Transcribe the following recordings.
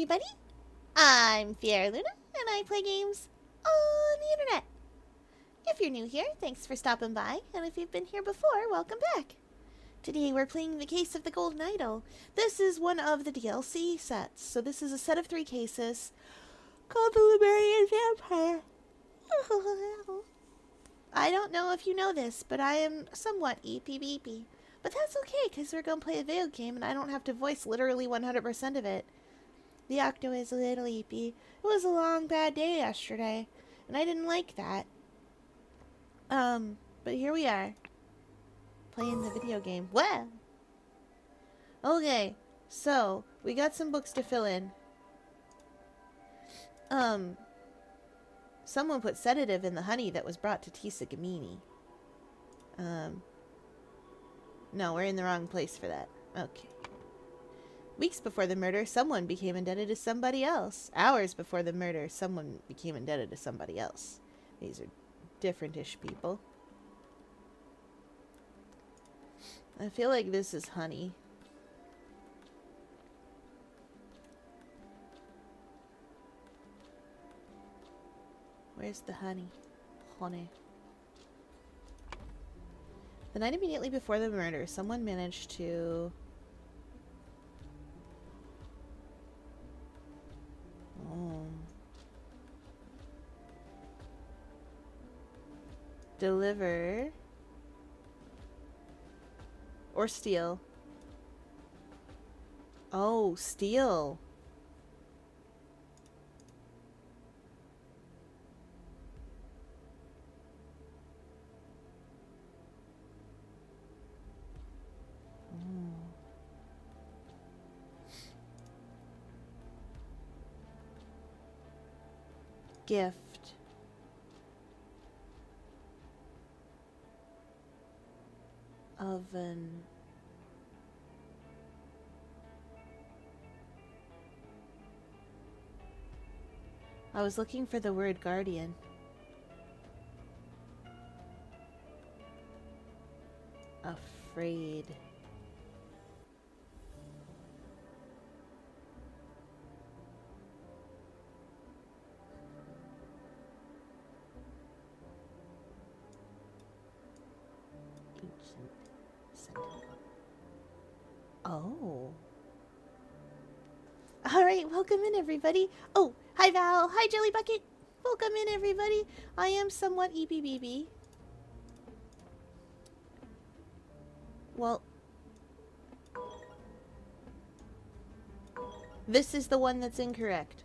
everybody. I'm Fiera Luna, and I play games on the internet. If you're new here, thanks for stopping by, and if you've been here before, welcome back. Today we're playing The Case of the Golden Idol. This is one of the DLC sets, so this is a set of 3 cases called the Lemurian Vampire. I don't know if you know this, but I am somewhat eepy-beepy. But that's okay, because we're going to play a video game, and I don't have to voice literally 100% of it. The Octo is a little eepy. It was a long, bad day yesterday, and I didn't like that. But here we are. Playing the video game. Well! Okay, so, we got some books to fill in. Someone put sedative in the honey that was brought to Tisa Gamini. No, we're in the wrong place for that. Okay. Weeks before the murder, someone became indebted to somebody else. Hours before the murder, someone became indebted to somebody else. These are different-ish people. I feel like this is honey. Where's the honey? Honey. The night immediately before the murder, someone managed to... deliver... or steal. Oh, steal. Gift. Oven. I was looking for the word guardian. Afraid. Oh. Alright, welcome in everybody. Oh, hi Val. Hi Jelly Bucket. Welcome in everybody. I am somewhat EBBB. Well, this is the one that's incorrect.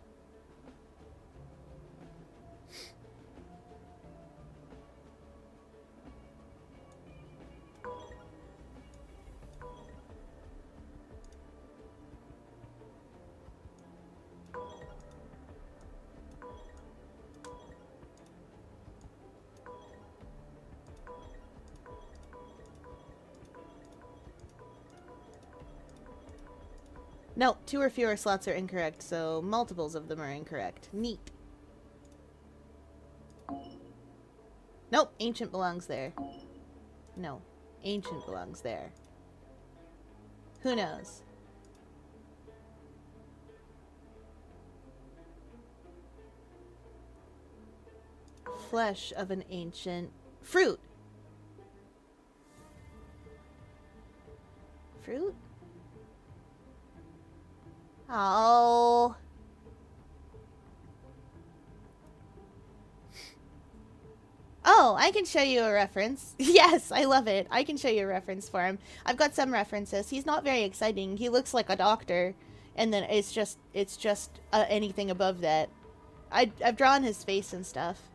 No, 2 or fewer slots are incorrect, so multiples of them are incorrect. Neat. Nope, ancient belongs there. No, ancient belongs there. Who knows? Flesh of an ancient fruit. Fruit? Oh. Oh, I can show you a reference. Yes, I love it. I can show you a reference for him. I've got some references. He's not very exciting. He looks like a doctor, and then it's just anything above that. I've drawn his face and stuff.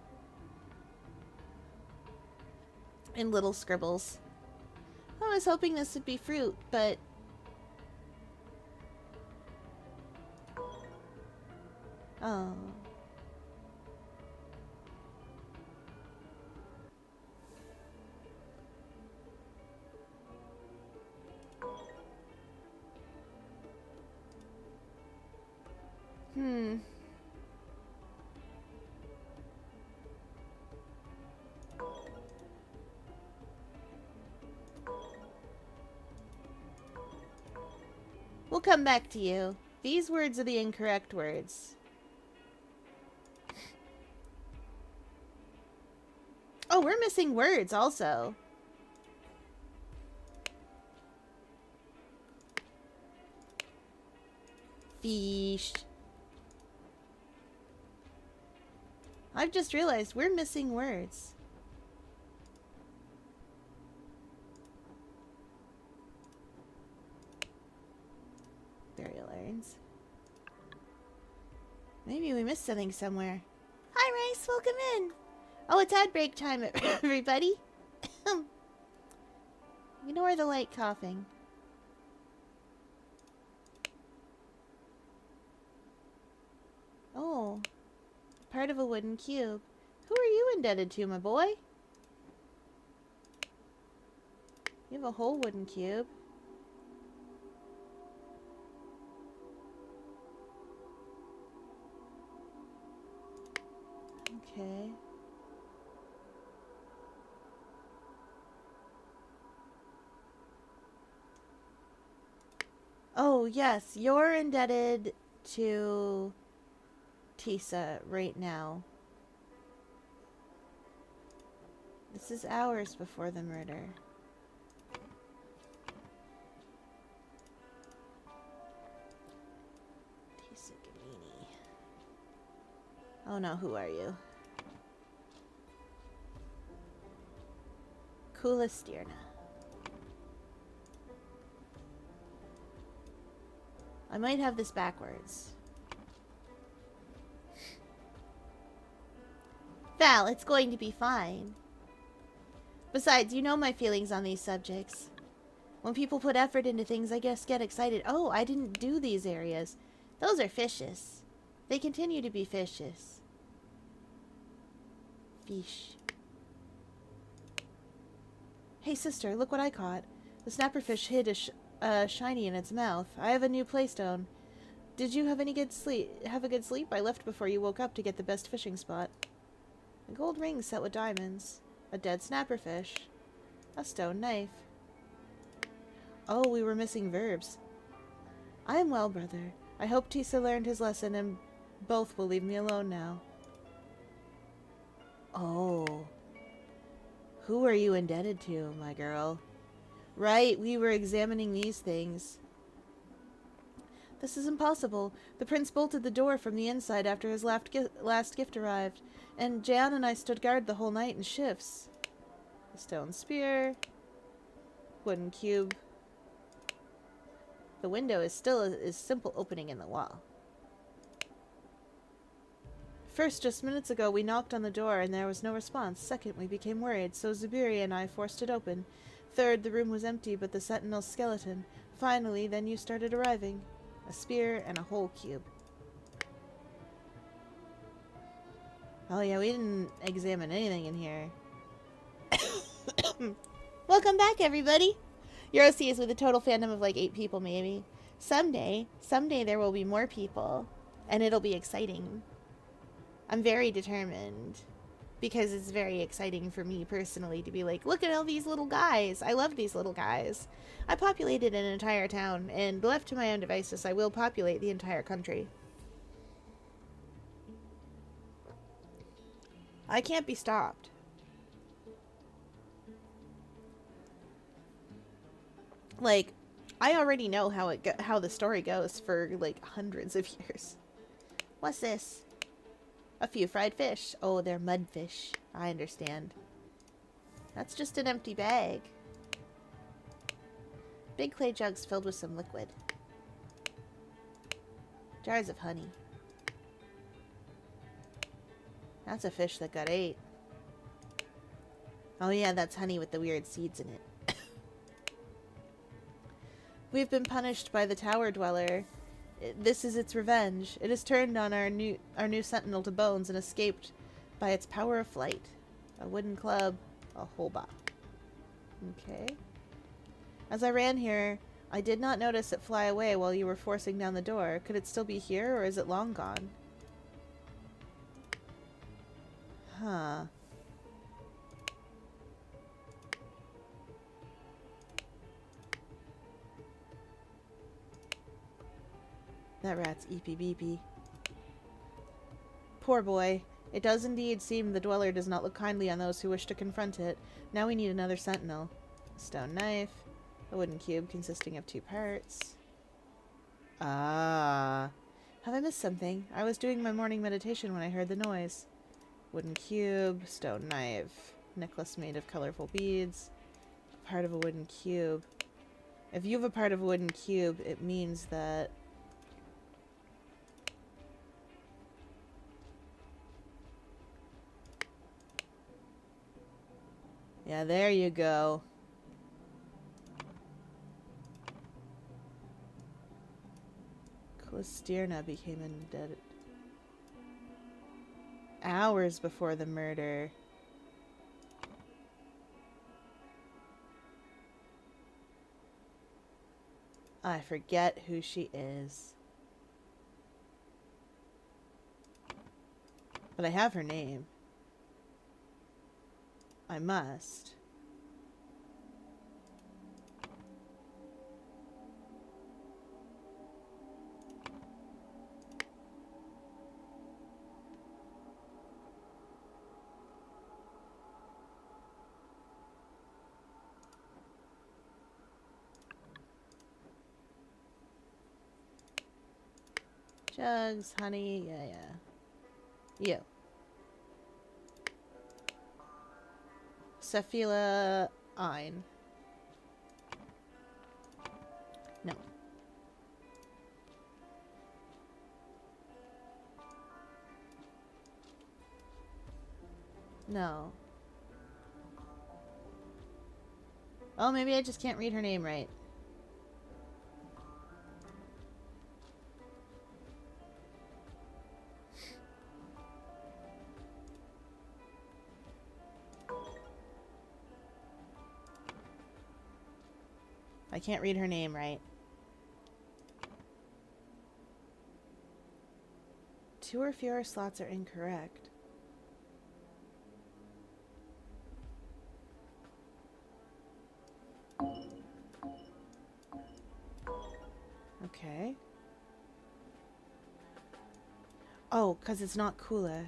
In little scribbles. I was hoping this would be fruit, but... Oh. We'll come back to you. These words are the incorrect words. Oh, we're missing words also. Fish. I've just realized we're missing words. Burial urns. Maybe we missed something somewhere. Hi, Rice. Welcome in. Oh, it's ad break time, everybody. Ignore the light coughing. Oh. Part of a wooden cube. Who are you indebted to, my boy? You have a whole wooden cube. Okay. Oh, yes. You're indebted to Tisa right now. This is hours before the murder. Tisa Gamini. Oh no, who are you? Kula Stirna. I might have this backwards. Val, it's going to be fine. Besides, you know my feelings on these subjects. When people put effort into things, I guess get excited. Oh, I didn't do these areas. Those are fishes. They continue to be fishes. Fish. Hey, sister, look what I caught. The snapperfish hid a shiny in its mouth. I have a new playstone. Did you have any good sleep? Have a good sleep? I left before you woke up to get the best fishing spot. A gold ring set with diamonds. A dead snapperfish. A stone knife. Oh, we were missing verbs. I am well, brother. I hope Tisa learned his lesson and both will leave me alone now. Oh. Who are you indebted to, my girl? Right, we were examining these things. This is impossible. The prince bolted the door from the inside after his last gift arrived, and Jan and I stood guard the whole night in shifts. A stone spear. Wooden cube. The window is still a simple opening in the wall. First, just minutes ago, we knocked on the door and there was no response. Second, we became worried, so Zubiri and I forced it open. Third, the room was empty but the sentinel's skeleton. Finally, then you started arriving. A spear and a whole cube. Oh yeah, we didn't examine anything in here. Welcome back, everybody! Eurosi is with a total fandom of like 8 people, maybe. Someday there will be more people, and it'll be exciting. I'm very determined, because it's very exciting for me personally to be like, look at all these little guys. I love these little guys. I populated an entire town, and left to my own devices, I will populate the entire country. I can't be stopped. Like, I already know how the story goes for like hundreds of years. What's this? A few fried fish. Oh, they're mudfish. I understand. That's just an empty bag. Big clay jugs filled with some liquid. Jars of honey. That's a fish that got ate. Oh yeah, that's honey with the weird seeds in it. We've been punished by the tower dweller. This is its revenge. It has turned on our new sentinel to bones and escaped by its power of flight. A wooden club, a holba. Okay. As I ran here, I did not notice it fly away while you were forcing down the door. Could it still be here, or is it long gone? Huh. That rat's eepy beepy. Poor boy. It does indeed seem the dweller does not look kindly on those who wish to confront it. Now we need another sentinel. A stone knife. A wooden cube consisting of 2 parts. Ah. Have I missed something? I was doing my morning meditation when I heard the noise. Wooden cube. Stone knife. Necklace made of colorful beads. Part of a wooden cube. If you have a part of a wooden cube, it means that... Yeah, there you go. Clistirna became indebted hours before the murder. I forget who she is. But I have her name. I must. Jugs, honey, yeah. You. Sephila Ein. No. No. Oh, maybe I just can't read her name right. I can't read her name right. 2 or fewer slots are incorrect. Okay. Oh, because it's not Kula.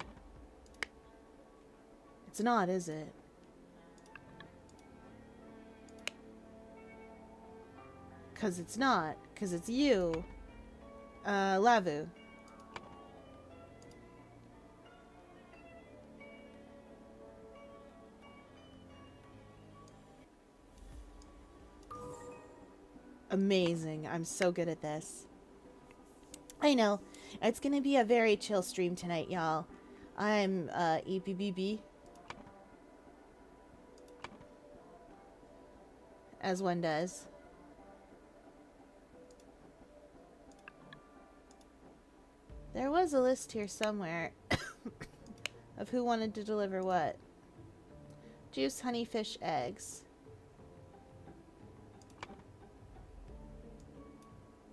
It's not, is it? Because it's not. Because it's you. Lavu. Amazing. I'm so good at this. I know. It's gonna be a very chill stream tonight, y'all. I'm, EPBB. As one does. There was a list here somewhere of who wanted to deliver what. Juice, honey, fish, eggs.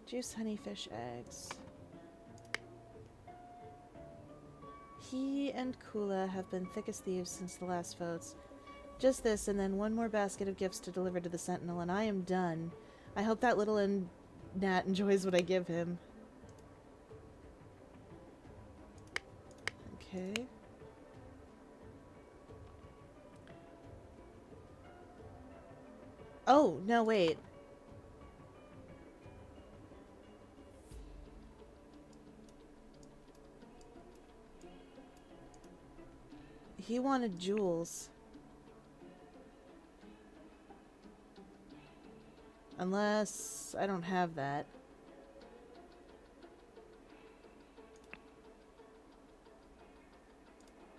Juice, honey, fish, eggs. He and Kula have been thick as thieves since the last votes. Just this, and then one more basket of gifts to deliver to the Sentinel, and I am done. I hope that little Nat enjoys what I give him. Okay. Oh, no, wait. He wanted jewels. Unless I don't have that.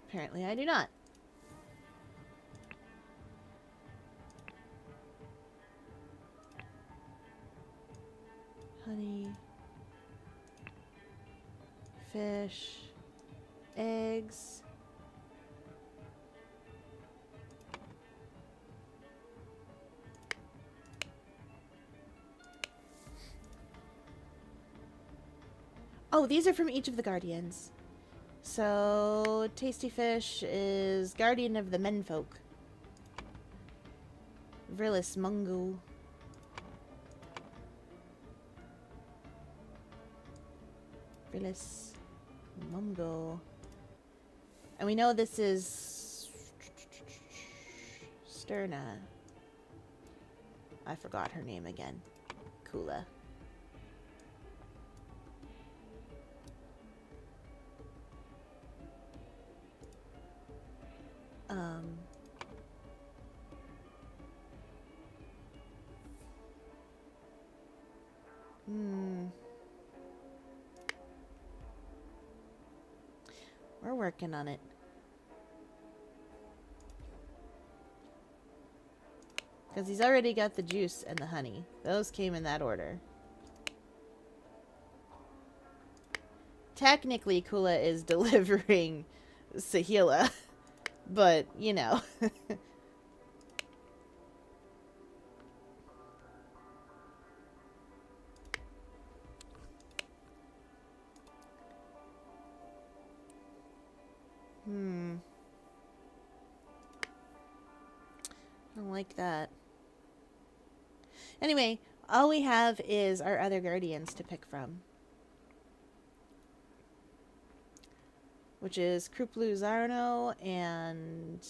Apparently I do not. Honey. Fish. Eggs. Oh, these are from each of the Guardians. So, Tasty Fish is Guardian of the Menfolk. Vrillis Mungo. Phyllis Mungo. And we know this is Sterna. I forgot her name again. Kula. We're working on it. Because he's already got the juice and the honey. Those came in that order. Technically, Kula is delivering Saheela. But, you know. I don't like that. Anyway, all we have is our other guardians to pick from. Which is Kruplu Zarno and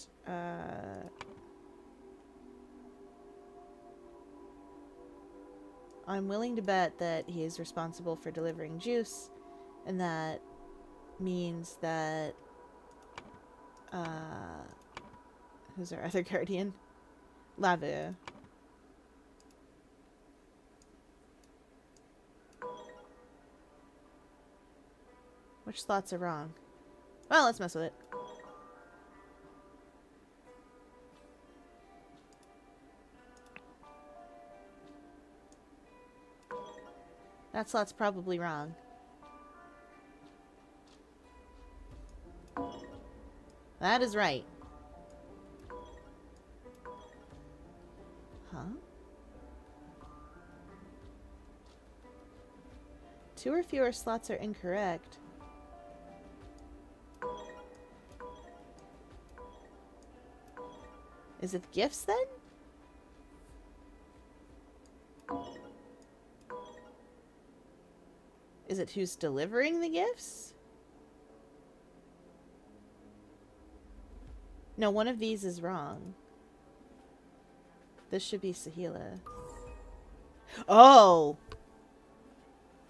I'm willing to bet that he is responsible for delivering juice, and that means that who's our other guardian? Lavu. Which slots are wrong? Well, let's mess with it. That slot's probably wrong. That is right. Huh? 2 or fewer slots are incorrect. Is it gifts then? Is it who's delivering the gifts? No, one of these is wrong. This should be Saheela. Oh!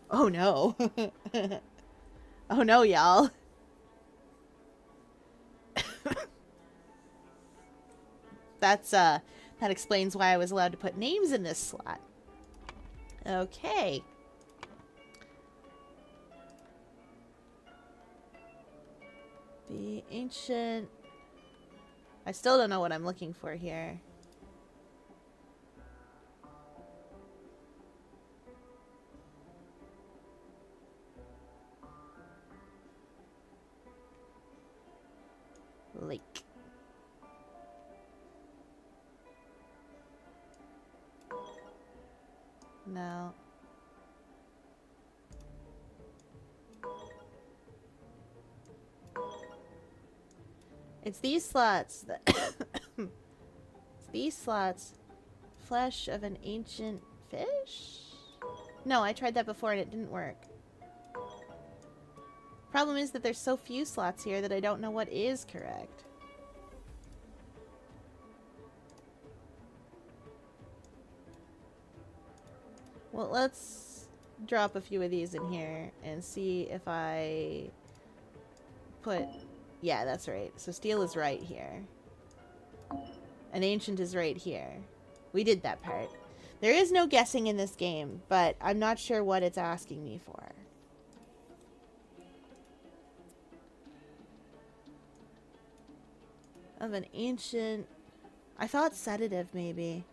Oh no. Oh no, y'all. That explains why I was allowed to put names in this slot. Okay. The ancient... I still don't know what I'm looking for here. Lake. No. It's these slots that it's these slots. Flesh of an ancient fish? No, I tried that before and it didn't work. Problem is that there's so few slots here that I don't know what is correct. Well, let's drop a few of these in here and see if I put... Yeah, that's right. So steel is right here. An ancient is right here. We did that part. There is no guessing in this game, but I'm not sure what it's asking me for. Of an ancient... I thought sedative, maybe.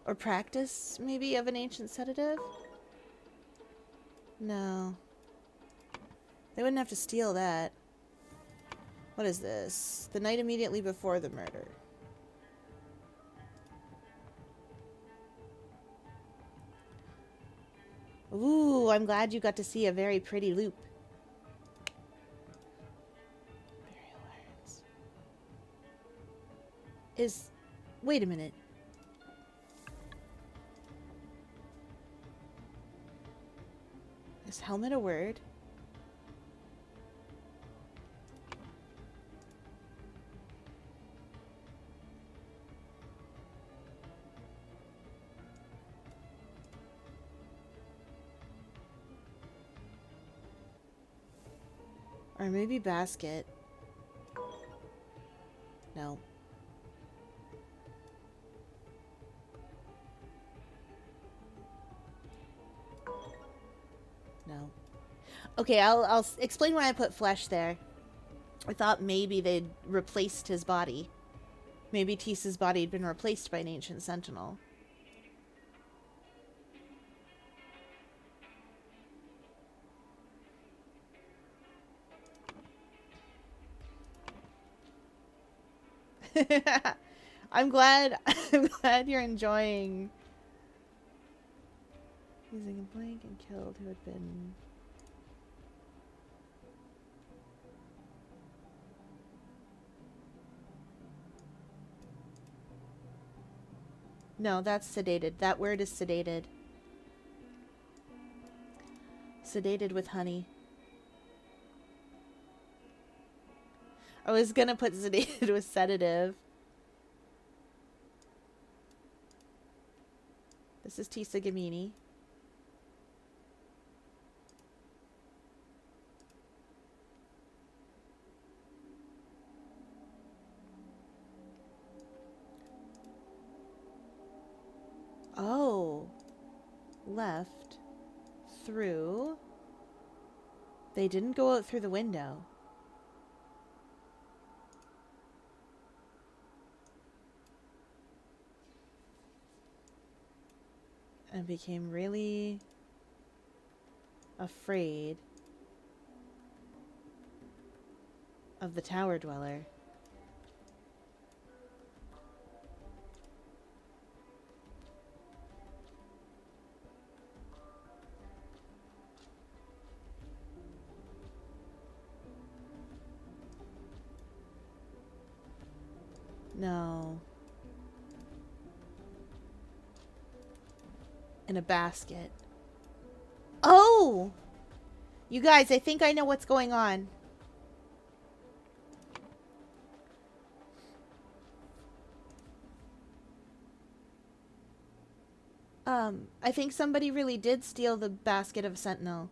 Or practice, maybe, of an ancient sedative? No. They wouldn't have to steal that. What is this? The night immediately before the murder. Ooh, I'm glad you got to see a very pretty loop. Burial urns. Is... Wait a minute. Is Is helmet a word? Or maybe basket. No. No. Okay, I'll explain why I put flesh there. I thought maybe they'd replaced his body. Maybe Tisa's body had been replaced by an ancient sentinel. I'm glad you're enjoying using a blank and killed who had been. No, that's sedated. That word is sedated. Sedated with honey. I was gonna put sedated with sedative. This is Tisa Gamini. Oh. Left. Through. They didn't go out through the window. And became really afraid of the tower dweller. No. In a basket. Oh! You guys, I think I know what's going on. I think somebody really did steal the basket of Sentinel.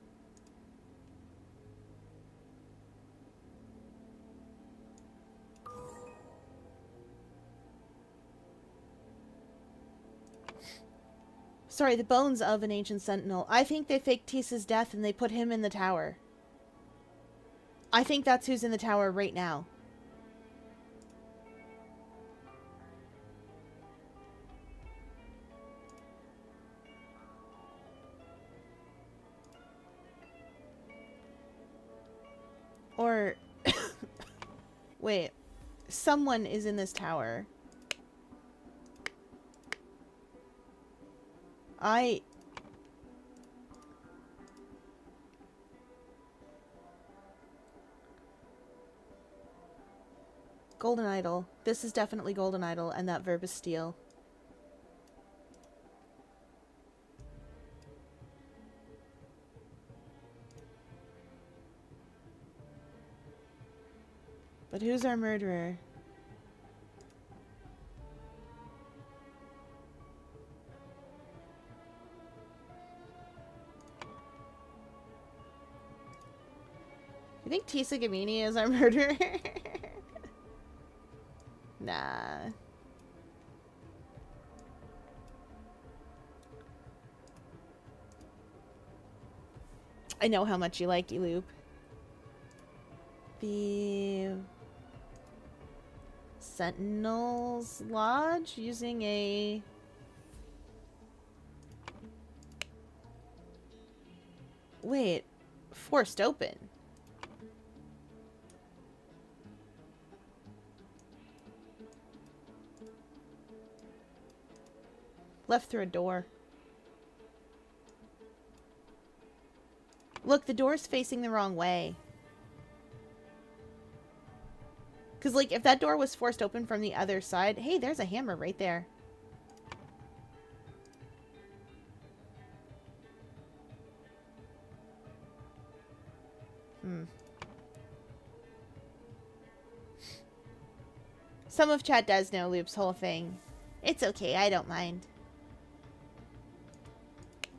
Sorry, the bones of an ancient sentinel. I think they faked Tisa's death and they put him in the tower. I think that's who's in the tower right now. Or... Wait. Someone is in this tower. Golden Idol. This is definitely Golden Idol, and that verb is steal. But who's our murderer? You think Tisa Gamini is our murderer? Nah. I know how much you like Eloop. The Sentinel's Lodge using a... Wait. Forced open. Left through a door. Look, the door's facing the wrong way. Because, like, if that door was forced open from the other side... Hey, there's a hammer right there. Some of chat does know Loop's whole thing. It's okay, I don't mind.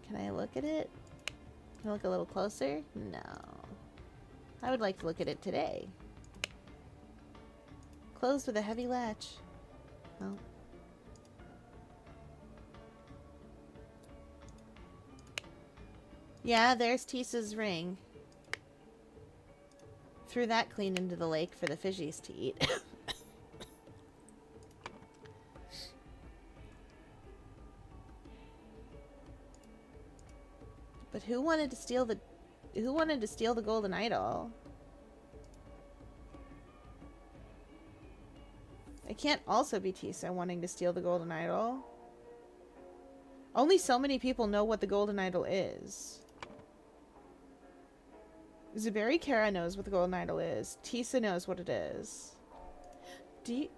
Can I look at it? Can I look a little closer? No. I would like to look at it today. Closed with a heavy latch. Oh. Yeah, there's Tisa's ring. Threw that clean into the lake for the fishies to eat. But who wanted to steal the golden idol? It can't also be Tisa wanting to steal the golden idol. Only so many people know what the golden idol is. Zuberi Kara knows what the golden idol is. Tisa knows what it is. Do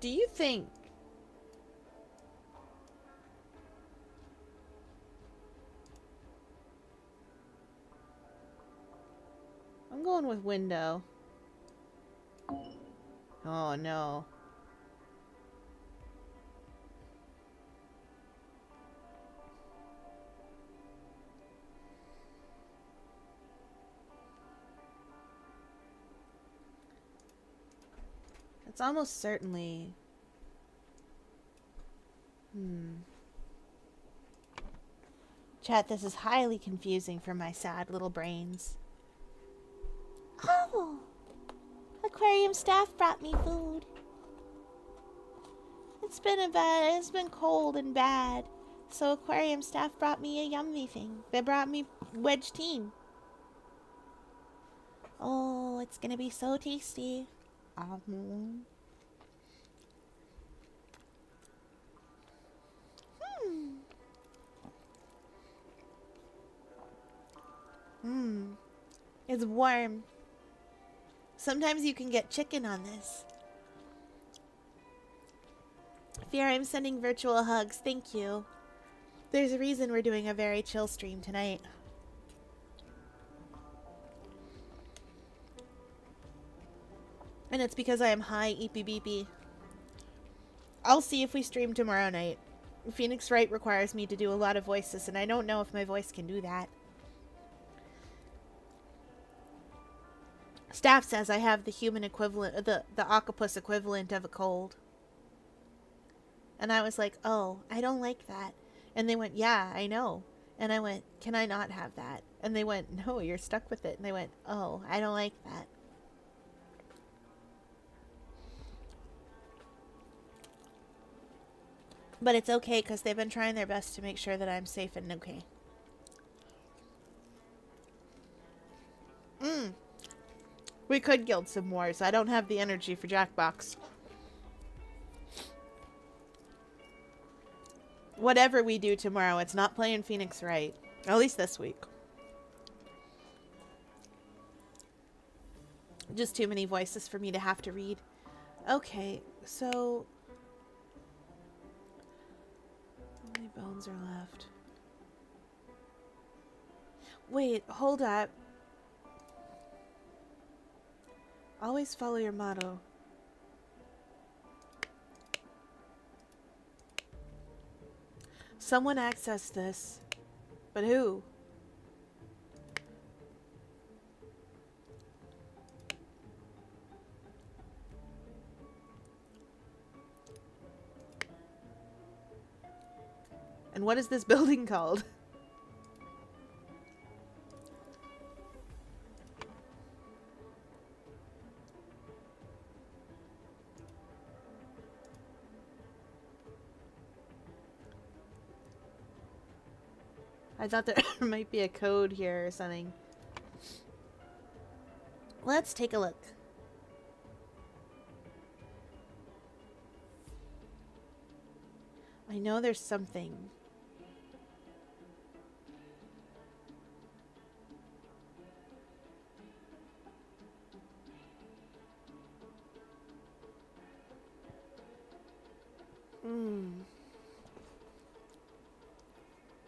you think I'm going with window. Oh no. It's almost certainly... Chat, this is highly confusing for my sad little brains. Oh! Aquarium staff brought me food. It's been cold and bad. So aquarium staff brought me a yummy thing. They brought me wedge teen. Oh, it's gonna be so tasty. It's warm. Sometimes you can get chicken on this. Fear, I'm sending virtual hugs. Thank you. There's a reason we're doing a very chill stream tonight. And it's because I am high eepy beepy. I'll see if we stream tomorrow night. Phoenix Wright requires me to do a lot of voices, and I don't know if my voice can do that. Staff says I have the human equivalent, the octopus equivalent of a cold. And I was like, oh, I don't like that. And they went, yeah, I know. And I went, can I not have that? And they went, no, you're stuck with it. And they went, oh, I don't like that. But it's okay because they've been trying their best to make sure that I'm safe and okay. We could guild some wars. I don't have the energy for Jackbox. Whatever we do tomorrow, it's not playing Phoenix Wright. At least this week. Just too many voices for me to have to read. Okay, so... how many bones are left? Wait, hold up. Always follow your motto. Someone accessed this. But who? And what is this building called? I thought there might be a code here or something. Let's take a look. I know there's something.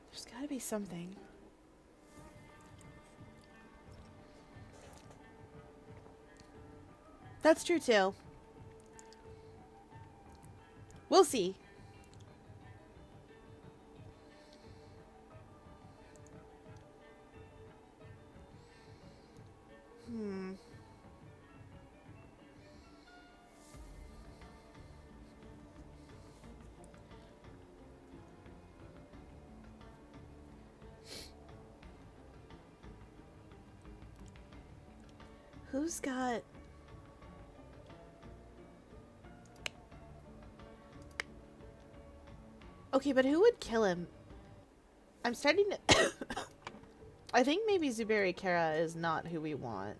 There's gotta be something. That's true too. We'll see. Who's got... Okay, but who would kill him? I'm starting to... I think maybe Zuberi Kara is not who we want.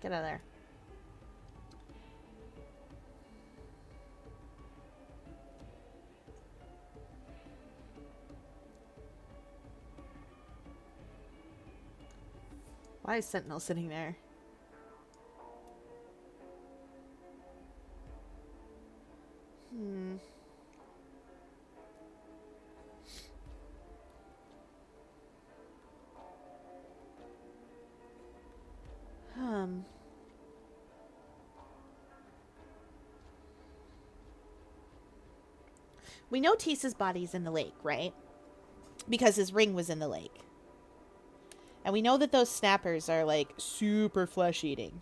Get out of there. Why is Sentinel sitting there? We know Tisa's body's in the lake, right? Because his ring was in the lake. And we know that those snappers are, like, super flesh-eating.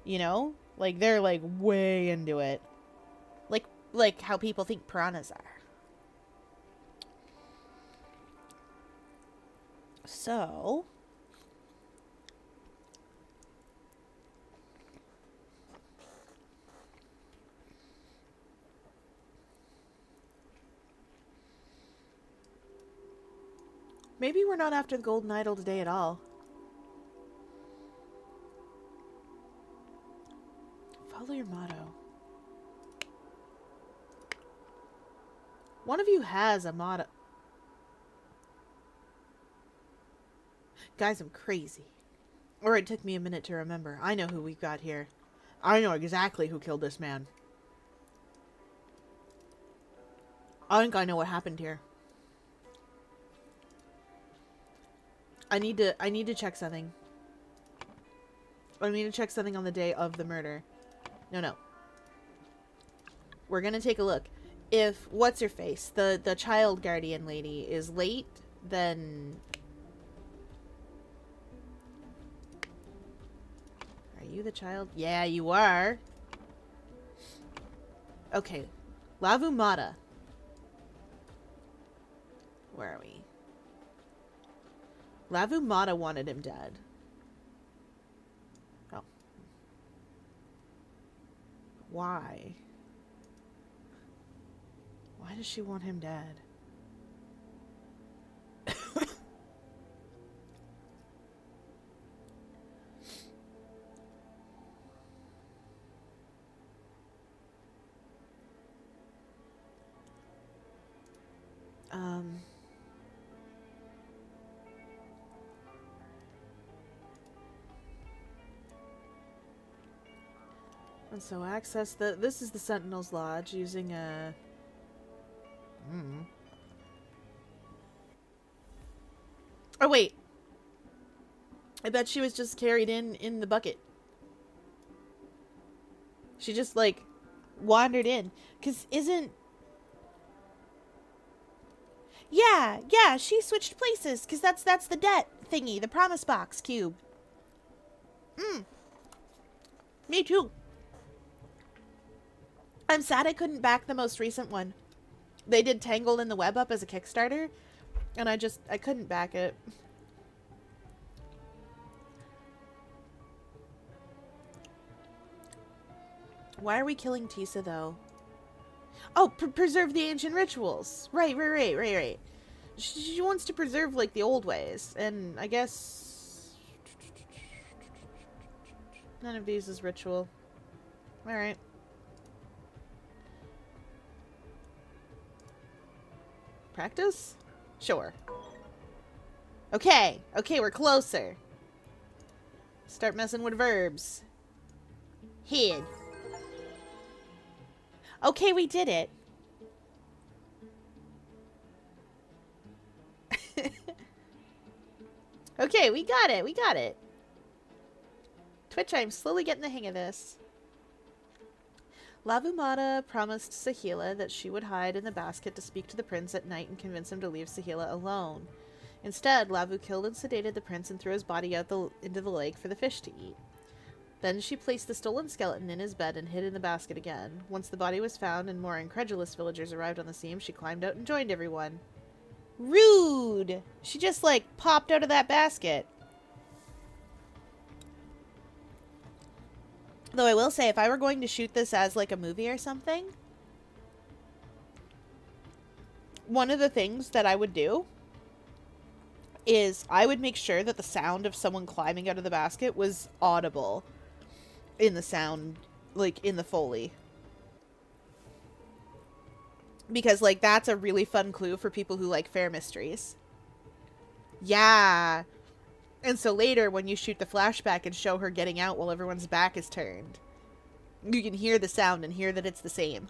You know? Like, they're, like, way into it. Like how people think piranhas are. So... maybe we're not after the golden idol today at all. Follow your motto. One of you has a motto. Guys, I'm crazy. Or it took me a minute to remember. I know who we've got here. I know exactly who killed this man. I think I know what happened here. I need to check something. I need to check something on the day of the murder. No. We're gonna take a look. If what's her face, the child guardian lady is late, then are you the child? Yeah, you are. Okay. Lavumata. Where are we? Lavumata wanted him dead. Oh. Why? Why does she want him dead? And so access this is the Sentinel's Lodge using a... Oh, wait. I bet she was just carried in the bucket. She just, like, wandered in. 'Cause isn't... Yeah, she switched places. 'Cause that's the debt thingy. The promise box cube. Me too. I'm sad I couldn't back the most recent one. They did Tangled in the Web up as a Kickstarter. And I couldn't back it. Why are we killing Tisa, though? Oh, preserve the ancient rituals. Right. She wants to preserve, like, the old ways. And I guess... none of these is ritual. Alright. Practice? Sure. Okay, we're closer. Start messing with verbs. Hid. Okay, we did it. Okay, we got it. Twitch, I'm slowly getting the hang of this. Lavumata promised Sahila that she would hide in the basket to speak to the prince at night and convince him to leave Sahila alone. Instead, Lavu killed and sedated the prince and threw his body out into the lake for the fish to eat. Then she placed the stolen skeleton in his bed and hid in the basket again. Once the body was found and more incredulous villagers arrived on the scene, she climbed out and joined everyone. Rude! She just, like, popped out of that basket. Though I will say, if I were going to shoot this as, like, a movie or something, one of the things that I would do is I would make sure that the sound of someone climbing out of the basket was audible in the sound, like, in the Foley. Because, like, that's a really fun clue for people who like fair mysteries. Yeah. And so later, when you shoot the flashback and show her getting out while everyone's back is turned, you can hear the sound and hear that it's the same.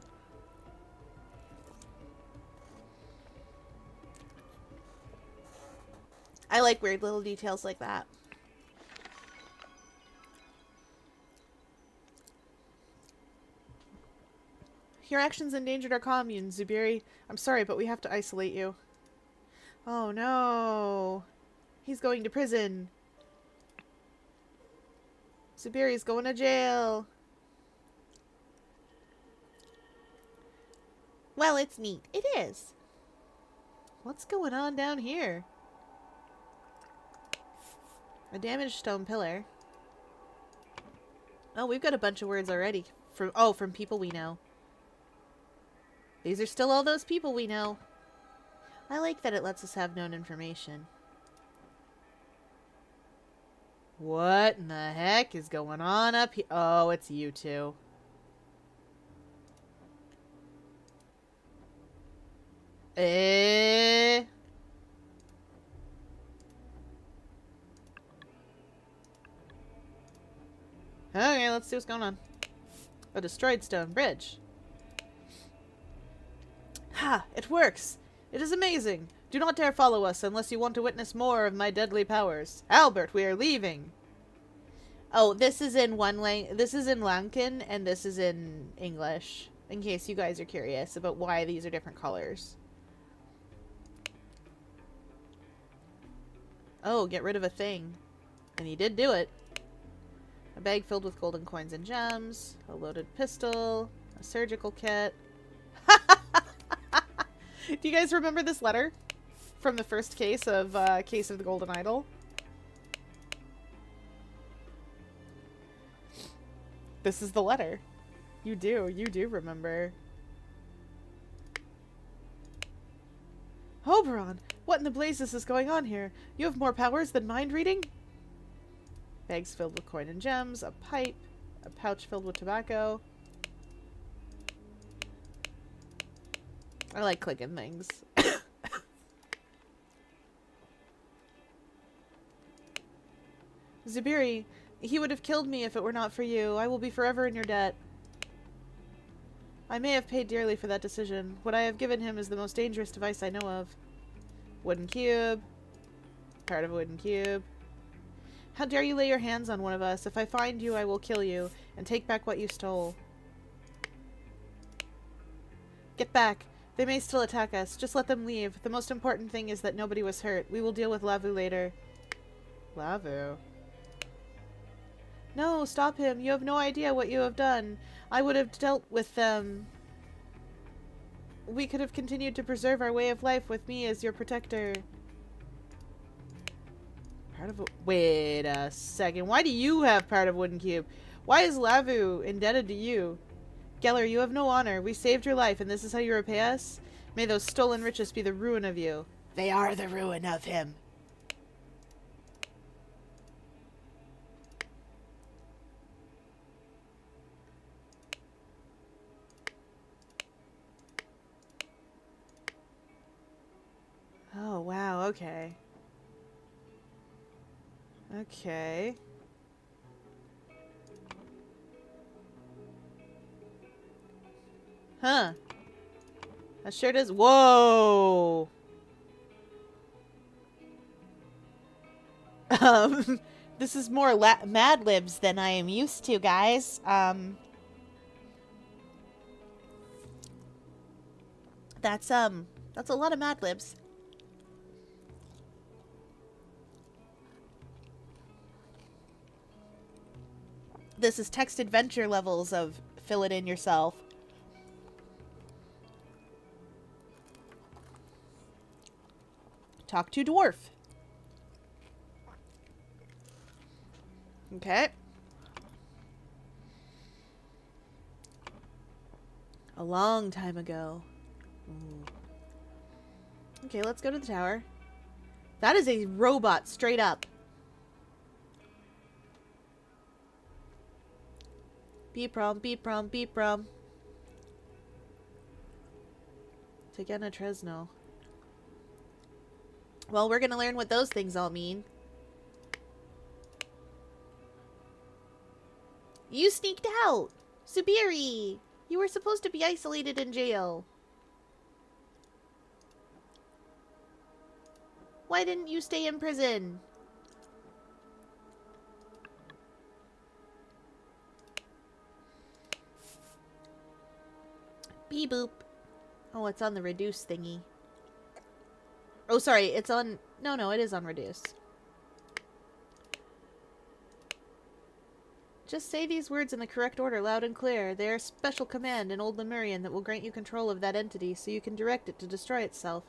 I like weird little details like that. Your actions endangered our commune, Zubiri. I'm sorry, but we have to isolate you. Oh no. He's going to prison. Zubiri's going to jail. Well, it's neat. It is. What's going on down here? A damaged stone pillar. Oh, we've got a bunch of words already. From people we know. These are still all those people we know. I like that it lets us have known information. What in the heck is going on up here? Oh, it's you two. Okay, let's see what's going on. A destroyed stone bridge. Ha! It works! It is amazing! Do not dare follow us unless you want to witness more of my deadly powers. Albert, we are leaving! Oh, this is in this is in Lankan, and this is in English. In case you guys are curious about why these are different colors. Oh, get rid of a thing. And he did do it. A bag filled with golden coins and gems. A loaded pistol. A surgical kit. Do you guys remember this letter? From the first case of the Golden Idol? This is the letter. You do remember. Oberon! What in the blazes is going on here? You have more powers than mind reading? Bags filled with coin and gems, a pipe, a pouch filled with tobacco. I like clicking things. Zubiri, he would have killed me if it were not for you. I will be forever in your debt. I may have paid dearly for that decision. What I have given him is the most dangerous device I know of. Wooden cube. Part of a wooden cube. How dare you lay your hands on one of us? If I find you, I will kill you and take back what you stole. Get back. They may still attack us. Just let them leave. The most important thing is that nobody was hurt. We will deal with Lavu later. Lavu? No, stop him. You have no idea what you have done. I would have dealt with them. We could have continued to preserve our way of life with me as your protector. Part of a... Wait a second. Why do you have part of Wooden Cube? Why is Lavu indebted to you? Geller, you have no honor. We saved your life, and this is how you repay us? May those stolen riches be the ruin of you. They are the ruin of him. Oh, wow, okay. Okay. Huh. That sure does. Whoa! This is more Mad Libs than I am used to, guys. That's a lot of Mad Libs. This is text adventure levels of fill it in yourself. Talk to dwarf. Okay. A long time ago. Ooh. Okay, let's go to the tower. That is a robot, straight up. Beeprom, beeprom, beeprom. Tegena Tresno. Well, we're gonna learn what those things all mean. You sneaked out! Subiri! You were supposed to be isolated in jail. Why didn't you stay in prison? Beep boop. Oh, it's on the reduce thingy. Oh, sorry, it's on... No, it is on reduce. Just say these words in the correct order, loud and clear. They are a special command in Old Lemurian that will grant you control of that entity, so you can direct it to destroy itself.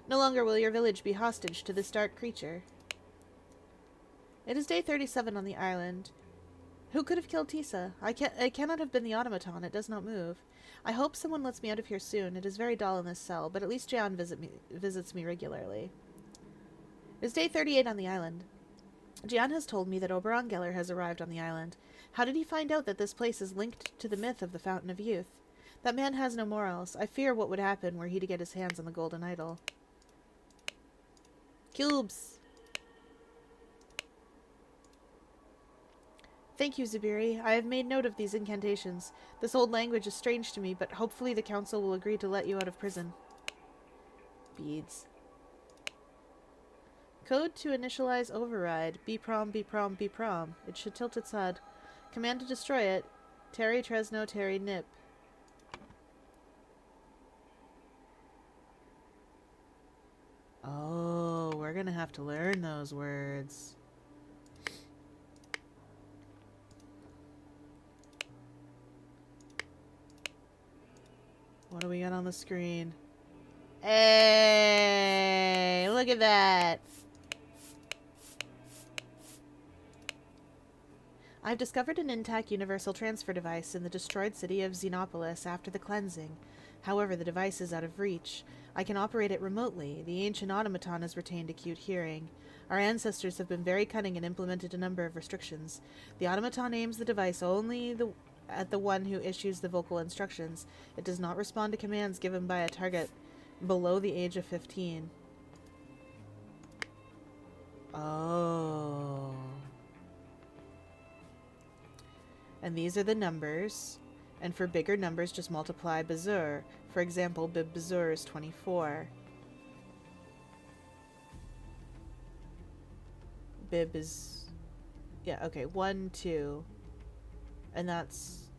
No longer will your village be hostage to this dark creature. It is day 37 on the island. Who could have killed Tisa? It cannot have been the automaton. It does not move. I hope someone lets me out of here soon. It is very dull in this cell, but at least Jan visits me regularly. It is day 38 on the island. Jan has told me that Oberon Geller has arrived on the island. How did he find out that this place is linked to the myth of the Fountain of Youth? That man has no morals. I fear what would happen were he to get his hands on the golden idol. Cubes! Thank you, Zubiri. I have made note of these incantations. This old language is strange to me, but hopefully the council will agree to let you out of prison. Beads. Code to initialize override. Bprom, Bprom, Bprom. It should tilt its head. Command to destroy it. Terry Tresno, Terry Nip. Oh, we're gonna have to learn those words. What do we got on the screen? Hey, look at that. I've discovered an intact universal transfer device in the destroyed city of Xenopolis after the cleansing. However, the device is out of reach. I can operate it remotely. The ancient automaton has retained acute hearing. Our ancestors have been very cunning and implemented a number of restrictions. The automaton aims the device only at the one who issues the vocal instructions. It does not respond to commands given by a target below the age of 15. Oh. And these are the numbers. And for bigger numbers, just multiply Bazur. For example, Bib Bazur is 24. Bib is... yeah, okay, 1, 2. And that's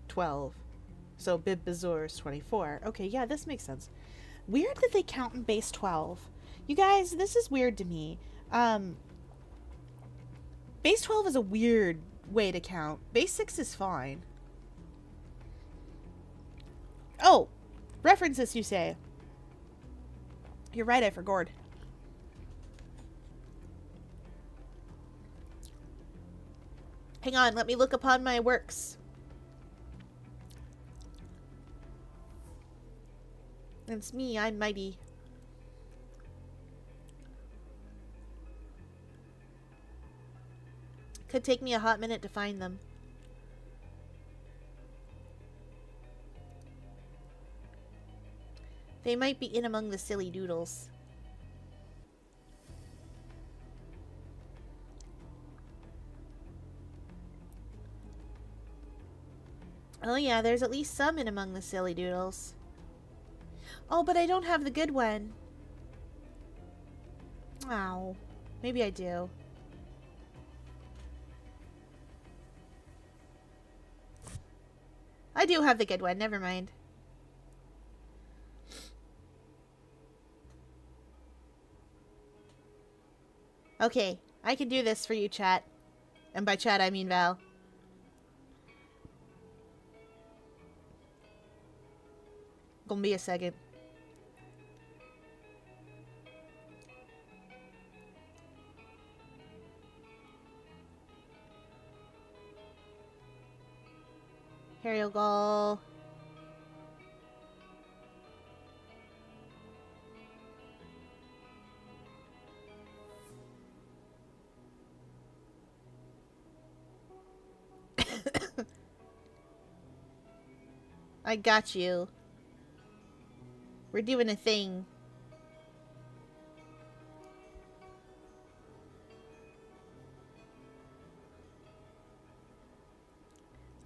12. So Bib Bazur is 24. Okay, yeah, this makes sense. Weird that they count in base 12. You guys, this is weird to me. Base 12 is a weird way to count. Base 6 is fine. Oh! References, you say. You're right, I forgot. Hang on, let me look upon my works. It's me, I'm mighty. Could take me a hot minute to find them. They might be in among the silly doodles. Oh yeah, there's at least some in among the silly doodles. Oh, but I don't have the good one. Ow. Maybe I do. I do have the good one. Never mind. Okay, I can do this for you, chat. And by chat, I mean Val. Gonna be a second. Here you go. I got you. We're doing a thing.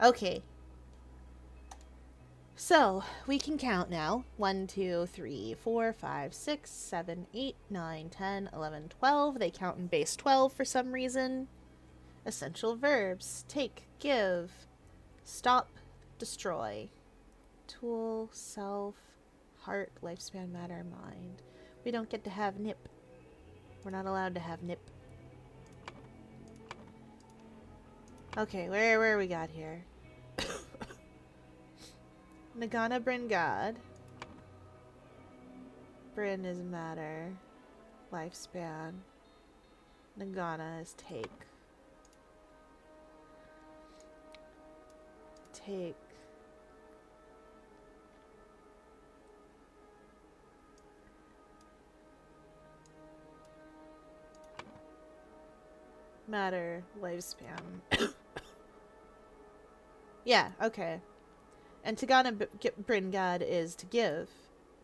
Okay. So, we can count now. 1, 2, 3, 4, 5, 6, 7, 8, 9, 10, 11, 12. They count in base 12 for some reason. Essential verbs. Take, give, stop, destroy. Tool, self, heart, lifespan, matter, mind. We don't get to have nip. We're not allowed to have nip. Okay, where we got here? Nagana Bringad. Bryn is matter. Lifespan. Nagana is take. Take. Matter. Lifespan. Yeah, okay. And Tagana Bringad is to give,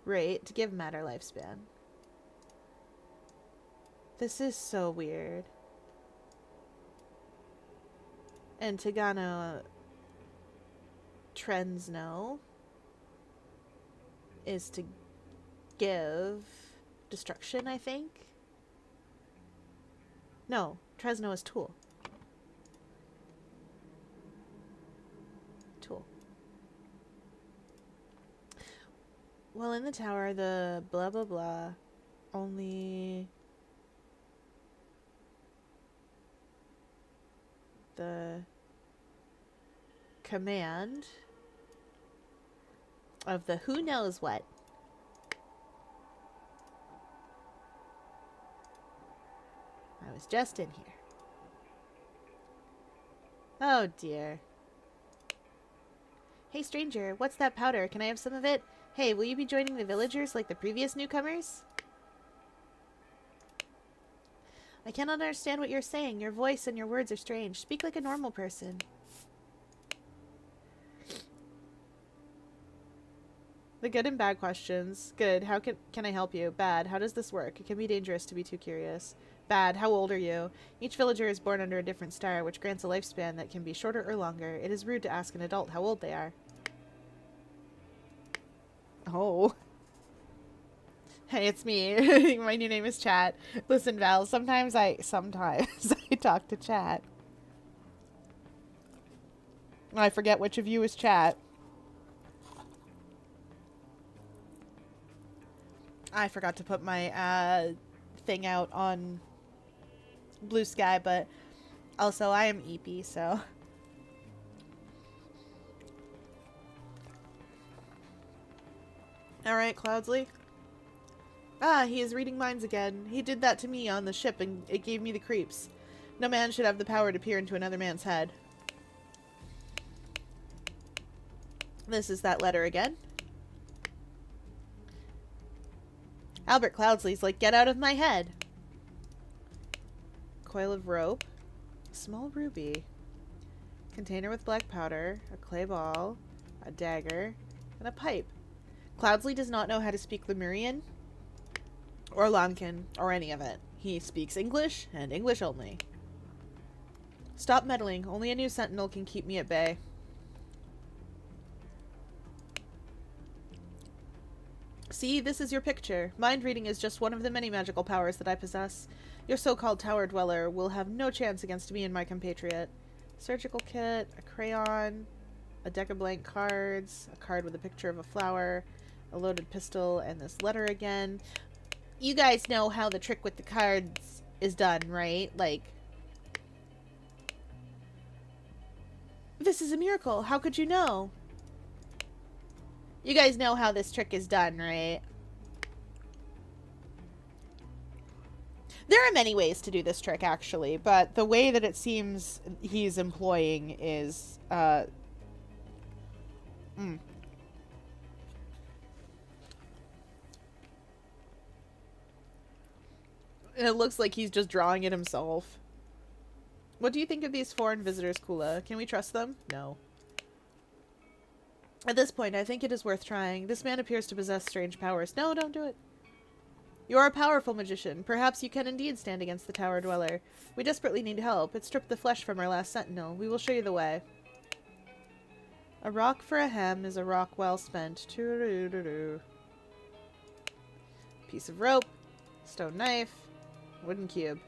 right? To give matter lifespan. This is so weird. And Tagana Trensno is to give destruction, I think. No, Tresno is tool. Tool. Well, in the tower, the blah blah blah only the command of the who knows what. I was just in here. Oh dear. Hey stranger, what's that powder? Can I have some of it? Hey, will you be joining the villagers like the previous newcomers? I cannot understand what you're saying. Your voice and your words are strange. Speak like a normal person. The good and bad questions. Good. How can I help you? Bad. How does this work? It can be dangerous to be too curious. Bad. How old are you? Each villager is born under a different star, which grants a lifespan that can be shorter or longer. It is rude to ask an adult how old they are. Oh. Hey, it's me. My new name is Chat. Listen, Val, sometimes I talk to Chat. I forget which of you is Chat. I forgot to put my thing out on Blue Sky, but also I am EP, so. Alright, Cloudsley. Ah, he is reading minds again. He did that to me on the ship and it gave me the creeps. No man should have the power to peer into another man's head. This is that letter again. Albert Cloudsley's like, get out of my head. Coil of rope. Small ruby. Container with black powder. A clay ball. A dagger. And a pipe. Cloudsley does not know how to speak Lemurian. Or Lankan. Or any of it. He speaks English and English only. Stop meddling. Only a new sentinel can keep me at bay. See, this is your picture. Mind reading is just one of the many magical powers that I possess. Your so-called tower dweller will have no chance against me and my compatriot. Surgical kit, a crayon, a deck of blank cards, a card with a picture of a flower, a loaded pistol, and this letter again. You guys know how the trick with the cards is done, right? Like, this is a miracle. How could you know? You guys know how this trick is done, right? There are many ways to do this trick, actually, but the way that it seems he's employing is, It looks like he's just drawing it himself. What do you think of these foreign visitors, Kula? Can we trust them? No. At this point, I think it is worth trying. This man appears to possess strange powers. No, don't do it. You are a powerful magician. Perhaps you can indeed stand against the Tower Dweller. We desperately need help. It stripped the flesh from our last sentinel. We will show you the way. A rock for a hem is a rock well spent. Piece of rope. Stone knife. Wooden cube.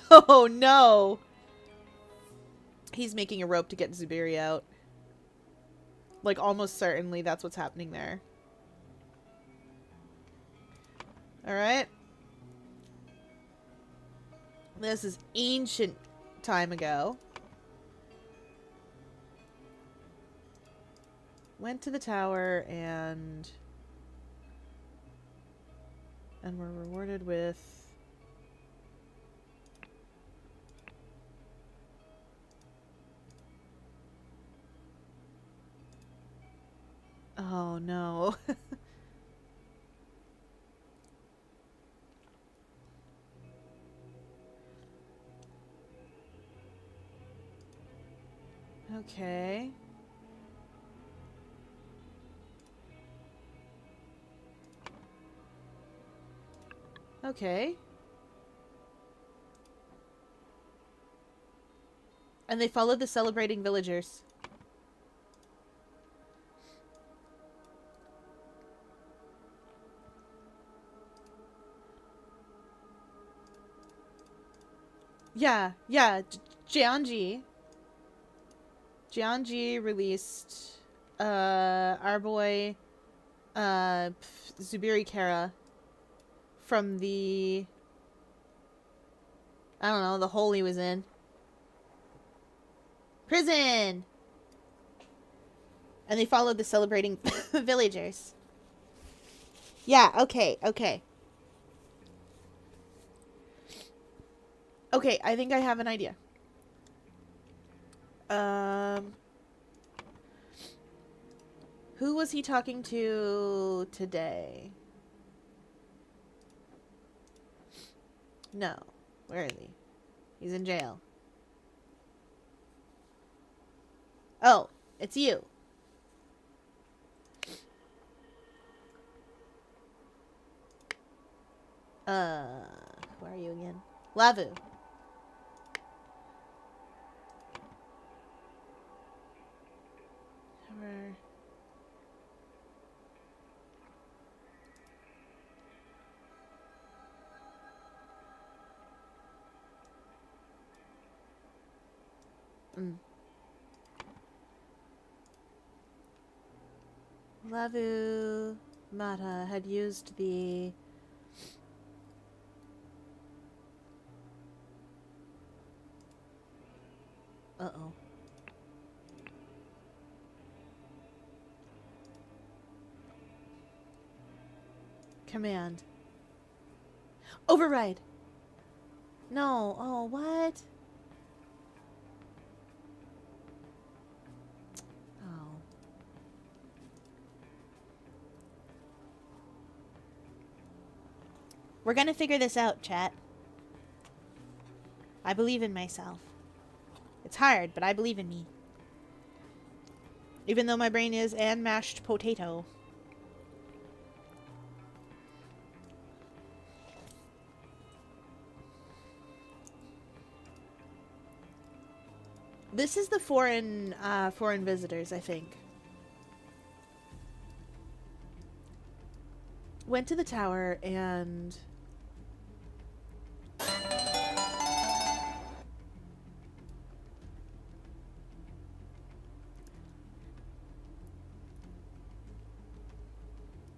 Oh no! He's making a rope to get Zubiri out. Like, almost certainly that's what's happening there. Alright. This is ancient time ago. Went to the tower and were rewarded with... Oh no. Okay. Okay. And they followed the celebrating villagers. Yeah, Jianji released our boy Zubiri Kara from the, I don't know, the hole he was in. Prison! And they followed the celebrating villagers. Yeah, okay. Okay, I think I have an idea. Who was he talking to today? No. Where is he? He's in jail. Oh, it's you. Who are you again? Lavu. Lavu Mata had used the command. Override. No. Oh, what? Oh. We're gonna figure this out, chat. I believe in myself. It's hard, but I believe in me. Even though my brain is an mashed potato. This is the foreign visitors, I think. Went to the tower and...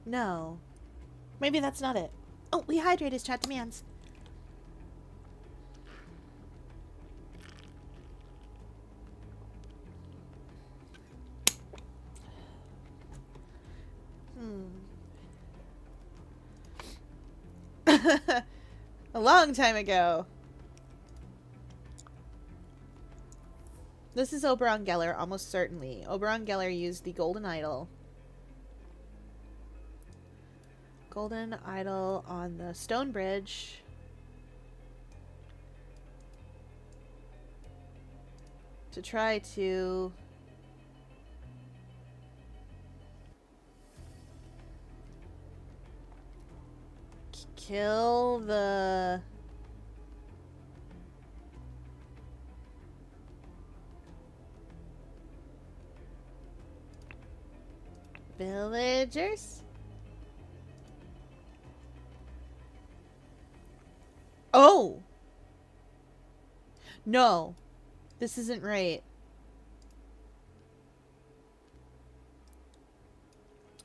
No. Maybe that's not it. Oh, we hydrate as chat demands. A long time ago. This is Oberon Geller, almost certainly. Oberon Geller used the Golden Idol. Golden Idol on the Stone Bridge. To try to... kill the... villagers? Oh! No. This isn't right.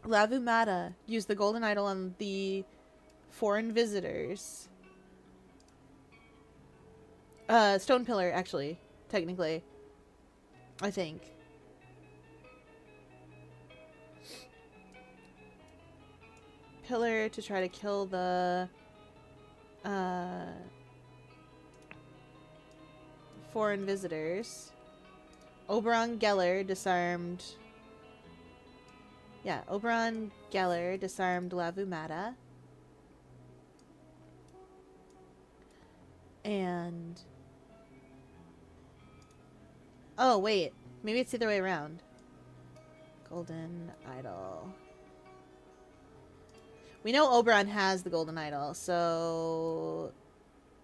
Lavumata used the Golden Idol on the foreign visitors. Stone Pillar, actually. Technically. I think. Pillar to try to kill the foreign visitors. Oberon Geller disarmed... yeah, Oberon Geller disarmed Lavumata. And... oh, wait. Maybe it's the other way around. Golden Idol. We know Oberon has the Golden Idol, so...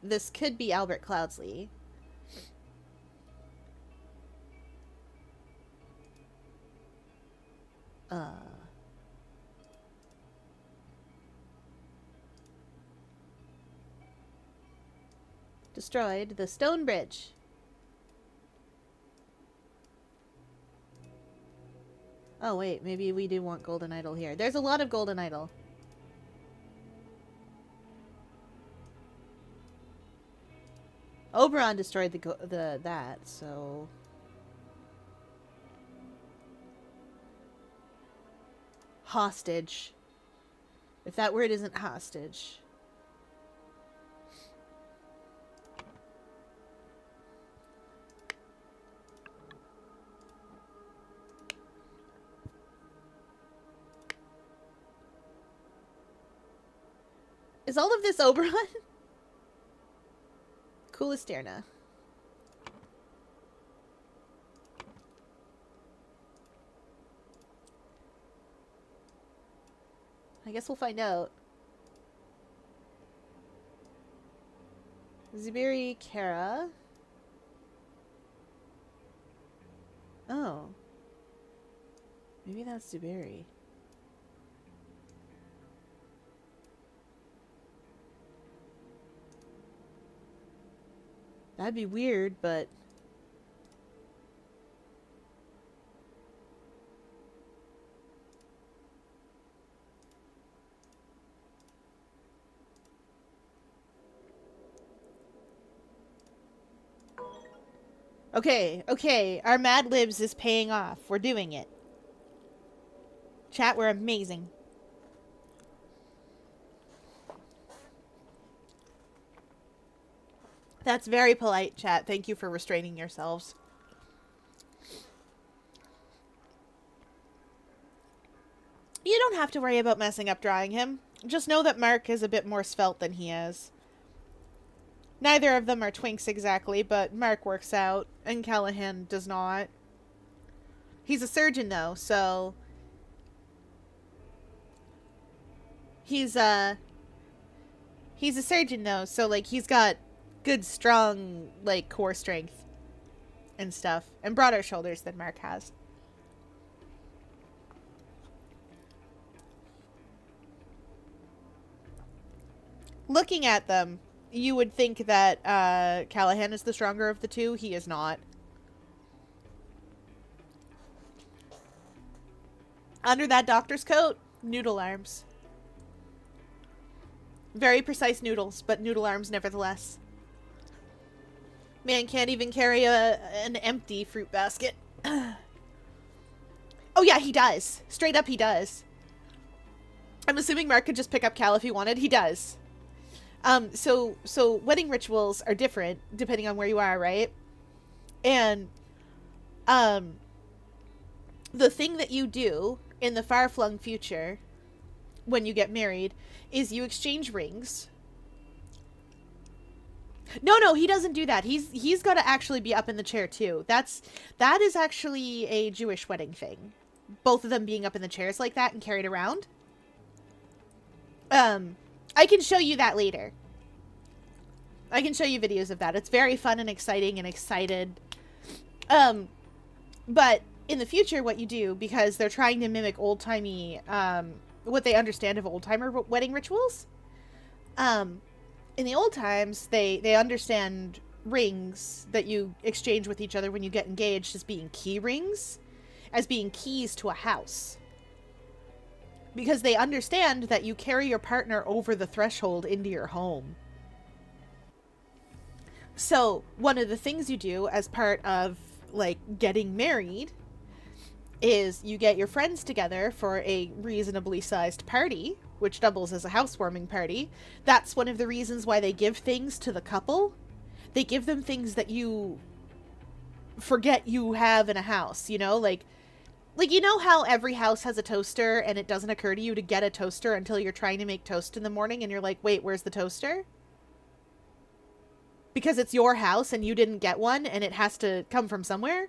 this could be Albert Cloudsley. Destroyed the Stone Bridge. Oh wait, maybe we do want Golden Idol here. There's a lot of Golden Idol. Oberon destroyed that, so... hostage. If that word isn't hostage. Is all of this Oberon? Coolisterna. I guess we'll find out. Zubiri Kara. Oh. Maybe that's Zubiri. That'd be weird, but... okay, okay. Our Mad Libs is paying off. We're doing it. Chat, we're amazing. That's very polite, chat. Thank you for restraining yourselves. You don't have to worry about messing up drawing him. Just know that Mark is a bit more svelte than he is. Neither of them are twinks exactly, but Mark works out, and Callahan does not. He's a surgeon, though, so... He's a surgeon, though, so, like, he's got good, strong, like, core strength and stuff. And broader shoulders than Mark has. Looking at them, you would think that Callahan is the stronger of the two. He is not. Under that doctor's coat, noodle arms. Very precise noodles, but noodle arms nevertheless. Man can't even carry an empty fruit basket. Oh yeah, he does. Straight up he does. I'm assuming Mark could just pick up Cal if he wanted. He does. So wedding rituals are different depending on where you are, right? And, the thing that you do in the far-flung future when you get married is you exchange rings. No, he doesn't do that. He's got to actually be up in the chair too. That is actually a Jewish wedding thing. Both of them being up in the chairs like that and carried around. I can show you that later. I can show you videos of that. It's very fun and exciting and excited. But in the future, what you do, because they're trying to mimic old-timey, what they understand of old-timer wedding rituals, in the old times, they understand rings that you exchange with each other when you get engaged as being key rings, as being keys to a house. Because they understand that you carry your partner over the threshold into your home. So, one of the things you do as part of, like, getting married is you get your friends together for a reasonably sized party, which doubles as a housewarming party. That's one of the reasons why they give things to the couple. They give them things that you forget you have in a house, you know? Like, you know how every house has a toaster and it doesn't occur to you to get a toaster until you're trying to make toast in the morning and you're like, wait, where's the toaster? Because it's your house and you didn't get one and it has to come from somewhere.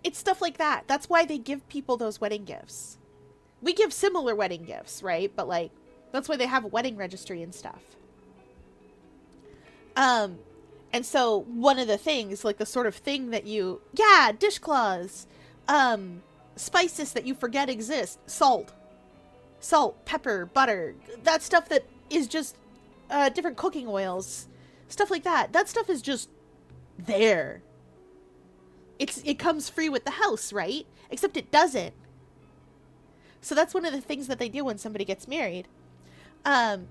It's stuff like that. That's why they give people those wedding gifts. We give similar wedding gifts, right? But, like, that's why they have a wedding registry and stuff. And so one of the things, like the sort of thing that you, yeah, dishcloths, spices that you forget exist, salt, pepper, butter, that stuff that is just, different cooking oils, stuff like that. That stuff is just there. It comes free with the house, right? Except it doesn't. So that's one of the things that they do when somebody gets married. And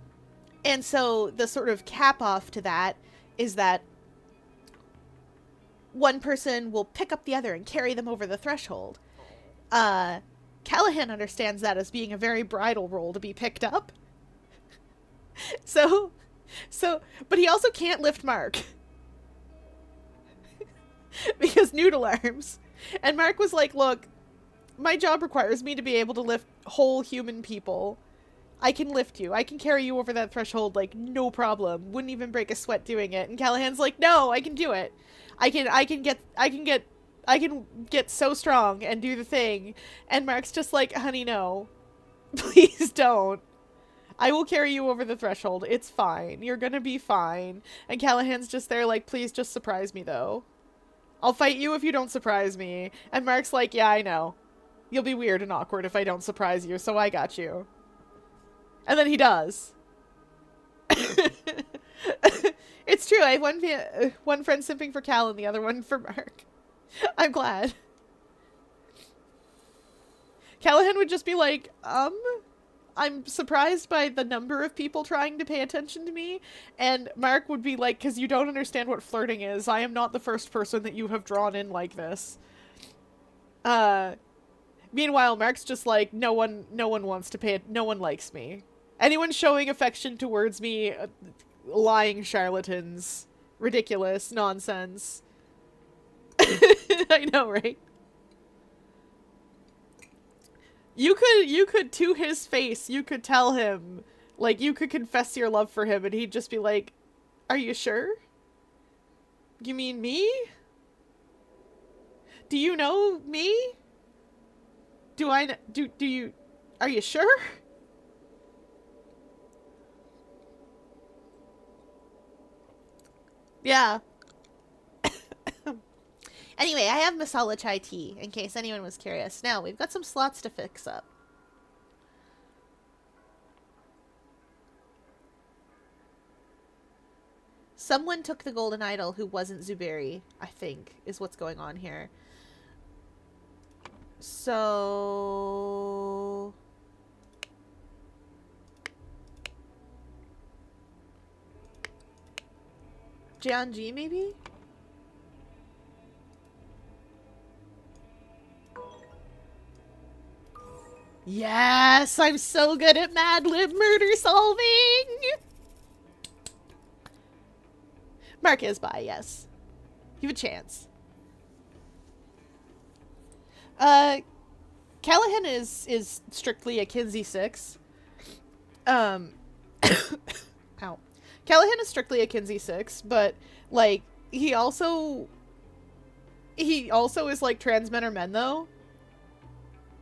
so the sort of cap off to that is that one person will pick up the other and carry them over the threshold. Callahan understands that as being a very bridal role to be picked up. So, but he also can't lift Mark. Because noodle arms. And Mark was like, look, my job requires me to be able to lift whole human people. I can lift you. I can carry you over that threshold, like, no problem. Wouldn't even break a sweat doing it. And Callahan's like, no, I can do it. I can get so strong and do the thing. And Mark's just like, honey, no. Please don't. I will carry you over the threshold. It's fine. You're gonna be fine. And Callahan's just there like, please just surprise me, though. I'll fight you if you don't surprise me. And Mark's like, yeah, I know. You'll be weird and awkward if I don't surprise you, so I got you. And then he does. It's true. I have one friend simping for Cal and the other one for Mark. I'm glad. Callahan would just be like, I'm surprised by the number of people trying to pay attention to me. And Mark would be like, because you don't understand what flirting is. I am not the first person that you have drawn in like this. Meanwhile, Mark's just like, no one wants to pay it. No one likes me. Anyone showing affection towards me, lying charlatans. Ridiculous. Nonsense. I know, right? You could, to his face, you could tell him, like, you could confess your love for him, and he'd just be like, are you sure? You mean me? Do you know me? Do you, are you sure? Yeah. Anyway, I have masala chai tea, in case anyone was curious. Now, we've got some slots to fix up. Someone took the golden idol who wasn't Zuberi, I think, is what's going on here. So... Jianji, maybe? Yes! I'm so good at Mad Lib murder solving! Mark is by, yes. You have a chance. Callahan is strictly a Kinsey 6. Ow. Callahan is strictly a Kinsey 6, but, like, he also is, like, trans men are men, though.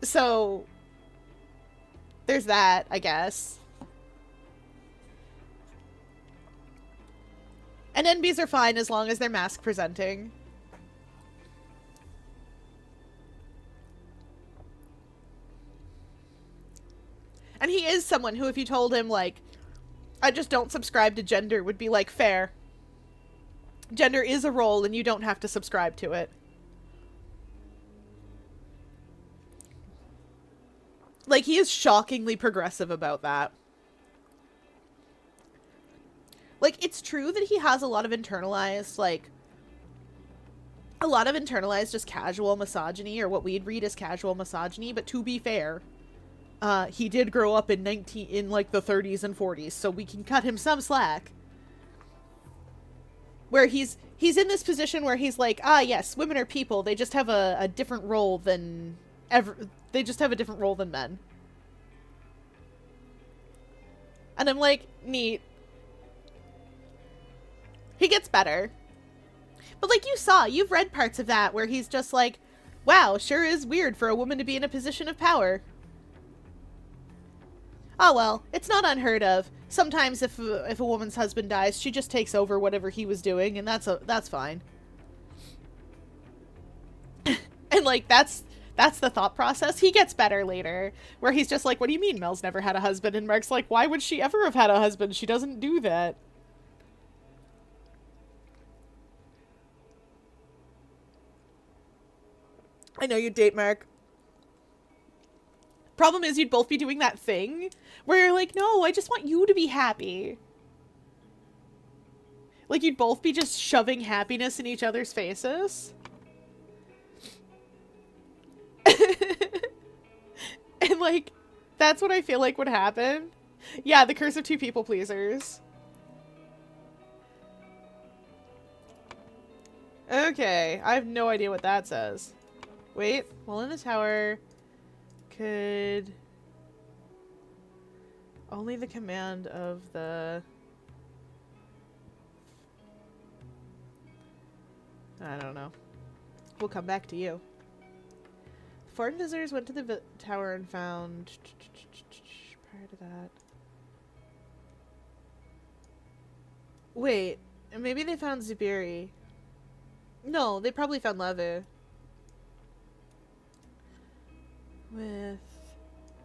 So, there's that, I guess. And NBs are fine as long as they're mask presenting. And he is someone who, if you told him, like, I just don't subscribe to gender, would be like, fair. Gender is a role and you don't have to subscribe to it. Like, he is shockingly progressive about that. Like, it's true that he has a lot of internalized, like, a lot of internalized just casual misogyny, or what we'd read as casual misogyny, but to be fair, he did grow up in like the 30s and 40s, so we can cut him some slack. Where he's in this position where he's like, ah, yes, women are people. They just have a different role than they just have a different role than men. And I'm like, neat. He gets better. But like you've read parts of that where he's just like, wow, sure is weird for a woman to be in a position of power. Oh well, it's not unheard of. Sometimes if a woman's husband dies, she just takes over whatever he was doing, and that's fine. And like that's the thought process. He gets better later, where he's just like, what do you mean Mel's never had a husband? And Mark's like, why would she ever have had a husband? She doesn't do that. I know you date Mark. Problem is, you'd both be doing that thing where you're like, no, I just want you to be happy. Like, you'd both be just shoving happiness in each other's faces. And, like, that's what I feel like would happen. Yeah, the curse of two people pleasers. Okay, I have no idea what that says. Wait, while in the tower... Could only the command of the I don't know. We'll come back to you. Foreign visitors went to the tower and found prior to that. Wait, maybe they found Zubiri. No, they probably found Levu. With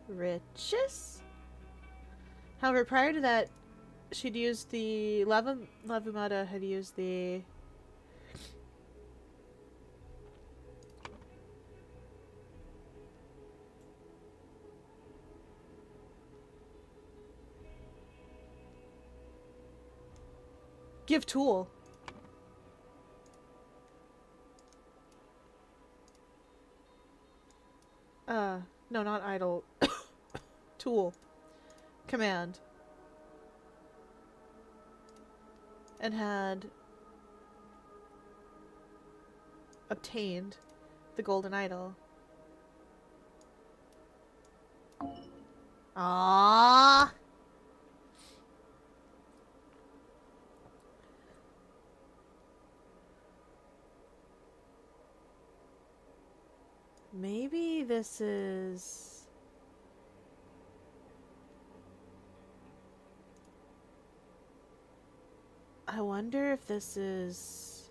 riches? However, prior to that, she'd used the... Lavumada had used the... Give tool. No, not idle. Tool. Command. And had obtained the golden idol. Ah. Maybe this is... I wonder if this is...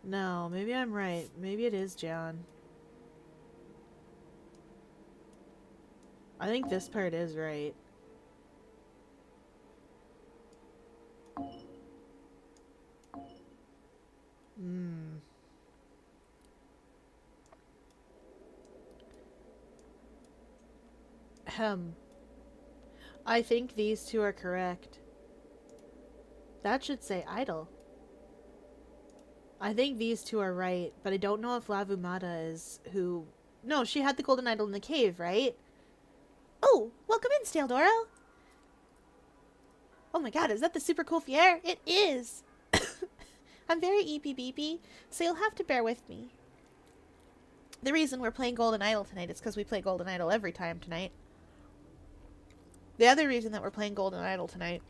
No, maybe I'm right. Maybe it is John. I think this part is right. I think these two are correct. That should say idle. I think these two are right, but I don't know if Lavumata is who... No, she had the golden idol in the cave, right? Oh, welcome in, Staldoro. Oh my god, is that the super cool Fier? It is! I'm very eepy beepy, so you'll have to bear with me. The reason we're playing Golden Idol tonight is because we play Golden Idol every time tonight. The other reason that we're playing Golden Idol tonight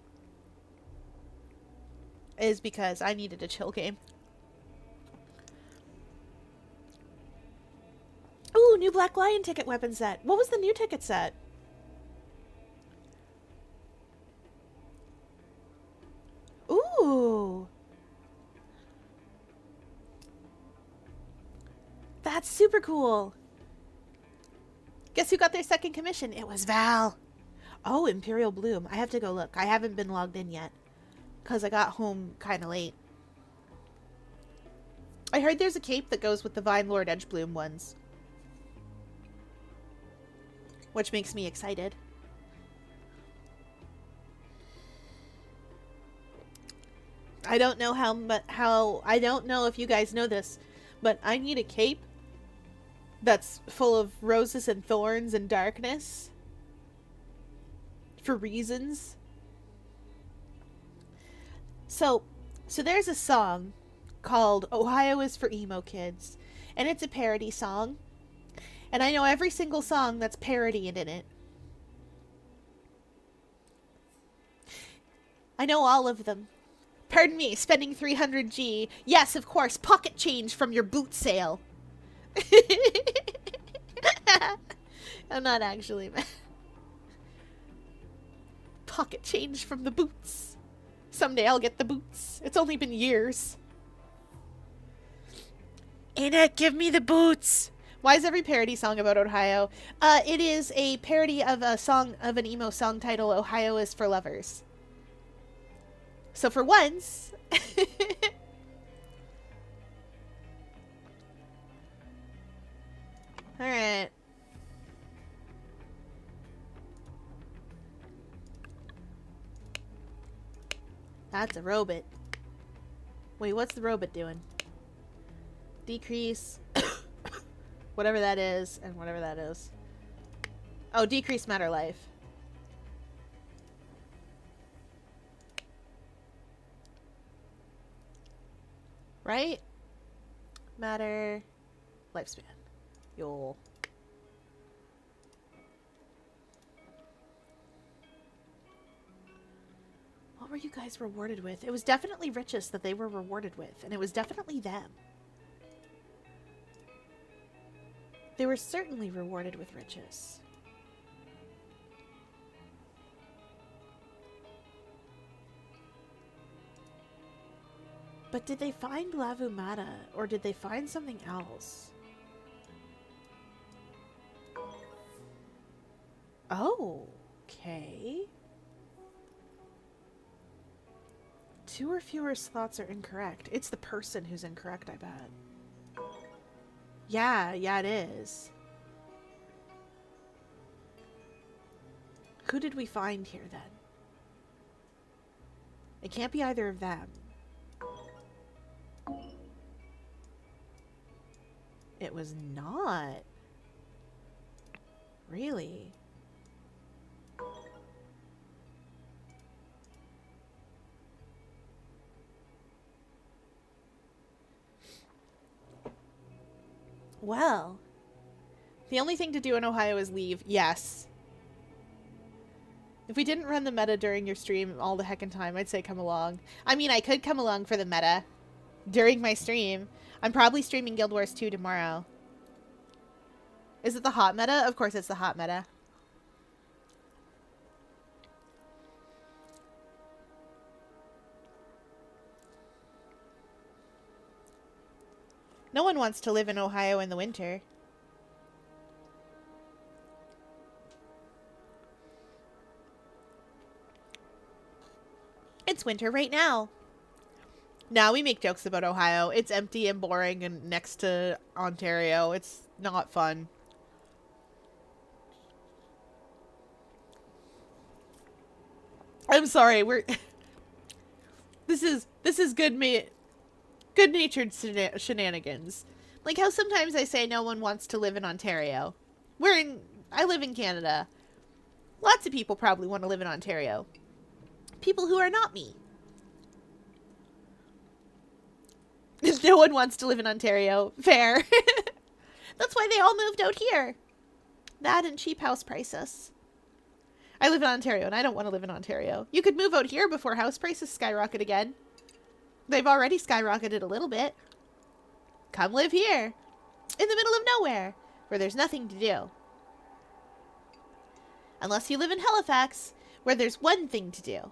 is because I needed a chill game. Ooh, new Black Lion ticket weapon set. What was the new ticket set? Ooh. That's super cool. Guess who got their second commission? It was Val. Oh, Imperial Bloom. I have to go look. I haven't been logged in yet because I got home kind of late. I heard there's a cape that goes with the Vine Lord Edgebloom ones, which makes me excited. I don't know how I don't know if you guys know this, but I need a cape that's full of roses and thorns and darkness for reasons. So there's a song called Ohio is for Emo Kids, and it's a parody song. And I know every single song that's parodied in it. I know all of them. Pardon me, spending 300G. Yes, of course, pocket change from your boot sale. I'm not actually mad. Pocket change from the boots. Someday I'll get the boots. It's only been years. Annette, give me the boots. Why is every parody song about Ohio? It is a parody of a song, of an emo song title, Ohio is for Lovers. So for once... Alright. That's a robot. Wait, what's the robot doing? Decrease... whatever that is, and whatever that is. Oh, decrease matter life. Right? Matter lifespan. You'll... What were you guys rewarded with? It was definitely riches that they were rewarded with, and it was definitely them. They were certainly rewarded with riches. But did they find Lavumata, or did they find something else? Oh, okay. 2 or fewer slots are incorrect. It's the person who's incorrect, I bet. Yeah, it is. Who did we find here, then? It can't be either of them. It was not. Really? Well, the only thing to do in Ohio is leave. Yes. If we didn't run the meta during your stream all the heckin' time, I'd say come along. I mean, I could come along for the meta during my stream. I'm probably streaming Guild Wars 2 tomorrow. Is it the hot meta? Of course it's the hot meta. No one wants to live in Ohio in the winter. It's winter right now. Now we make jokes about Ohio. It's empty and boring and next to Ontario. It's not fun. I'm sorry, we're this is good-natured shenanigans. Like how sometimes I say no one wants to live in Ontario. I live in Canada. Lots of people probably want to live in Ontario. People who are not me. No one wants to live in Ontario. Fair. That's why they all moved out here. That and cheap house prices. I live in Ontario and I don't want to live in Ontario. You could move out here before house prices skyrocket again. They've already skyrocketed a little bit. Come live here. In the middle of nowhere. Where there's nothing to do. Unless you live in Halifax, where there's one thing to do.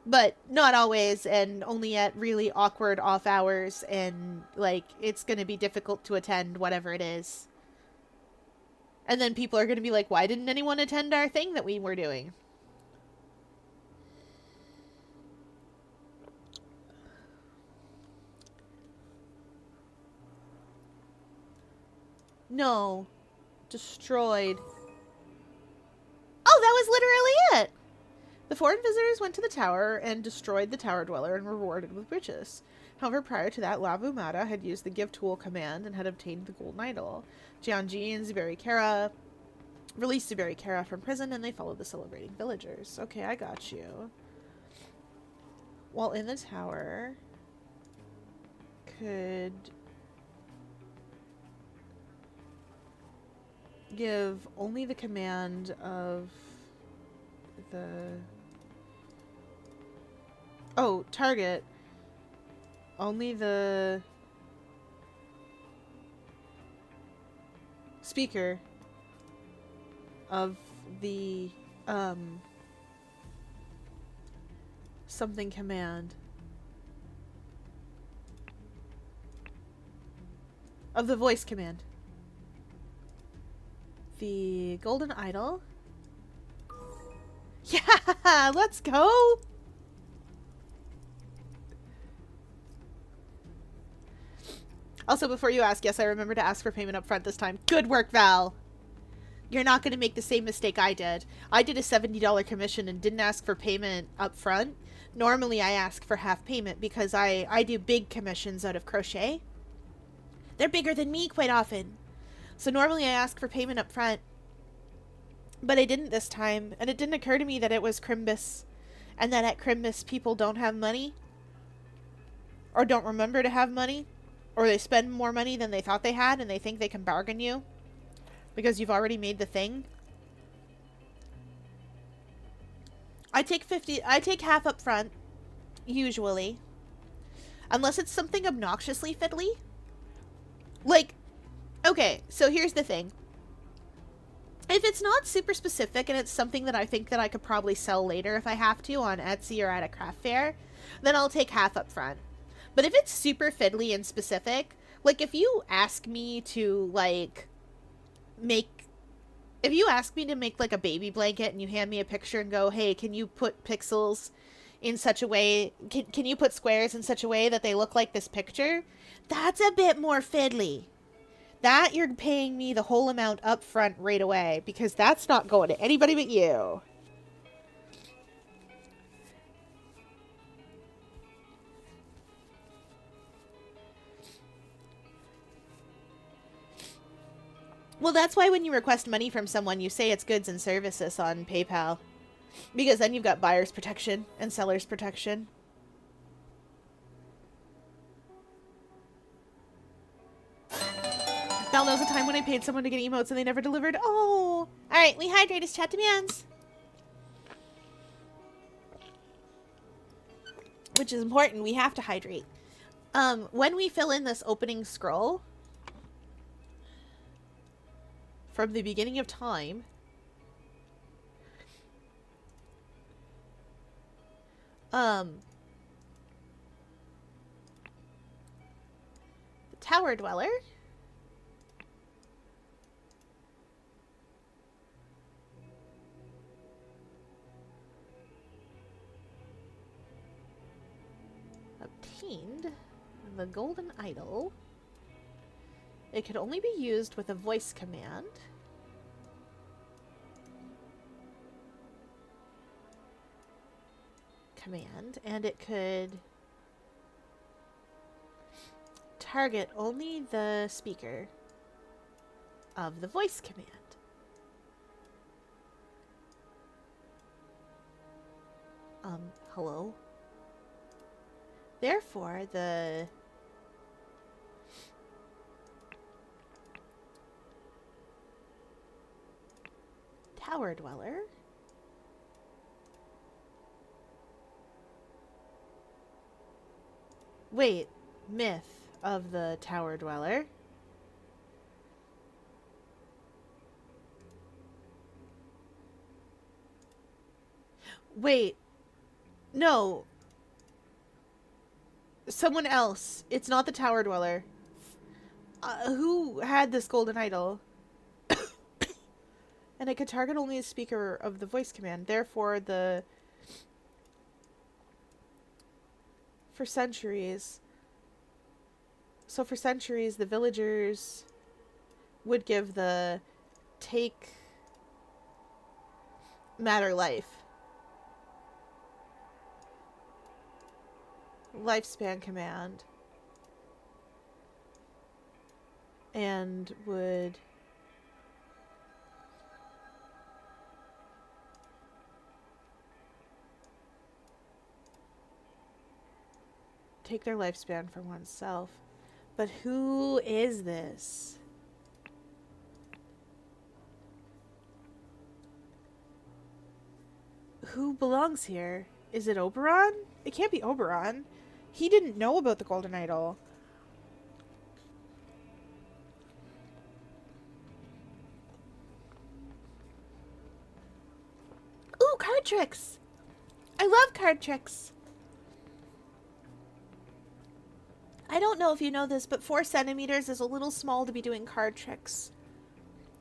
But not always, and only at really awkward off hours, and, like, it's gonna be difficult to attend whatever it is. And then people are gonna be like, why didn't anyone attend our thing that we were doing? No. Destroyed. Oh, that was literally it! The foreign visitors went to the tower and destroyed the tower dweller and were rewarded with riches. However, prior to that, Lavumata had used the Give Tool command and had obtained the golden idol. Jianji and Zuberi Kara released Zuberi Kara from prison and they followed the celebrating villagers. Okay, I got you. While in the tower, could give only the command of the... Oh, target. Only the speaker of the something command. Of the voice command. The golden idol. Yeah, let's go. Also, before you ask, yes, I remember to ask for payment up front this time. Good work, Val. You're not going to make the same mistake I did. I did a $70 commission and didn't ask for payment up front. Normally, I ask for half payment because I do big commissions out of crochet. They're bigger than me quite often. So normally I ask for payment up front. But I didn't this time. And it didn't occur to me that it was Crimbus. And that at Crimbus people don't have money. Or don't remember to have money. Or they spend more money than they thought they had and they think they can bargain you. Because you've already made the thing. I take half up front. Usually. Unless it's something obnoxiously fiddly. Like, okay, so here's the thing. If it's not super specific and it's something that I think that I could probably sell later if I have to on Etsy or at a craft fair, then I'll take half up front. But if it's super fiddly and specific, like if you ask me to like if you ask me to make like a baby blanket and you hand me a picture and go, hey, can you put pixels in such a way, can you put squares in such a way that they look like this picture? That's a bit more fiddly. That you're paying me the whole amount up front right away because that's not going to anybody but you. Well, that's why when you request money from someone, you say it's goods and services on PayPal. Because then you've got buyer's protection and seller's protection. Val knows a time when I paid someone to get emotes and they never delivered. Oh! Alright, we hydrate as chat demands. Which is important. We have to hydrate. When we fill in this opening scroll from the beginning of time, the tower dweller obtained the golden idol. It could only be used with a voice command. command, and it could target only the speaker of the voice command. Hello? Therefore, the Tower Dweller myth of the Tower Dweller no, someone else. It's not the Tower Dweller. Who had this golden idol? And it could target only a speaker of the voice command. Therefore, for centuries, the villagers would give the take matter lifespan command, and would take their lifespan for oneself. But who is this? Who belongs here? Is it Oberon? It can't be Oberon. He didn't know about the golden idol. Ooh, card tricks! I love card tricks! I don't know if you know this, but 4 centimeters is a little small to be doing card tricks.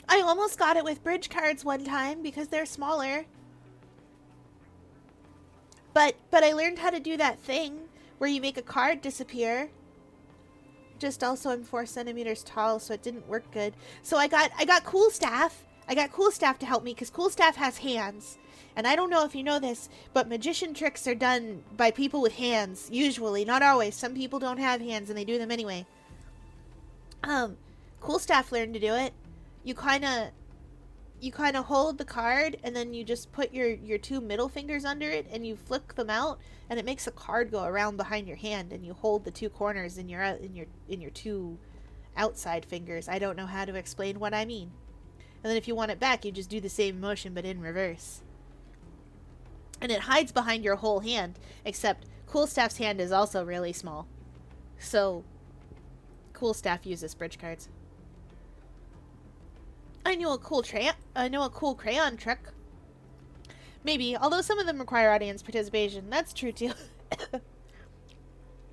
I almost got it with bridge cards one time because they're smaller. But I learned how to do that thing where you make a card disappear. Just also I'm 4 centimeters tall, so it didn't work good. So I got Cool Staff. I got Cool Staff to help me because Cool Staff has hands. And I don't know if you know this, but magician tricks are done by people with hands. Usually, not always. Some people don't have hands and they do them anyway. Cool Staff learned to do it. You kind of hold the card and then you just put your 2 middle fingers under it and you flick them out and it makes a card go around behind your hand and you hold the 2 corners in your 2 outside fingers. I don't know how to explain what I mean. And then if you want it back, you just do the same motion but in reverse. And it hides behind your whole hand, except Cool Staff's hand is also really small. So Cool Staff uses bridge cards. I know a cool crayon trick. Maybe, although some of them require audience participation. That's true too.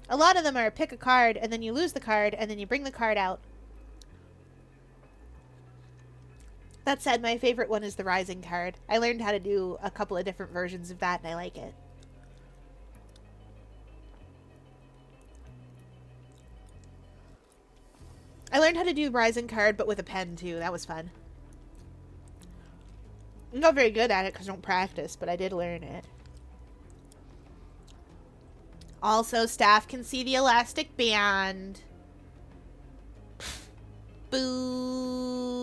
A lot of them are pick a card, and then you lose the card, and then you bring the card out. That said, my favorite one is the Rising card. I learned how to do a couple of different versions of that, and I like it. I learned how to do Rising card, but with a pen, too. That was fun. I'm not very good at it because I don't practice, but I did learn it. Also, Staff can see the elastic band. Boo.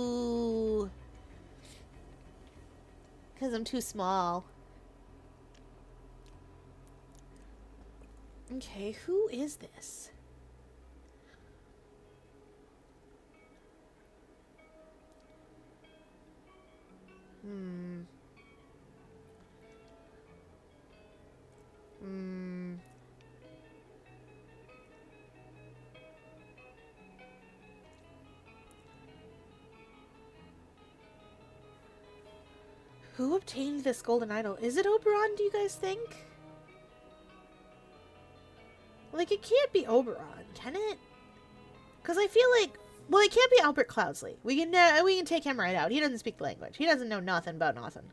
Because I'm too small. Okay, who is this? Who obtained this golden idol? Is it Oberon, do you guys think? Like, it can't be Oberon, can it? Because I feel like... Well, it can't be Albert Cloudsley. We can take him right out. He doesn't speak the language. He doesn't know nothing about nothing.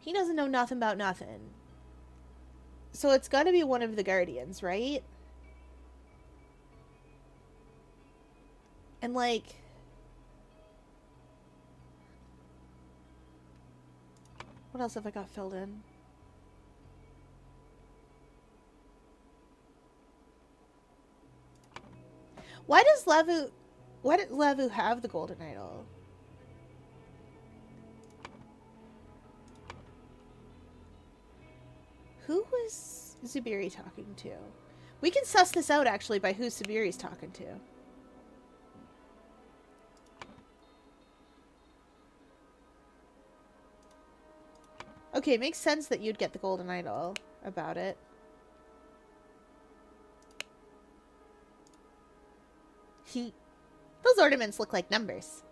He doesn't know nothing about nothing. So it's got to be one of the guardians, right? And like, what else have I got filled in? Why does Lavu have the golden idol? Who was Zubiri talking to? We can suss this out actually by who Zubiri's talking to. Okay, makes sense that you'd get the golden idol about it. Those ornaments look like numbers.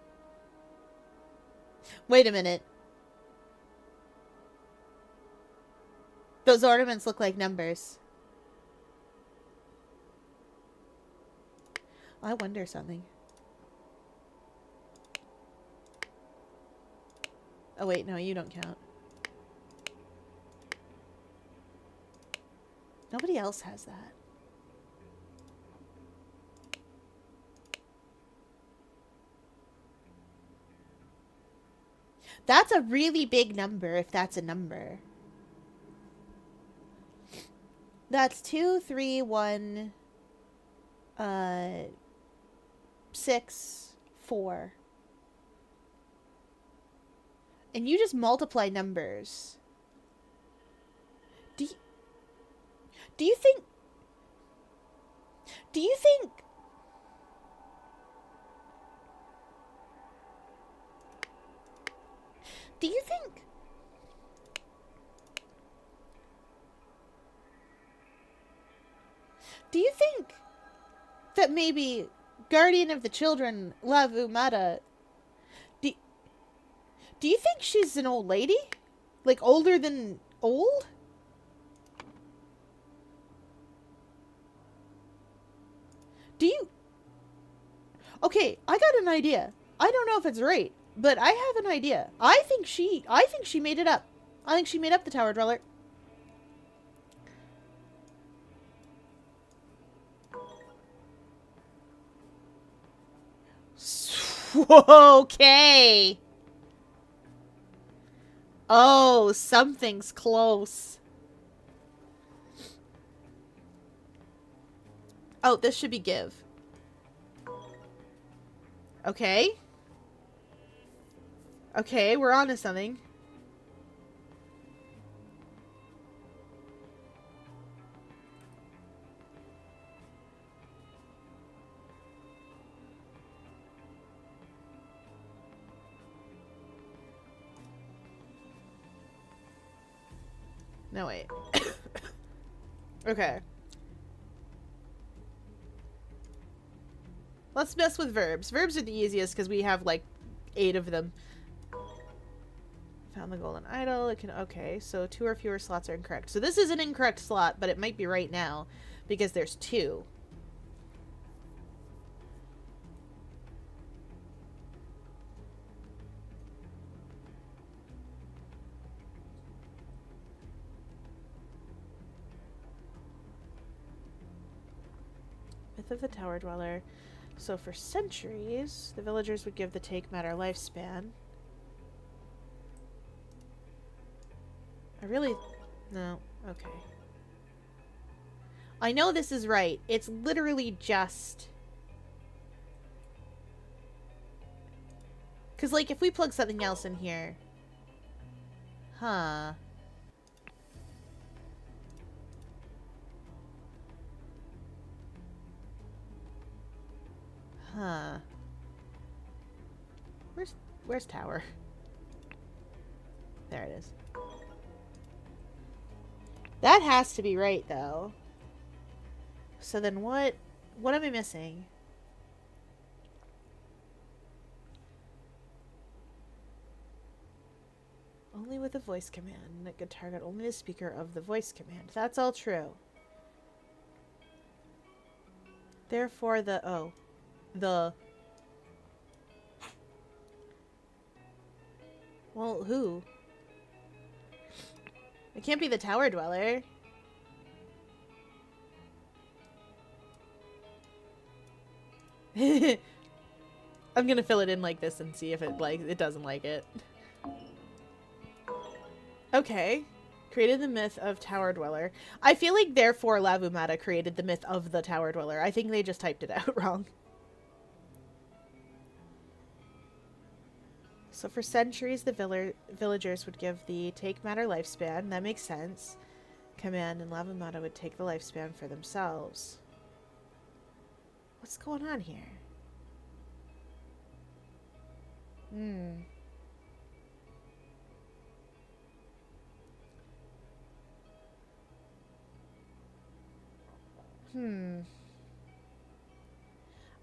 Wait a minute. Those ornaments look like numbers. I wonder something. Oh wait, no, you don't count. Nobody else has that. That's a really big number if that's a number. That's 2, 3, 1, 6, 4. And you just multiply numbers. Do you think do you think that maybe Guardian of the Children, Lavu Mata, do you think she's an old lady? Like older than old? Do you... Okay, I got an idea. I don't know if it's right, but I have an idea. I think she made it up. I think she made up the Tower Dweller. Okay. Oh, something's close. Oh, this should be give. Okay. Okay, we're on to something. No, wait. Okay. Let's mess with verbs. Verbs are the easiest because we have like 8 of them. Found the golden idol. It can... Okay, so 2 or fewer slots are incorrect. So this is an incorrect slot, but it might be right now because there's 2. Myth of the Tower Dweller. So for centuries, the villagers would give the take matter lifespan. I really... No. Okay. I know this is right. It's literally just... Because, like, if we plug something else in here... Huh. Huh. Where's tower? There it is. That has to be right, though. So then what am I missing? Only with a voice command. That could target only the speaker of the voice command. That's all true. Therefore well, who? It can't be the Tower Dweller. I'm gonna fill it in like this and see if it doesn't like it. Okay. Created the myth of Tower Dweller. I feel like therefore Lavumata created the myth of the Tower Dweller. I think they just typed it out wrong. So for centuries, the villagers would give the take matter lifespan. That makes sense. Command, and Lavumata would take the lifespan for themselves. What's going on here?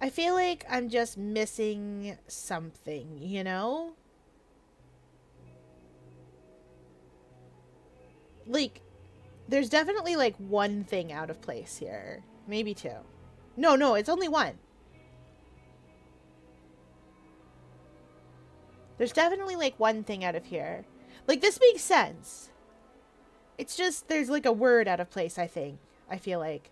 I feel like I'm just missing something, you know? Like, there's definitely like one thing out of place here. Maybe two. No, it's only one. There's definitely like one thing out of here. Like, this makes sense. It's just there's like a word out of place, I think. I feel like.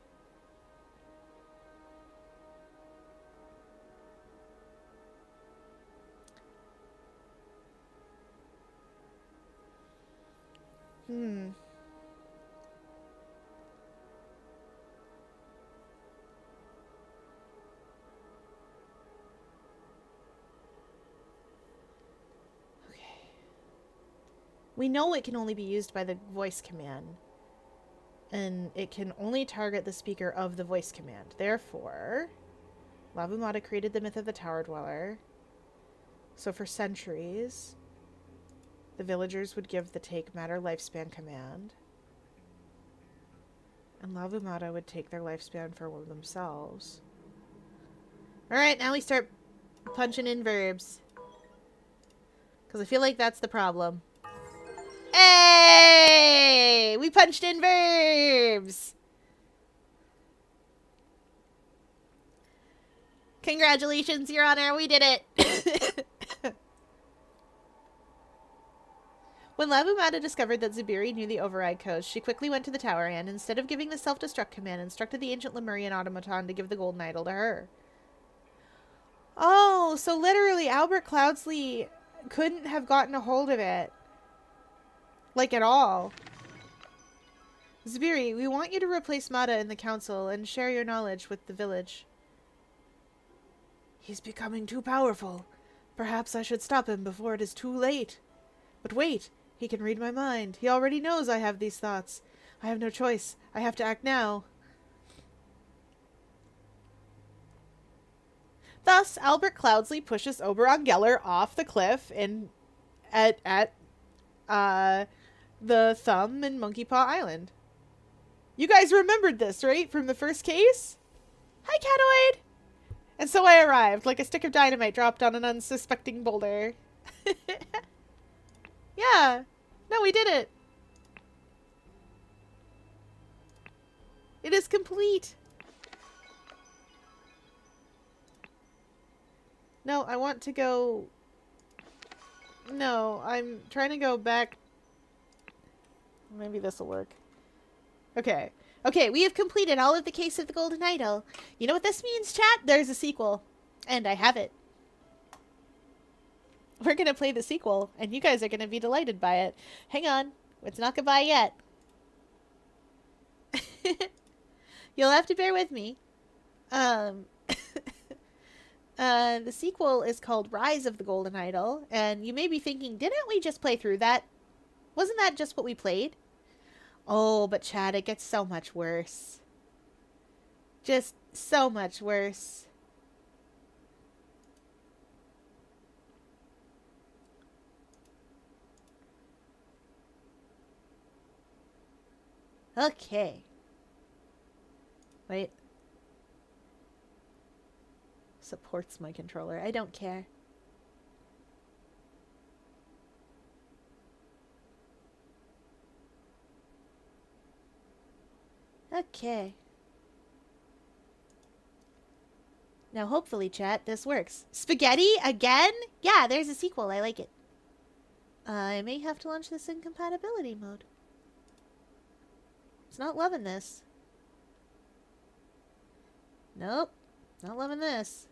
We know it can only be used by the voice command. And it can only target the speaker of the voice command. Therefore, Lavumata created the myth of the Tower Dweller. So for centuries, the villagers would give the take matter lifespan command. And Lavumata would take their lifespan for themselves. Alright, now we start punching in verbs. Because I feel like that's the problem. Hey! We punched in verbs! Congratulations, Your Honor, we did it! When Lavumata discovered that Zubiri knew the override codes, she quickly went to the tower and, instead of giving the self-destruct command, instructed the ancient Lemurian automaton to give the golden idol to her. Oh, so literally Albert Cloudsley couldn't have gotten a hold of it. Like, at all. Zubiri, we want you to replace Mata in the council and share your knowledge with the village. He's becoming too powerful. Perhaps I should stop him before it is too late. But wait, he can read my mind. He already knows I have these thoughts. I have no choice. I have to act now. Thus, Albert Cloudsley pushes Oberon Geller off the cliff at the Thumb and Monkey Paw Island. You guys remembered this, right? From the first case? Hi, Catoid! And so I arrived, like a stick of dynamite dropped on an unsuspecting boulder. Yeah. No, we did it. It is complete. No, I want to go... No, I'm trying to go back. Maybe this will work. Okay. Okay, we have completed all of the case of the Golden Idol. You know what this means, chat? There's a sequel. And I have it. We're going to play the sequel, and you guys are going to be delighted by it. Hang on. It's not goodbye yet. You'll have to bear with me. The sequel is called Rise of the Golden Idol, and you may be thinking, didn't we just play through that? Wasn't that just what we played? Oh, but Chad, it gets so much worse. Just so much worse. Okay. Wait. Supports my controller. I don't care. Okay. Now, hopefully, chat, this works. Spaghetti? Again? Yeah, there's a sequel. I like it. I may have to launch this in compatibility mode. It's not loving this. Nope. Not loving this.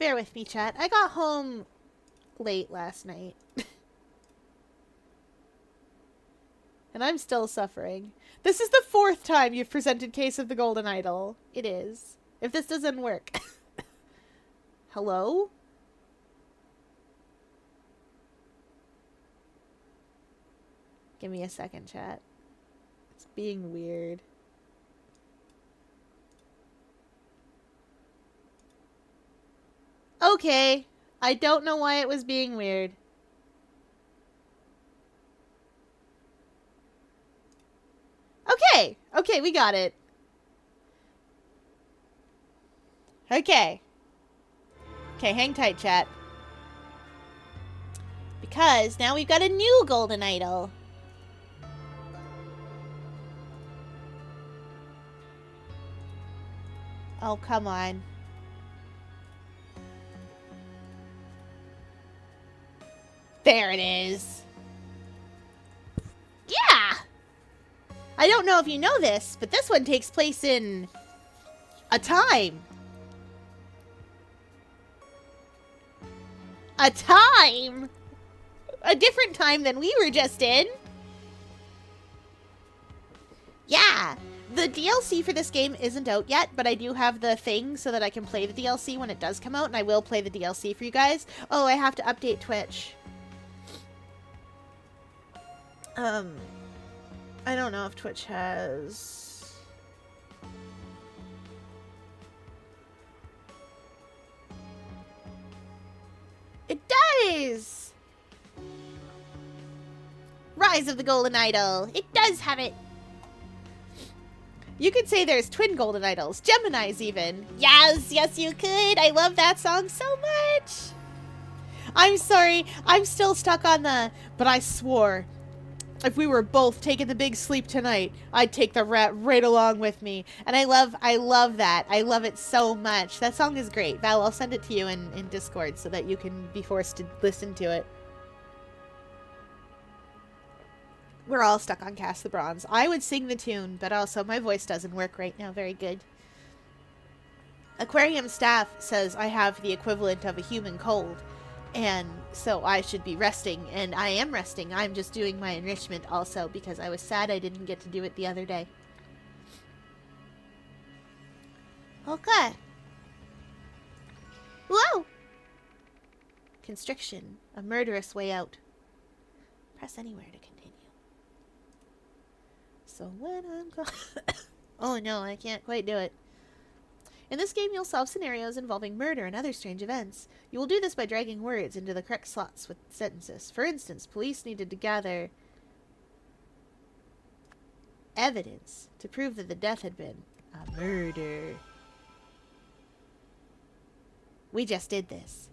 Bear with me, chat. I got home late last night. And I'm still suffering. This is the 4th time you've presented Case of the Golden Idol. It is. If this doesn't work. Hello? Give me a second, chat. It's being weird. Okay. I don't know why it was being weird. Okay. Okay, we got it. Okay. Okay, hang tight, chat. Because now we've got a new golden idol. Oh, come on. There it is. Yeah! I don't know if you know this, but this one takes place in a time. A time? A different time than we were just in. Yeah. The DLC for this game isn't out yet, but I do have the thing so that I can play the DLC when it does come out, and I will play the DLC for you guys. Oh, I have to update Twitch. I don't know if Twitch has... It does! Rise of the Golden Idol. It does have it. You could say there's twin golden idols. Geminis, even. Yes, yes, you could. I love that song so much. I'm sorry. I'm still stuck on the... But I swore, if we were both taking the big sleep tonight, I'd take the rat right along with me. And I love that. I love it so much. That song is great. Val, I'll send it to you in Discord so that you can be forced to listen to it. We're all stuck on Cast the Bronze. I would sing the tune, but also my voice doesn't work right now very good. Aquarium staff says I have the equivalent of a human cold, and so I should be resting, and I am resting. I'm just doing my enrichment also because I was sad I didn't get to do it the other day. Okay. Whoa! Constriction. A murderous way out. Press anywhere to continue. So when I'm gone... Oh no, I can't quite do it. In this game, you'll solve scenarios involving murder and other strange events. You will do this by dragging words into the correct slots with sentences. For instance, police needed to gather evidence to prove that the death had been a murder. We just did this.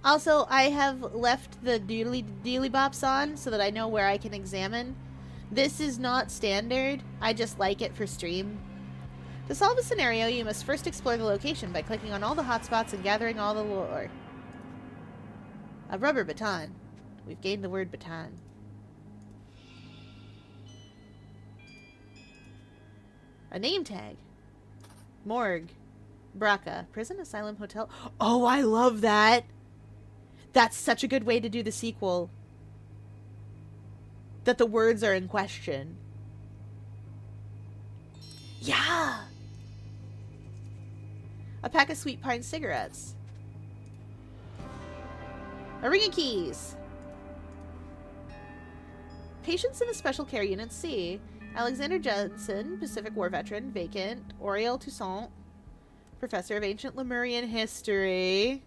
Also, I have left the Dealy Bops on so that I know where I can examine. This is not standard. I just like it for stream. To solve a scenario, you must first explore the location by clicking on all the hotspots and gathering all the lore. A rubber baton. We've gained the word baton. A name tag. Morgue. Braca. Prison, asylum, hotel. Oh, I love that! That's such a good way to do the sequel. That the words are in question. Yeah! A pack of Sweet Pine cigarettes. A ring of keys. Patients in the Special Care Unit C. Alexander Jensen, Pacific War veteran, vacant. Auriel Toussaint, professor of ancient Lemurian history.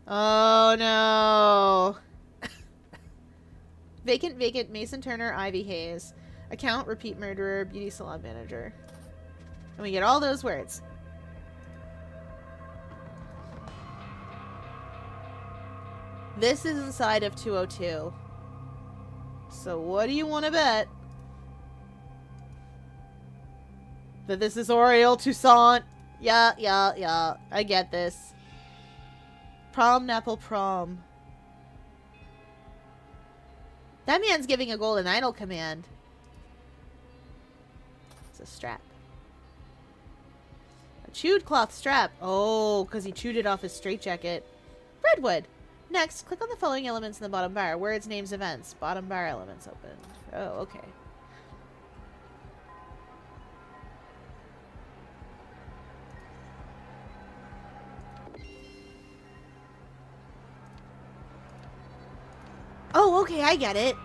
Oh no. Vacant, Mason Turner, Ivy Hayes. Account, repeat murderer, beauty salon manager. And we get all those words. This is inside of 202. So what do you want to bet? That this is Auriel Toussaint? Yeah. I get this. Prom Napple Prom. That man's giving a golden idol command. It's a strap. A chewed cloth strap. Oh, because he chewed it off his straitjacket. Redwood. Next, click on the following elements in the bottom bar. Words, names, events. Bottom bar elements open. Oh, okay. Oh, okay, I get it.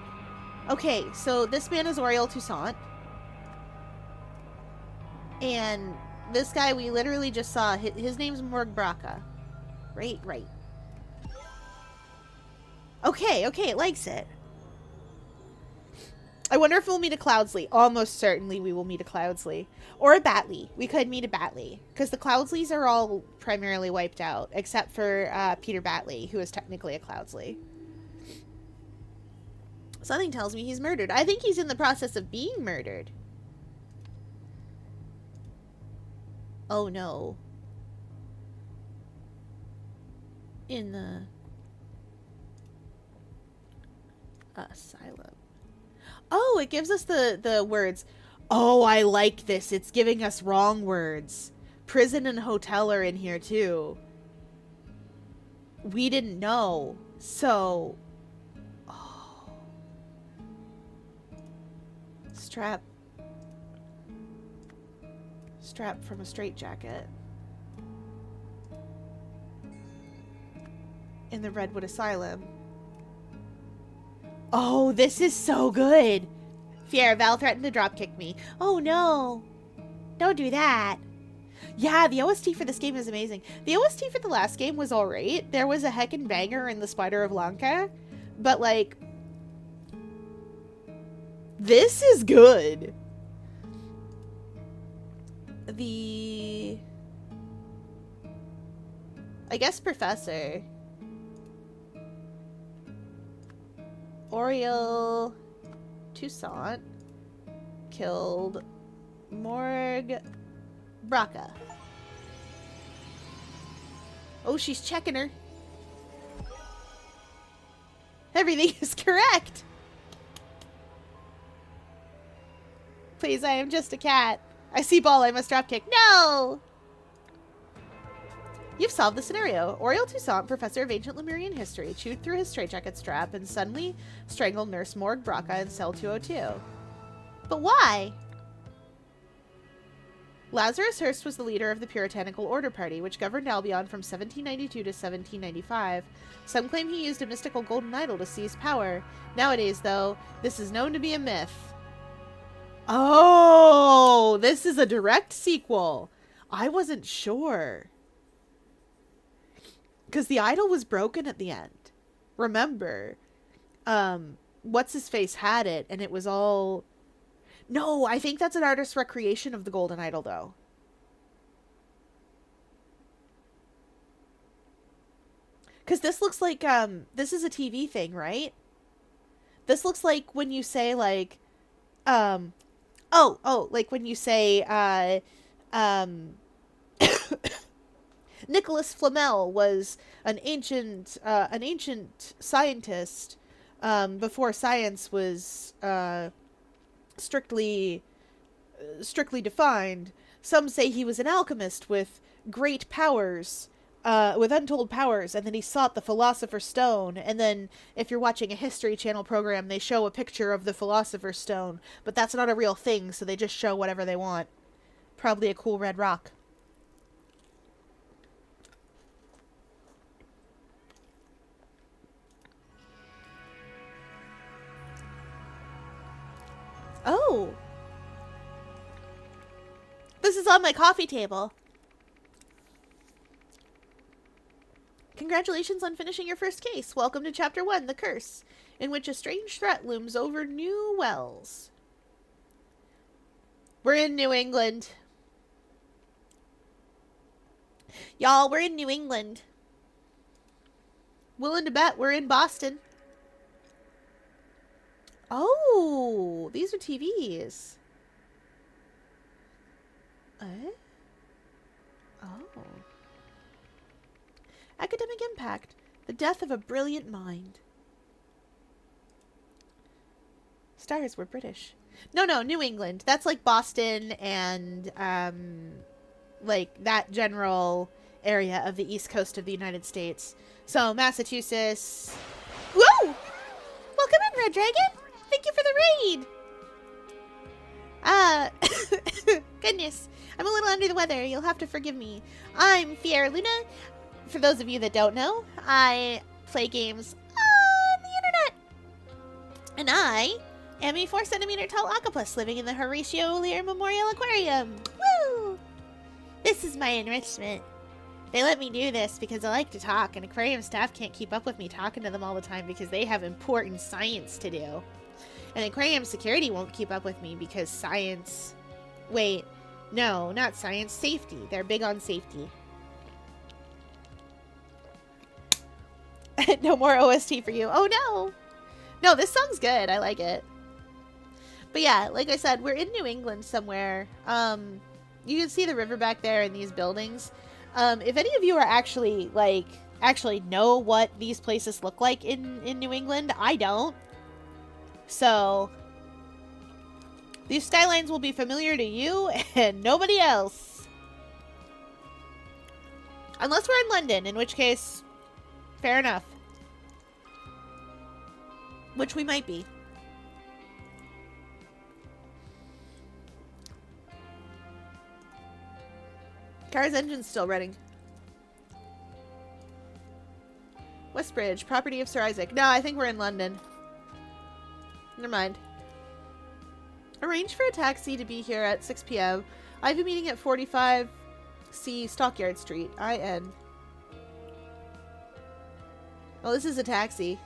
Okay, so this man is Oriel Toussaint. And this guy we literally just saw, his name's Morg Braca. Right. Okay, it likes it. I wonder if we'll meet a Cloudsley. Almost certainly we will meet a Cloudsley. Or a Batley. We could meet a Batley. Because the Cloudsleys are all primarily wiped out. Except for Peter Batley, who is technically a Cloudsley. Something tells me he's murdered. I think he's in the process of being murdered. Oh no. In the asylum. Oh, it gives us the words. Oh, I like this. It's giving us wrong words. Prison and hotel are in here too. We didn't know. So... Oh. Strap from a straitjacket. In the Redwood Asylum. Oh, this is so good. Fier, Val threatened to dropkick me. Oh no. Don't do that. Yeah, the OST for this game is amazing. The OST for the last game was alright. There was a heckin' banger in the Spider of Lanka. But like... This is good. I guess Professor. Oriel Toussaint killed Morg Braca. Oh, she's checking her. Everything is correct. Please, I am just a cat. I see ball, I must dropkick. No! You've solved the scenario. Oriel Toussaint, professor of ancient Lemurian history, chewed through his straitjacket strap and suddenly strangled Nurse Morg Braca in cell 202. But why? Lazarus Hurst was the leader of the Puritanical Order Party, which governed Albion from 1792 to 1795. Some claim he used a mystical golden idol to seize power. Nowadays, though, this is known to be a myth. Oh, this is a direct sequel. I wasn't sure. Because the idol was broken at the end. Remember, what's-his-face had it, and it was all... No, I think that's an artist's recreation of the golden idol, though. Because this looks like, this is a TV thing, right? This looks like when you say, like, like when you say, Nicholas Flamel was an ancient scientist, before science was, strictly defined. Some say he was an alchemist with great powers, with untold powers, and then he sought the Philosopher's Stone. And then, if you're watching a History Channel program, they show a picture of the Philosopher's Stone, but that's not a real thing, so they just show whatever they want. Probably a cool red rock. Oh! This is on my coffee table. Congratulations on finishing your first case. Welcome to Chapter 1, The Curse, in which a strange threat looms over New Wells. We're in New England. Y'all, we're in New England. Willing to bet we're in Boston. Oh, these are TVs. Eh? Oh. Academic impact. The death of a brilliant mind. Stars were British. No, New England. That's like Boston and, like that general area of the east coast of the United States. So Massachusetts. Woo! Welcome in, Red Dragon. Thank you for the raid. Goodness. I'm a little under the weather. You'll have to forgive me. I'm Fiera Luna. For those of you that don't know, I play games on the internet. And I am a 4-centimeter tall octopus living in the Horatio Lear Memorial Aquarium. Woo! This is my enrichment. They let me do this because I like to talk, and aquarium staff can't keep up with me talking to them all the time because they have important science to do. And aquarium security won't keep up with me because science... Wait, no, not science, safety. They're big on safety. No more OST for you. Oh no! No, this song's good. I like it. But yeah, like I said, we're in New England somewhere. You can see the river back there in these buildings. If any of you are actually know what these places look like in New England, I don't. So these skylines will be familiar to you and nobody else. Unless we're in London, in which case, fair enough. Which we might be. Car's engine's still running. Westbridge, property of Sir Isaac. No, I think we're in London. Never mind. Arrange for a taxi to be here at 6 p.m. I have a meeting at 45C Stockyard Street. IN. Oh, this is a taxi.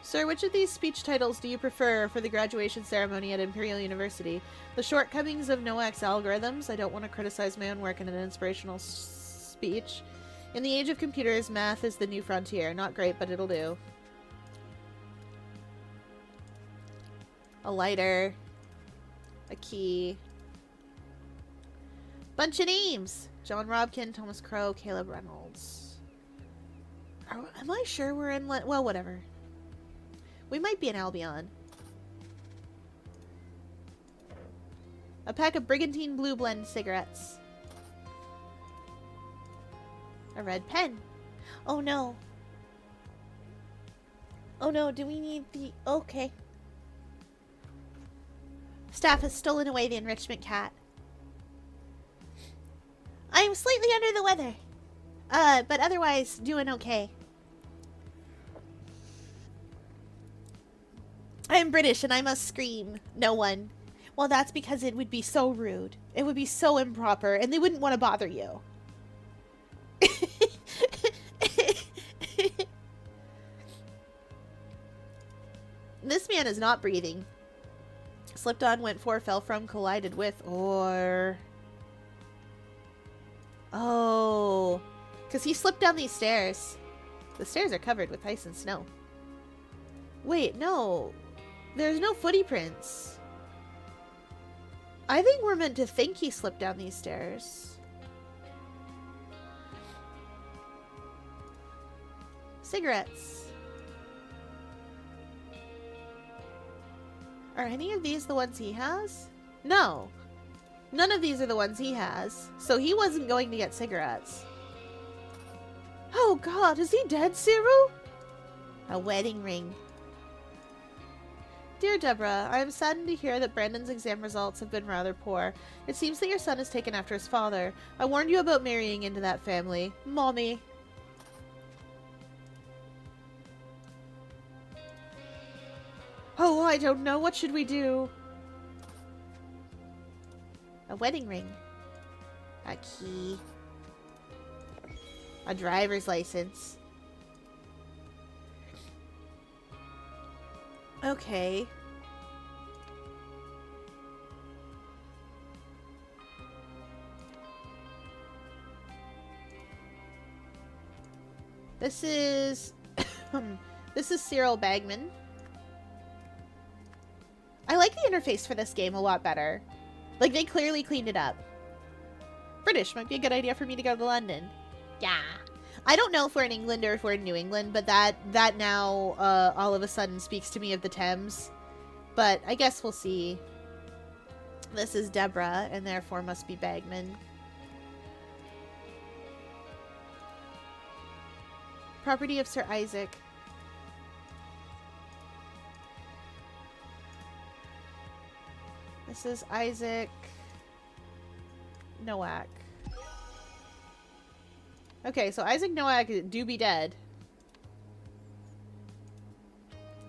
Sir, which of these speech titles do you prefer for the graduation ceremony at Imperial University? The shortcomings of NOAC's algorithms. I don't want to criticize my own work in an inspirational speech. In the age of computers, math is the new frontier. Not great, but it'll do. A lighter. A key. Bunch of names. John Robkin, Thomas Crow, Caleb Reynolds. Am I sure we're in... Well, whatever. We might be in Albion. A pack of Brigantine Blue Blend cigarettes. A red pen. Oh no. Oh no, do we need the... Okay. Staff has stolen away the enrichment cat. I am slightly under the weather. But otherwise doing okay. I am British and I must scream. No one. Well, that's because it would be so rude. It would be so improper and they wouldn't want to bother you. This man is not breathing. Slipped on, went for, fell from, collided with, or... Oh. Because he slipped down these stairs. The stairs are covered with ice and snow. Wait, no. There's no footy prints. I think we're meant to think he slipped down these stairs. Cigarettes. Are any of these the ones he has? No. None of these are the ones he has. So he wasn't going to get cigarettes. Oh god, is he dead, Siru? A wedding ring. Dear Deborah, I am saddened to hear that Brandon's exam results have been rather poor. It seems that your son is taken after his father. I warned you about marrying into that family. Mommy. Oh, I don't know. What should we do? A wedding ring. A key. A driver's license. Okay. This is... this is Cyril Bagman. I like the interface for this game a lot better. Like, they clearly cleaned it up. British might be a good idea for me to go to London. Yeah. I don't know if we're in England or if we're in New England, but that now all of a sudden speaks to me of the Thames. But I guess we'll see. This is Deborah, and therefore must be Bagman. Property of Sir Isaac. This is Isaac Nowak. Okay, so Isaac Nowak do be dead.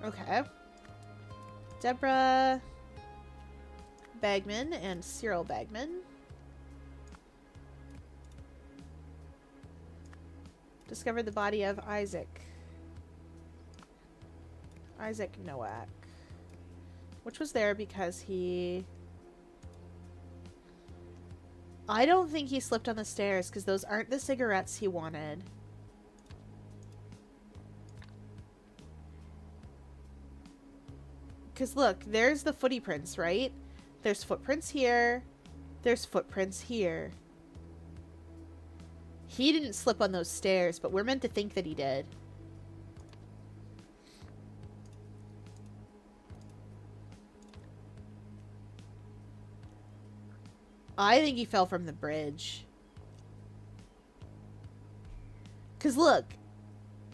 Okay. Deborah Bagman and Cyril Bagman. Discovered the body of Isaac Nowak. Which was there because I don't think he slipped on the stairs because those aren't the cigarettes he wanted. Because look, there's the footy prints, right? There's footprints here. There's footprints here. He didn't slip on those stairs, but we're meant to think that he did. I think he fell from the bridge. Because look,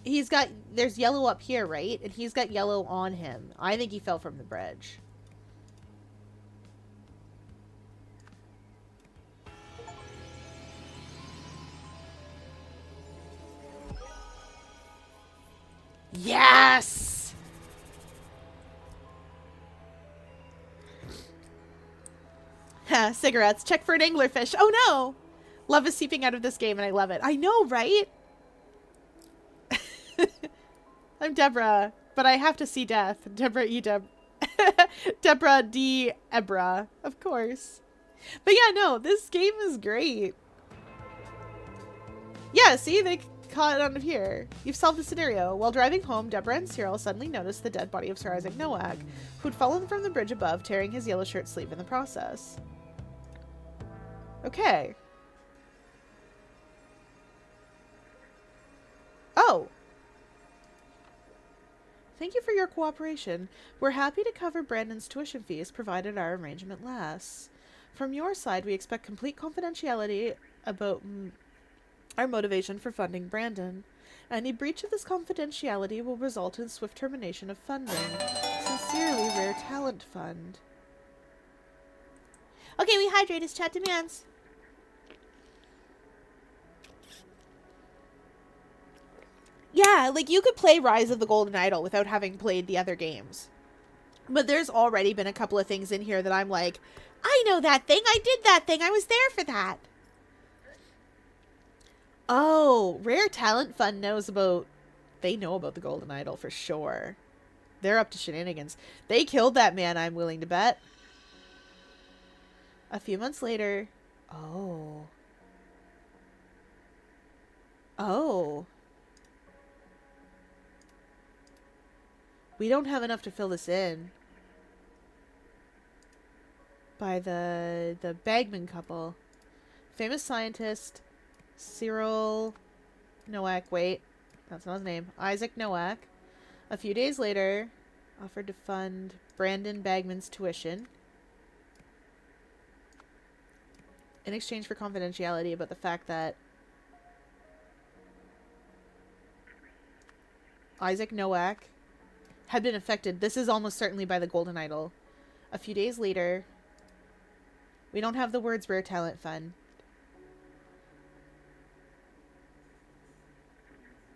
there's yellow up here, right? And he's got yellow on him. I think he fell from the bridge. Yes! Cigarettes. Check for an anglerfish. Oh no! Love is seeping out of this game and I love it. I know, right? I'm Deborah, but I have to see death. Deborah E. Deborah D. Ebra, of course. But yeah, no, this game is great. Yeah, see, they caught it on here. You've solved the scenario. While driving home, Deborah and Cyril suddenly noticed the dead body of Sir Isaac Nowak, who'd fallen from the bridge above, tearing his yellow shirt sleeve in the process. Okay. Oh. Thank you for your cooperation. We're happy to cover Brandon's tuition fees, provided our arrangement lasts. From your side, we expect complete confidentiality about our motivation for funding Brandon. Any breach of this confidentiality will result in swift termination of funding. Sincerely, Rare Talent Fund. Okay, we hydrate as chat demands. Yeah, like you could play Rise of the Golden Idol without having played the other games. But there's already been a couple of things in here that I'm like, I know that thing. I did that thing. I was there for that. oh, Rare Talent Fund they know about the Golden Idol for sure. They're up to shenanigans. They killed that man, I'm willing to bet. A few months later. Oh. Oh. We don't have enough to fill this in. By the Bagman couple. Famous scientist Cyril Nowak. Wait, that's not his name. Isaac Nowak. A few days later, offered to fund Brandon Bagman's tuition in exchange for confidentiality about the fact that Isaac Nowak had been affected. This is almost certainly by the Golden Idol. A few days later, we don't have the words Rare Talent Fund.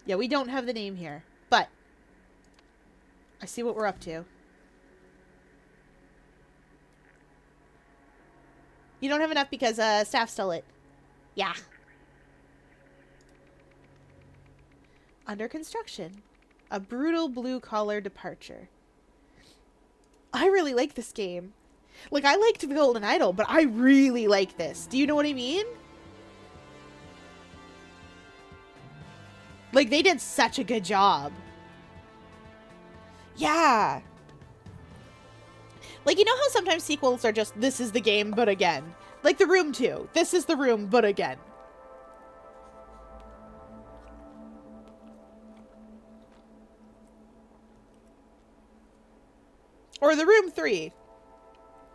Yeah, we don't have the name here, but I see what we're up to. You don't have enough because staff stole it. Yeah. Under construction. A brutal blue-collar departure. I really like this game. Like, I liked the Golden Idol, but I really like this. Do you know what I mean? Like, they did such a good job. Yeah. Like, you know how sometimes sequels are just, this is the game, but again. Like The Room 2. This is The Room, but again. Or The Room 3.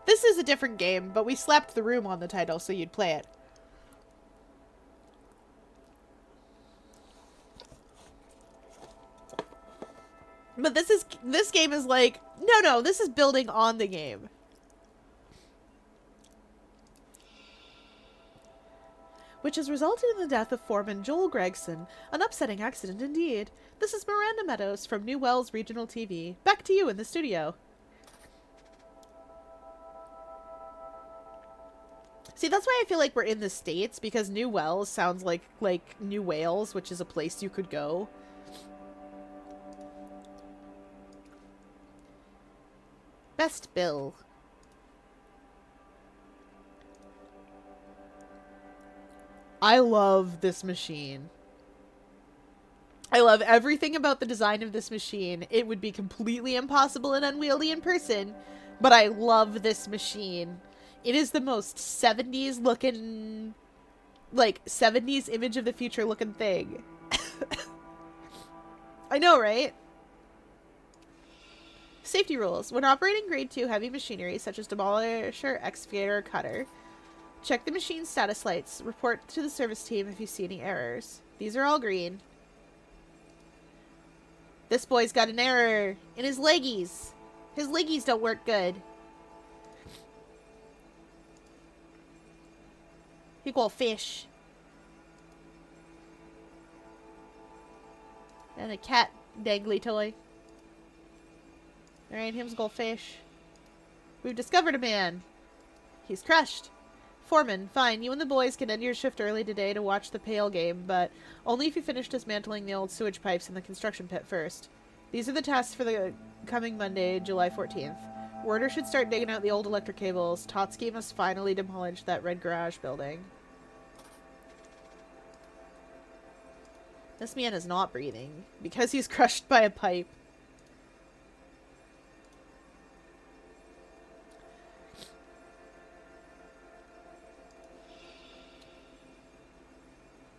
This is a different game, but we slapped The Room on the title so you'd play it. But this game is like, no, this is building on the game. Which has resulted in the death of foreman Joel Gregson. An upsetting accident indeed. This is Miranda Meadows from New Wells Regional TV. Back to you in the studio. See, that's why I feel like we're in the States, because New Wells sounds like New Wales, which is a place you could go. Best Bill. I love this machine. I love everything about the design of this machine. It would be completely impossible and unwieldy in person, but I love this machine. It is the most 70s looking, like, 70s image of the future looking thing. I know, right? Safety rules. When operating grade 2 heavy machinery, such as demolisher, excavator, or cutter, check the machine's status lights. Report to the service team if you see any errors. These are all green. This boy's got an error in his leggies. His leggies don't work good. Equal fish. And a cat dangly toy. Alright, him's goldfish. We've discovered a man. He's crushed. Foreman, fine, you and the boys can end your shift early today to watch the Pale game, but only if you finish dismantling the old sewage pipes in the construction pit first. These are the tasks for the coming Monday, July 14th. Werder should start digging out the old electric cables. Totsky must finally demolish that red garage building. This man is not breathing, because he's crushed by a pipe.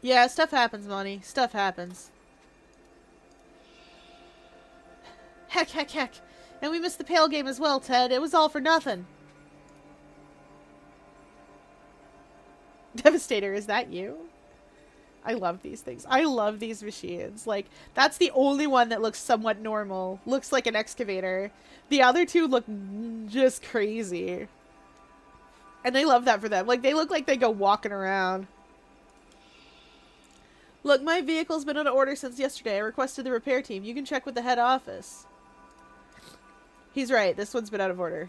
Yeah, stuff happens, Monty. Stuff happens. Heck. And we missed the Pale game as well, Ted. It was all for nothing. Devastator, is that you? I love these things. I love these machines. Like, that's the only one that looks somewhat normal. Looks like an excavator. The other two look just crazy. And I love that for them. Like, they look like they go walking around. Look, my vehicle's been out of order since yesterday. I requested the repair team. You can check with the head office. He's right. This one's been out of order.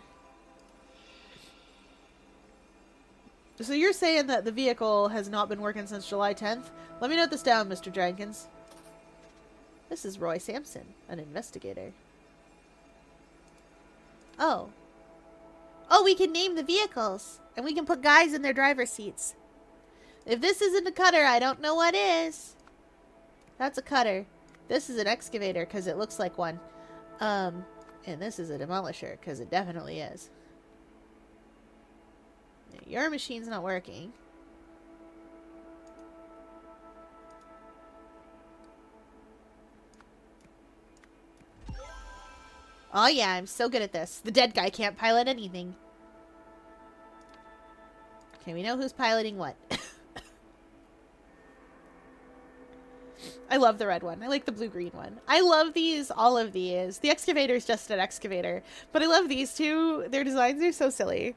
So you're saying that the vehicle has not been working since July 10th? Let me note this down, Mr. Jenkins. This is Roy Sampson, an investigator. Oh. Oh, we can name the vehicles. And we can put guys in their driver's seats. If this isn't a cutter, I don't know what is. That's a cutter. This is an excavator, because it looks like one. And this is a demolisher, because it definitely is. Your machine's not working. Oh yeah, I'm so good at this. The dead guy can't pilot anything. Okay, we know who's piloting what. I love the red one. I like the blue-green one. I love these, all of these. The excavator is just an excavator. But I love these two. Their designs are so silly.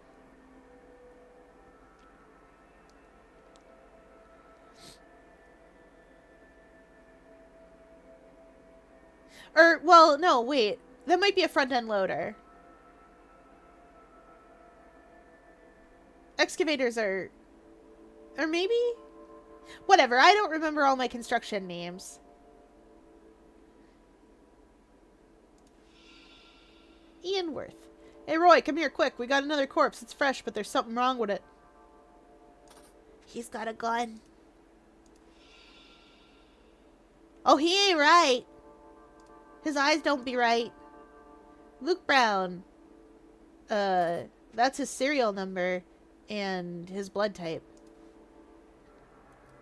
Or, well, no, wait. That might be a front-end loader. Excavators are... Or maybe... Whatever, I don't remember all my construction names. Ian Worth. Hey, Roy, come here quick. We got another corpse. It's fresh, but there's something wrong with it. He's got a gun. Oh, he ain't right. His eyes don't be right. Luke Brown. That's his serial number and his blood type.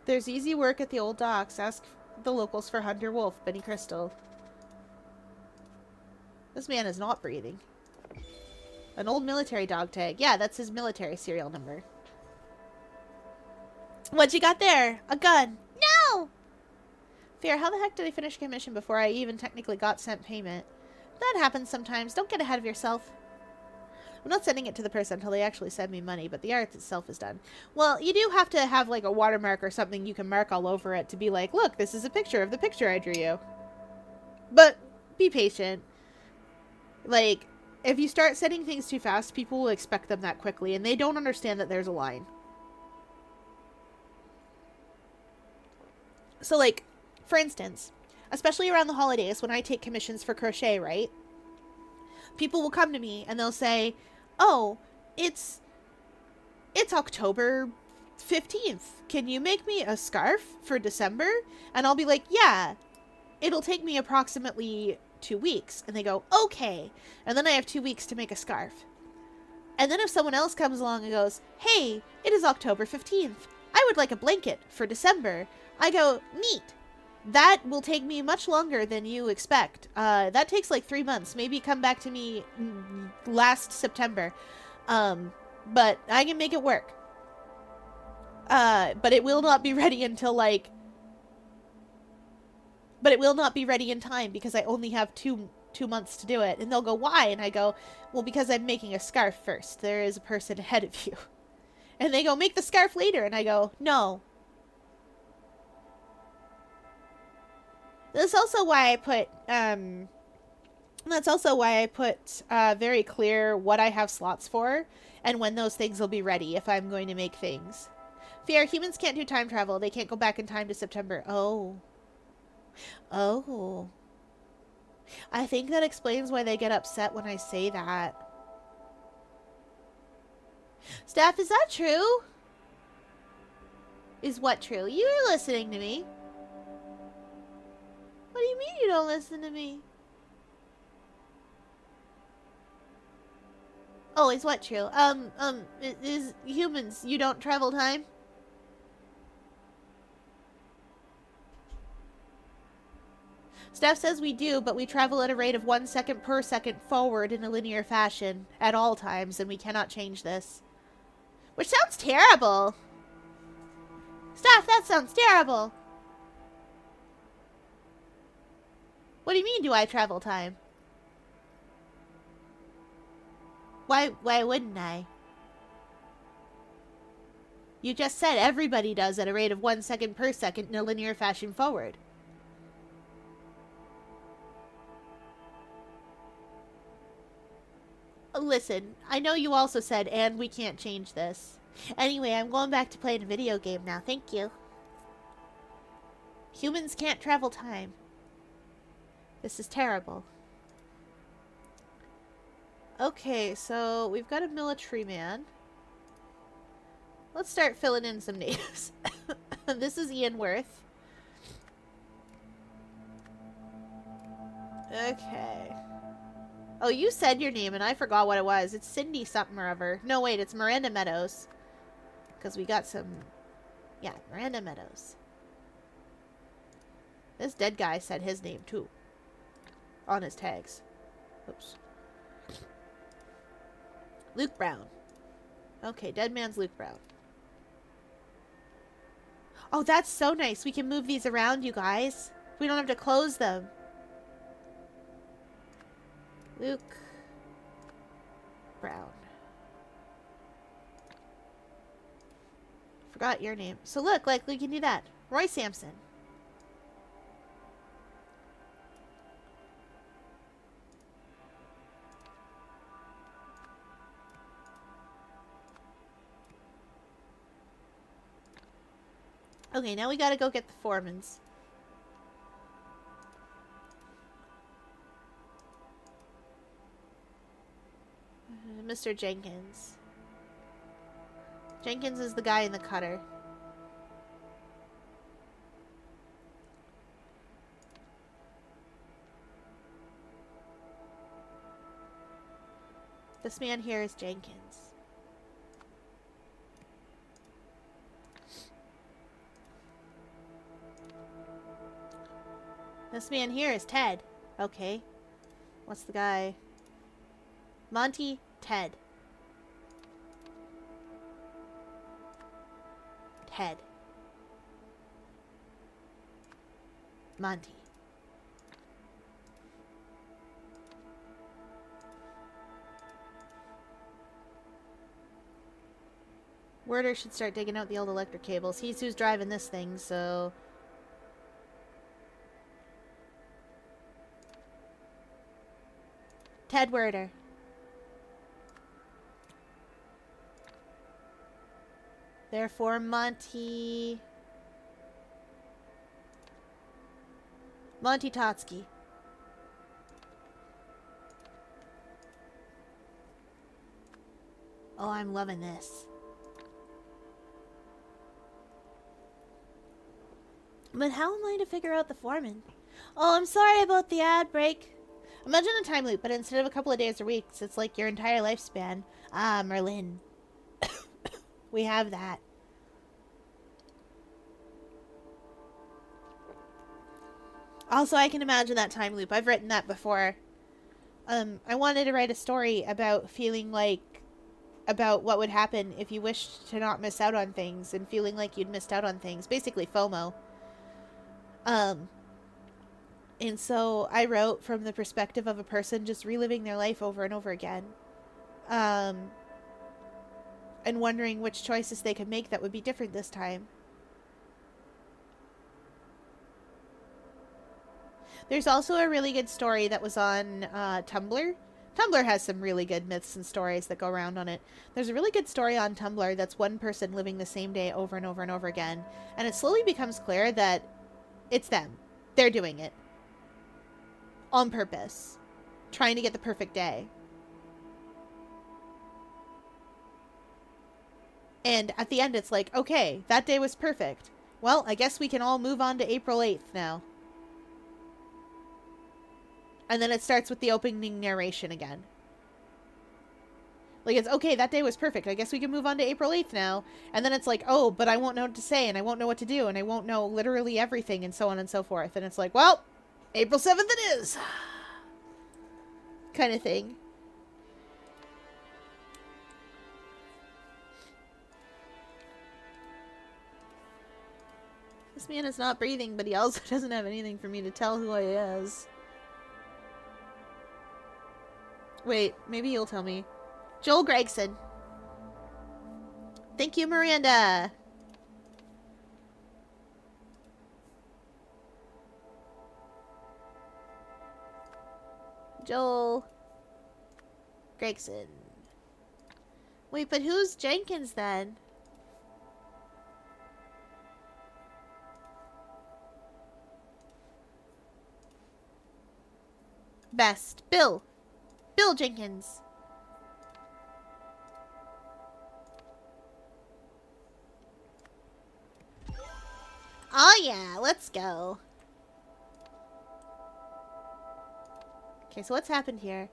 There's easy work at the old docks. Ask the locals for Hunter Wolf, Benny Crystal. This man is not breathing. An old military dog tag. Yeah, that's his military serial number. What you got there? A gun. No! Fear, how the heck did I finish commission before I even technically got sent payment? That happens sometimes. Don't get ahead of yourself. I'm not sending it to the person until they actually send me money, but the art itself is done. Well, you do have to have, like, a watermark or something you can mark all over it to be like, look, this is a picture of the picture I drew you. But be patient. Like, if you start sending things too fast, people will expect them that quickly, and they don't understand that there's a line. So, like, for instance, especially around the holidays when I take commissions for crochet, right? People will come to me and they'll say, oh, it's October 15th. Can you make me a scarf for December? And I'll be like, yeah, it'll take me approximately 2 weeks. And they go, okay. And then I have 2 weeks to make a scarf. And then if someone else comes along and goes, hey, it is October 15th. I would like a blanket for December. I go, neat. That will take me much longer than you expect. That takes like 3 months. Maybe come back to me last September. But I can make it work. But it will not be ready until like... But it will not be ready in time because I only have two months to do it. And they'll go, why? And I go, well, because I'm making a scarf first. There is a person ahead of you. And they go, make the scarf later. And I go, no. That's also why I put, very clear what I have slots for and when those things will be ready if I'm going to make things. Fear, humans can't do time travel. They can't go back in time to September. Oh. Oh. I think that explains why they get upset when I say that. Steph, is that true? Is what true? You're listening to me. What do you mean you don't listen to me? Oh, is what true? Is humans, you don't travel time? Steph says we do, but we travel at a rate of 1 second per second forward in a linear fashion at all times, and we cannot change this. Which sounds terrible. Steph, that sounds terrible. What do you mean, do I travel time? Why wouldn't I? You just said everybody does at a rate of 1 second per second in a linear fashion forward. Listen, I know you also said, and we can't change this. Anyway, I'm going back to playing a video game now. Thank you. Humans can't travel time. This is terrible. Okay, so we've got a military man. Let's start filling in some names. This is Ian Worth. Okay. Oh, you said your name and I forgot what it was. It's Cindy something or other. No, wait, it's Miranda Meadows. Because we got some... Yeah, Miranda Meadows. This dead guy said his name too. On his tags. Oops. Luke Brown. Okay, dead man's Luke Brown. Oh, that's so nice. We can move these around, you guys. We don't have to close them. Luke Brown. Forgot your name. So look, like, we can do that. Roy Sampson. Okay, now we gotta go get the foremans. Mr. Jenkins. Jenkins is the guy in the cutter. This man here is Jenkins. This man here is Ted. Okay. What's the guy? Monty Ted. Ted. Monty. Werder should start digging out the old electric cables. He's who's driving this thing, so... Ted Werder. Therefore, Monty Totsky. Oh, I'm loving this. But how am I to figure out the foreman? Oh, I'm sorry about the ad break. Imagine a time loop, but instead of a couple of days or weeks, it's like your entire lifespan. Ah, Merlin. We have that. Also, I can imagine that time loop. I've written that before. I wanted to write a story about feeling like... about what would happen if you wished to not miss out on things and feeling like you'd missed out on things. Basically, FOMO. And so I wrote from the perspective of a person just reliving their life over and over again. And wondering which choices they could make that would be different this time. There's also a really good story that was on Tumblr. Tumblr has some really good myths and stories that go around on it. There's a really good story on Tumblr that's one person living the same day over and over and over again. And it slowly becomes clear that it's them. They're doing it. On purpose. Trying to get the perfect day. And at the end it's like, okay, that day was perfect. Well, I guess we can all move on to April 8th now. And then it starts with the opening narration again. Like, it's, okay, that day was perfect. I guess we can move on to April 8th now. And then it's like, oh, but I won't know what to say, and I won't know what to do, and I won't know literally everything, and so on and so forth. And it's like, well, April 7th it is! Kind of thing. This man is not breathing, but he also doesn't have anything for me to tell who he is. Wait, maybe you'll tell me. Joel Gregson. Thank you, Miranda. Joel Gregson. Wait, but who's Jenkins then? Best. Bill Jenkins. Oh yeah, let's go. Okay, so what's happened here?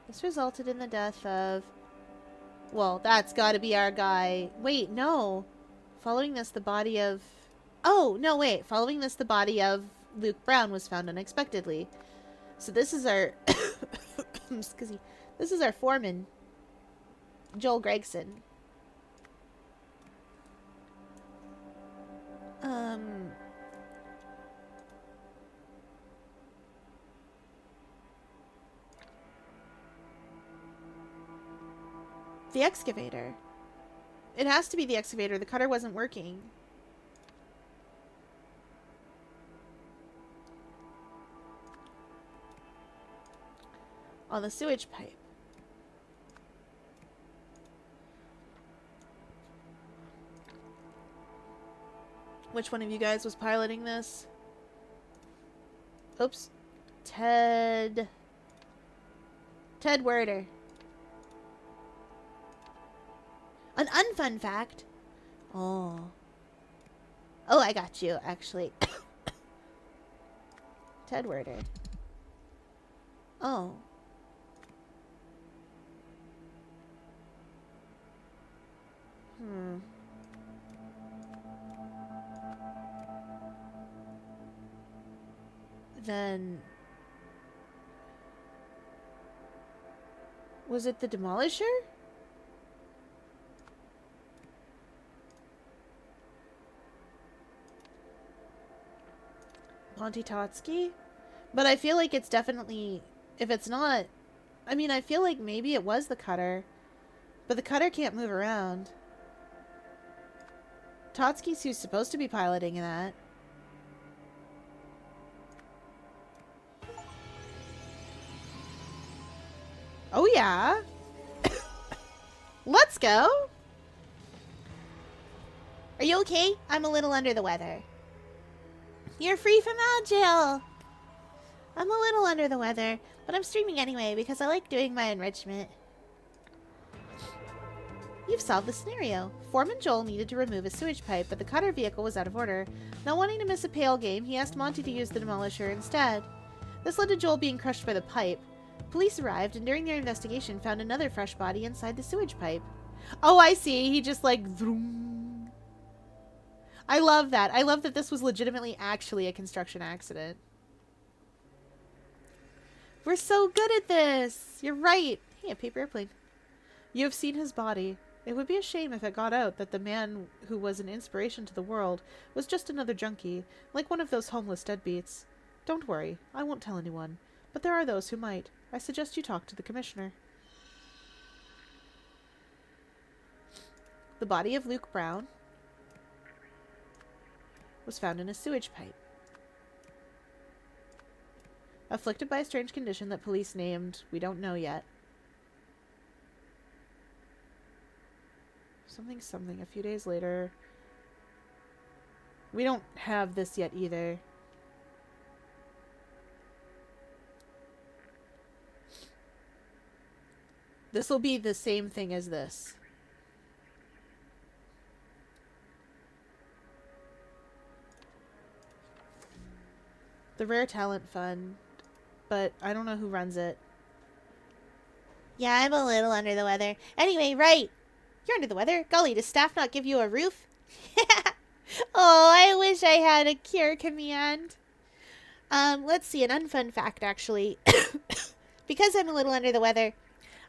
This resulted in the death of... Well, that's gotta be our guy. Wait, no. Following this, the body of... Oh, no, wait. Following this, the body of Luke Brown was found unexpectedly. So this is our... Excuse me. This is our foreman, Joel Gregson. The excavator. It has to be the excavator. The cutter wasn't working. On the sewage pipe. Which one of you guys was piloting this? Oops. Ted Werder. An unfun fact. Oh, I got you, actually. Ted Werder. Oh. Then... Was it the Demolisher? Monty Totsky? But I feel like it's definitely... If it's not... I mean, I feel like maybe it was the Cutter. But the Cutter can't move around. Totsky's who's supposed to be piloting that. Oh, yeah. Let's go. Are you okay? I'm a little under the weather. You're free from jail. I'm a little under the weather, but I'm streaming anyway because I like doing my enrichment. You've solved the scenario. Foreman Joel needed to remove a sewage pipe, but the Cutter vehicle was out of order. Not wanting to miss a pale game, he asked Monty to use the Demolisher instead. This led to Joel being crushed by the pipe. Police arrived, and during their investigation found another fresh body inside the sewage pipe. Oh, I see. He just like... Vroom. I love that. I love that this was legitimately actually a construction accident. We're so good at this. You're right. Hey, a paper airplane. You have seen his body. It would be a shame if it got out that the man who was an inspiration to the world was just another junkie, like one of those homeless deadbeats. Don't worry, I won't tell anyone, but there are those who might. I suggest you talk to the commissioner. The body of Luke Brown was found in a sewage pipe. Afflicted by a strange condition that police named, we don't know yet. Something, a few days later. We don't have this yet either. This will be the same thing as this. The Rare Talent Fund, but I don't know who runs it. Yeah, I'm a little under the weather. Anyway, right. You're under the weather. Golly, does staff not give you a roof? Oh, I wish I had a cure command. Let's see, an unfun fact, actually. Because I'm a little under the weather,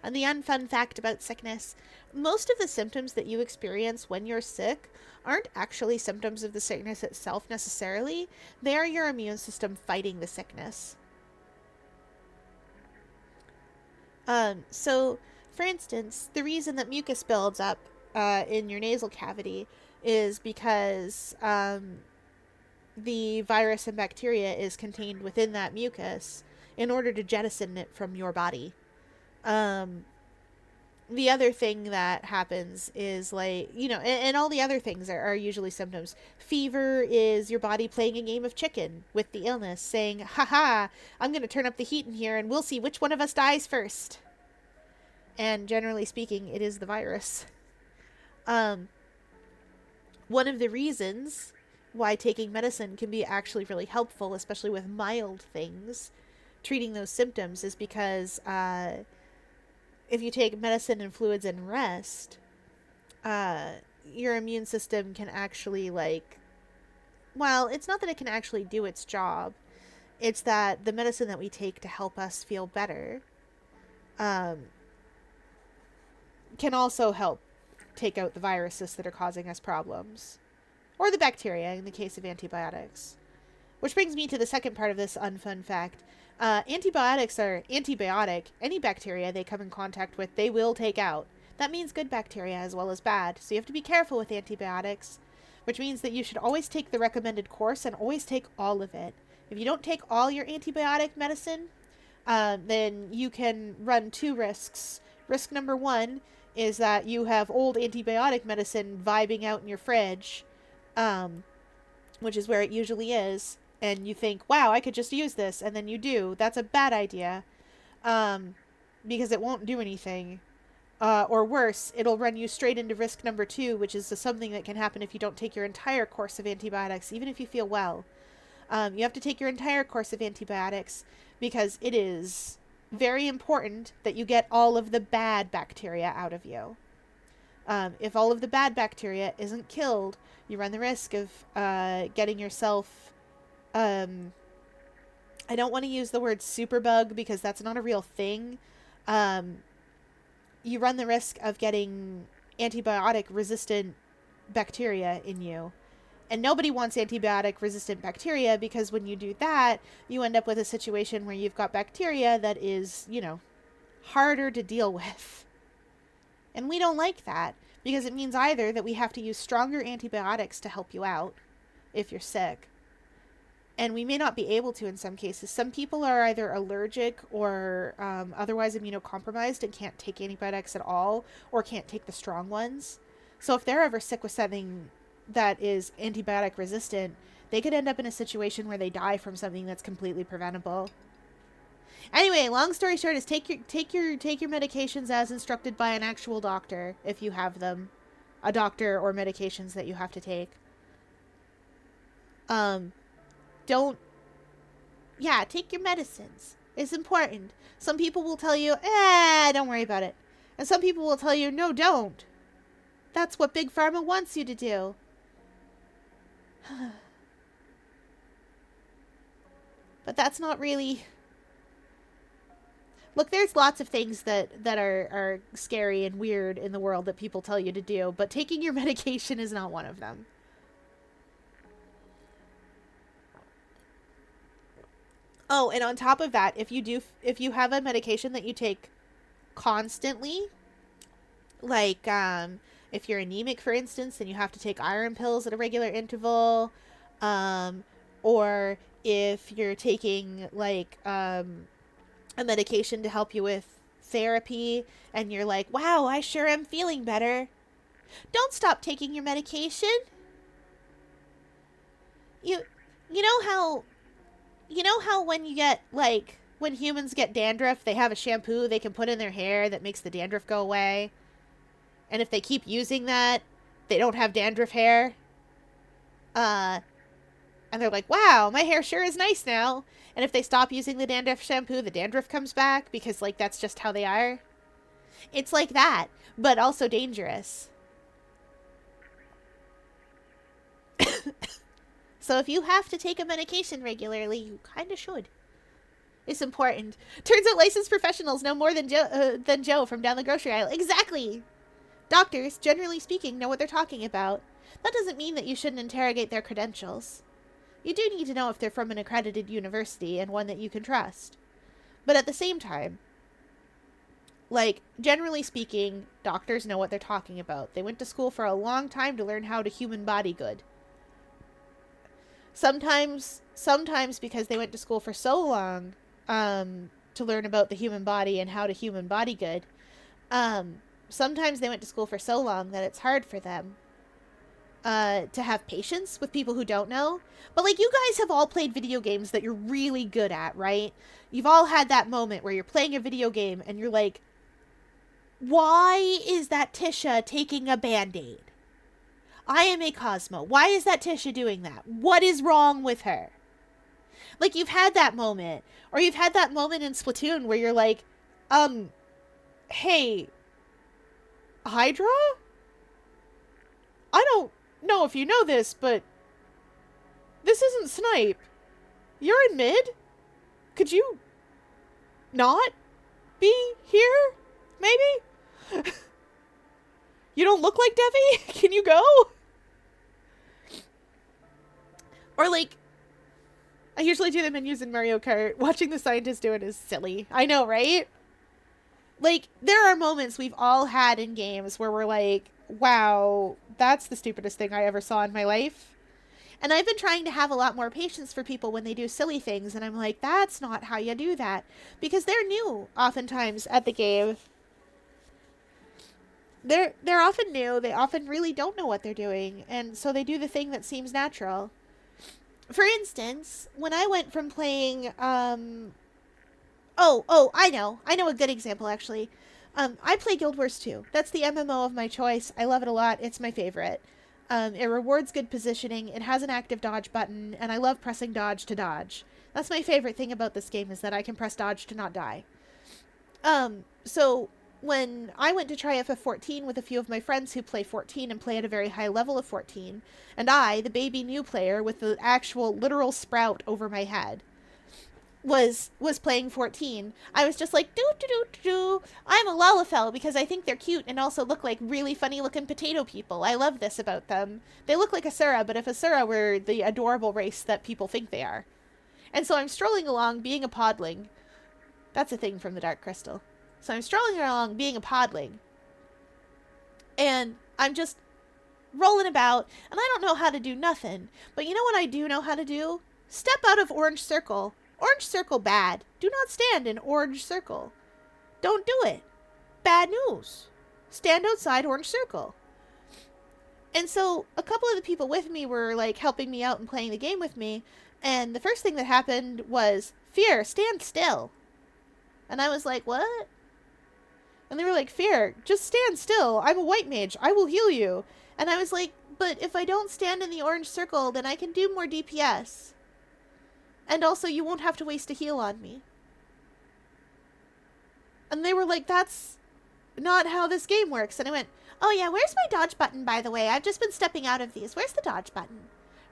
and the unfun fact about sickness, most of the symptoms that you experience when you're sick aren't actually symptoms of the sickness itself necessarily. They are your immune system fighting the sickness. So, for instance, the reason that mucus builds up in your nasal cavity is because the virus and bacteria is contained within that mucus in order to jettison it from your body. The other thing that happens is, like, you know, and all the other things are usually symptoms. Fever is your body playing a game of chicken with the illness, saying, haha, I'm going to turn up the heat in here and we'll see which one of us dies first. And generally speaking, it is the virus. One of the reasons why taking medicine can be actually really helpful, especially with mild things, treating those symptoms, is because if you take medicine and fluids and rest, your immune system can actually, like, well, it's not that it can actually do its job. It's that the medicine that we take to help us feel better can also help take out the viruses that are causing us problems. Or the bacteria, in the case of antibiotics. Which brings me to the second part of this unfun fact. Antibiotics are antibiotic. Any bacteria they come in contact with, they will take out. That means good bacteria as well as bad. So you have to be careful with antibiotics. Which means that you should always take the recommended course and always take all of it. If you don't take all your antibiotic medicine, then you can run two risks. Risk number one is that you have old antibiotic medicine vibing out in your fridge, which is where it usually is, and you think, wow, I could just use this, and then you do. That's a bad idea, because it won't do anything. Or worse, it'll run you straight into risk number two, which is something that can happen if you don't take your entire course of antibiotics, even if you feel well. You have to take your entire course of antibiotics, because it is very important that you get all of the bad bacteria out of you. If all of the bad bacteria isn't killed, you run the risk of getting yourself... I don't want to use the word superbug because that's not a real thing. you run the risk of getting antibiotic-resistant bacteria in you. And nobody wants antibiotic-resistant bacteria, because when you do that, you end up with a situation where you've got bacteria that is, you know, harder to deal with. And we don't like that, because it means either that we have to use stronger antibiotics to help you out if you're sick. And we may not be able to in some cases. Some people are either allergic or otherwise immunocompromised and can't take antibiotics at all, or can't take the strong ones. So if they're ever sick with something that is antibiotic resistant, they could end up in a situation where they die from something that's completely preventable. Anyway, long story short is take your medications as instructed by an actual doctor if you have them. A doctor or medications that you have to take. Take your medicines. It's important. Some people will tell you, don't worry about it. And some people will tell you, no, don't. That's what Big Pharma wants you to do. But that's not really... Look, there's lots of things that are scary and weird in the world that people tell you to do, but taking your medication is not one of them. Oh, and on top of that, if you have a medication that you take constantly, like if you're anemic, for instance, and you have to take iron pills at a regular interval, or if you're taking like a medication to help you with therapy and you're like, wow, I sure am feeling better. Don't stop taking your medication. You know how when you get, like, when humans get dandruff, they have a shampoo they can put in their hair that makes the dandruff go away? And if they keep using that, they don't have dandruff hair? And they're like, wow, my hair sure is nice now. And if they stop using the dandruff shampoo, the dandruff comes back because, like, that's just how they are. It's like that, but also dangerous. So if you have to take a medication regularly, you kind of should. It's important. Turns out licensed professionals know more than Joe from down the grocery aisle. Exactly! Doctors, generally speaking, know what they're talking about. That doesn't mean that you shouldn't interrogate their credentials. You do need to know if they're from an accredited university and one that you can trust. But at the same time, like, generally speaking, doctors know what they're talking about. They went to school for a long time to learn how to human body good. Sometimes because they went to school for so long to learn about the human body and how to human body good, sometimes they went to school for so long that it's hard for them to have patience with people who don't know. But, like, you guys have all played video games that you're really good at, right? You've all had that moment where you're playing a video game and you're like, why is that Tisha taking a Band-Aid? I am a Cosmo. Why is that Tisha doing that? What is wrong with her? Like, you've had that moment. Or you've had that moment in Splatoon where you're like, hey, Hydra? I don't know if you know this, but this isn't Snipe. You're in mid? Could you not be here? Maybe? You don't look like Devi? Can you go? Or, like, I usually do the menus in Mario Kart. Watching the scientist do it is silly. I know, right? Like, there are moments we've all had in games where we're like, wow, that's the stupidest thing I ever saw in my life. And I've been trying to have a lot more patience for people when they do silly things, and I'm like, that's not how you do that. Because they're new, oftentimes, at the game. They're often new, they often really don't know what they're doing, and so they do the thing that seems natural. For instance, when I went from playing, I know a good example, actually. I play Guild Wars 2. That's the MMO of my choice. I love it a lot. It's my favorite. It rewards good positioning, it has an active dodge button, and I love pressing dodge to dodge. That's my favorite thing about this game, is that I can press dodge to not die. So when I went to try FF14 with a few of my friends who play 14 and play at a very high level of 14, and I, the baby new player with the actual literal sprout over my head, was playing 14, I was just like, do. I'm a Lalafell because I think they're cute and also look like really funny looking potato people. I love this about them. They look like Asura, but if Asura were the adorable race that people think they are. And so I'm strolling along being a podling. That's a thing from the Dark Crystal. So I'm strolling along being a podling. And I'm just rolling about, and I don't know how to do nothing. But you know what I do know how to do? Step out of Orange Circle. Orange Circle bad. Do not stand in Orange Circle. Don't do it. Bad news. Stand outside Orange Circle. And so a couple of the people with me were like helping me out and playing the game with me. And the first thing that happened was, Fear, stand still. And I was like, what? And they were like, Fear, just stand still. I'm a white mage. I will heal you. And I was like, but if I don't stand in the orange circle, then I can do more DPS. And also, you won't have to waste a heal on me. And they were like, that's not how this game works. And I went, oh yeah, where's my dodge button, by the way? I've just been stepping out of these. Where's the dodge button?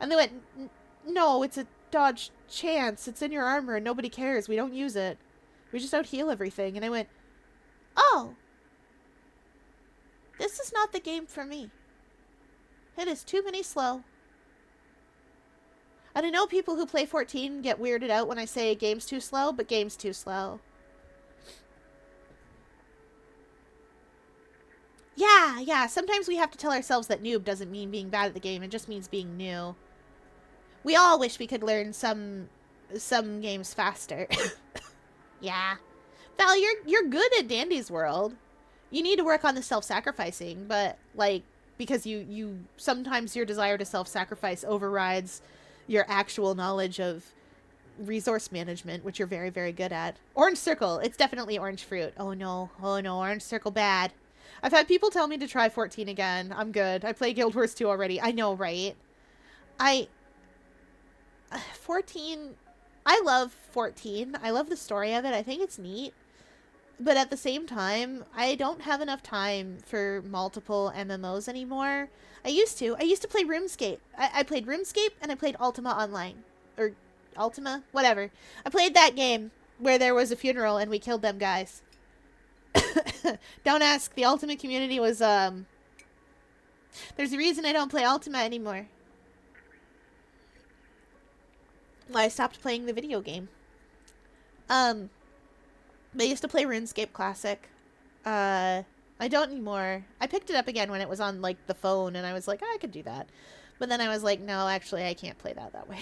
And they went, no, it's a dodge chance. It's in your armor and nobody cares. We don't use it. We just out heal everything. And I went, oh. This is not the game for me. It is too many slow. And I know people who play 14 get weirded out when I say game's too slow, but game's too slow. Yeah. Sometimes we have to tell ourselves that noob doesn't mean being bad at the game. It just means being new. We all wish we could learn some games faster. Yeah. Val, you're good at Dandy's World. You need to work on the self-sacrificing, but like, because you sometimes your desire to self-sacrifice overrides your actual knowledge of resource management, which you're very, very good at. Orange Circle. It's definitely orange fruit. Oh no. Orange Circle bad. I've had people tell me to try 14 again. I'm good. I play Guild Wars 2 already. I know, right? 14... I love 14. I love the story of it. I think it's neat. But at the same time, I don't have enough time for multiple MMOs anymore. I used to play RuneScape. I played RuneScape and I played Ultima Online. Or Ultima? Whatever. I played that game where there was a funeral and we killed them guys. Don't ask. The Ultima community was, there's a reason I don't play Ultima anymore. Well, I stopped playing the video game. I used to play RuneScape Classic. I don't anymore. I picked it up again when it was on, like, the phone, and I was like, oh, I could do that. But then I was like, no, actually, I can't play that way.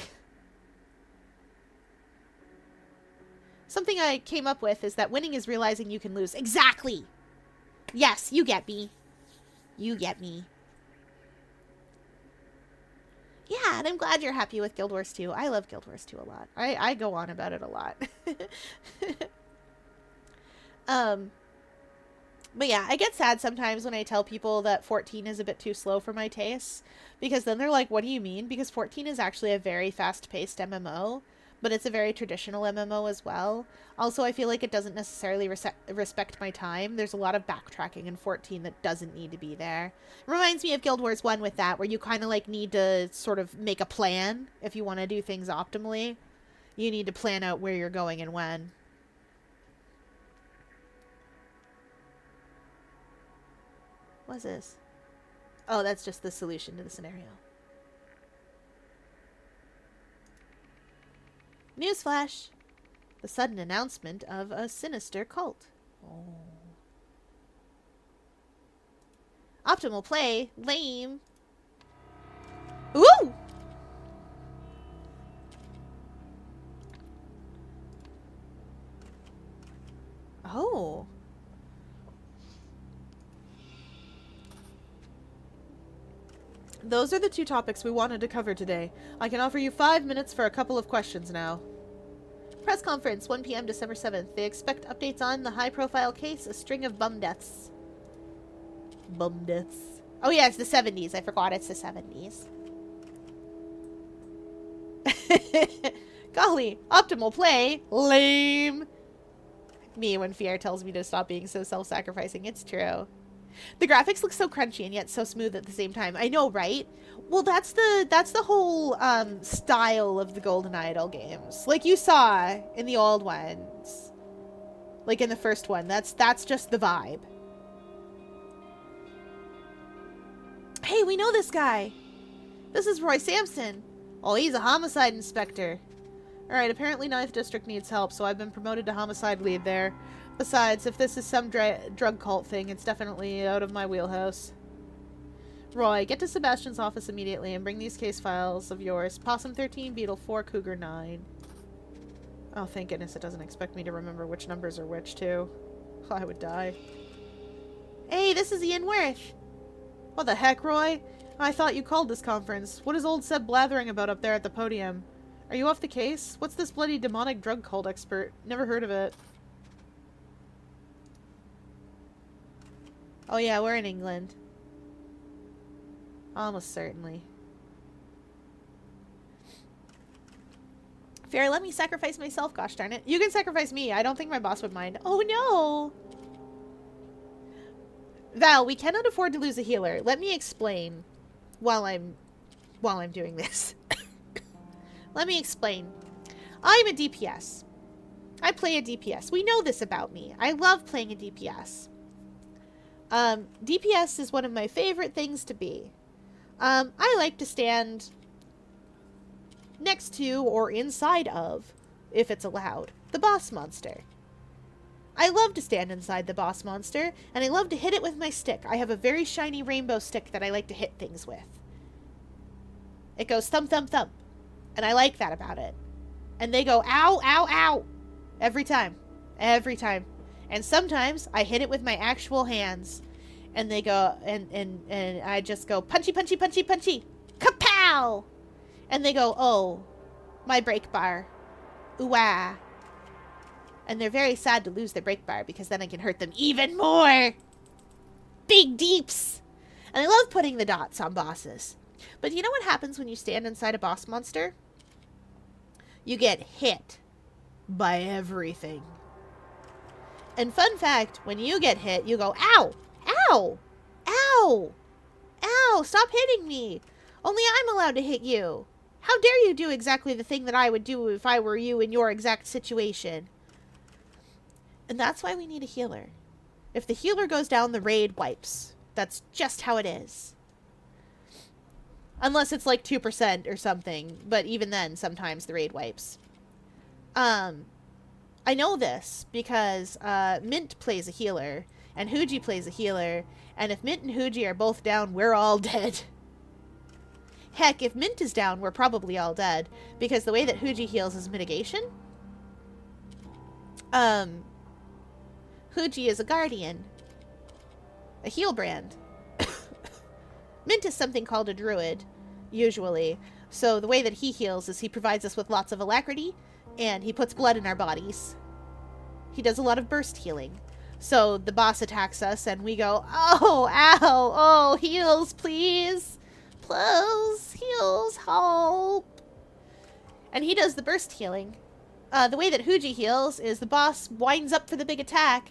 Something I came up with is that winning is realizing you can lose. Exactly! Yes, you get me. You get me. Yeah, and I'm glad you're happy with Guild Wars 2. I love Guild Wars 2 a lot. I go on about it a lot. But yeah, I get sad sometimes when I tell people that 14 is a bit too slow for my tastes. Because then they're like, what do you mean? Because 14 is actually a very fast-paced MMO. But it's a very traditional MMO as well. Also, I feel like it doesn't necessarily respect my time. There's a lot of backtracking in 14 that doesn't need to be there. It reminds me of Guild Wars 1 with that, where you kind of like need to sort of make a plan if you want to do things optimally. You need to plan out where you're going and when. What's this? Oh, that's just the solution to the scenario. Newsflash! The sudden announcement of a sinister cult. Oh. Optimal play. Lame. Ooh! Oh. Those are the two topics we wanted to cover today. I can offer you 5 minutes for a couple of questions now. Press conference, 1 p.m. December 7th. They expect updates on the high-profile case, a string of bum deaths. Bum deaths. Oh yeah, it's the 70s. I forgot it's the 70s. Golly, optimal play. Lame. Me when Fier tells me to stop being so self-sacrificing. It's true. The graphics look so crunchy and yet so smooth at the same time. I know, right? Well, that's the whole style of the Golden Idol games. Like you saw in the old ones. Like in the first one. That's just the vibe. Hey, we know this guy. This is Roy Sampson. Oh, he's a homicide inspector. Alright, apparently 9th District needs help, so I've been promoted to homicide lead there. Besides, if this is some drug cult thing, it's definitely out of my wheelhouse. Roy, get to Sebastian's office immediately and bring these case files of yours. Possum 13, Beetle 4, Cougar 9. Oh, thank goodness it doesn't expect me to remember which numbers are which, too. I would die. Hey, this is Ian Worth. What the heck, Roy? I thought you called this conference. What is old Seb blathering about up there at the podium? Are you off the case? What's this bloody demonic drug cult expert? Never heard of it. Oh yeah, we're in England. Almost certainly. Fair, let me sacrifice myself, gosh darn it. You can sacrifice me. I don't think my boss would mind. Oh no! Val, we cannot afford to lose a healer. Let me explain while I'm doing this. Let me explain. I'm a DPS. I play a DPS. We know this about me. I love playing a DPS. DPS is one of my favorite things to be. I like to stand next to or inside of, if it's allowed, the boss monster. I love to stand inside the boss monster, and I love to hit it with my stick. I have a very shiny rainbow stick that I like to hit things with. It goes thump, thump, thump. And I like that about it. And they go, ow, ow, ow. Every time. Every time. And sometimes I hit it with my actual hands. And they go, and I just go, punchy, punchy, punchy, punchy. Kapow! And they go, oh, my brake bar. Ooh-ah. And they're very sad to lose their brake bar because then I can hurt them even more. Big deeps. And I love putting the dots on bosses. But you know what happens when you stand inside a boss monster? You get hit by everything. And fun fact, when you get hit, you go, ow, ow, ow, ow, stop hitting me. Only I'm allowed to hit you. How dare you do exactly the thing that I would do if I were you in your exact situation. And that's why we need a healer. If the healer goes down, the raid wipes. That's just how it is. Unless it's like 2% or something. But even then, sometimes the raid wipes. I know this because Mint plays a healer. And Huji plays a healer. And if Mint and Huji are both down, we're all dead. Heck, if Mint is down, we're probably all dead. Because the way that Huji heals is mitigation. Huji is a guardian. A heal brand. Mint is something called a druid, usually. So the way that he heals is he provides us with lots of alacrity, and he puts blood in our bodies. He does a lot of burst healing. So the boss attacks us, and we go, oh, ow, oh, heals, please. Please, heals, help. And he does the burst healing. The way that Huji heals is the boss winds up for the big attack,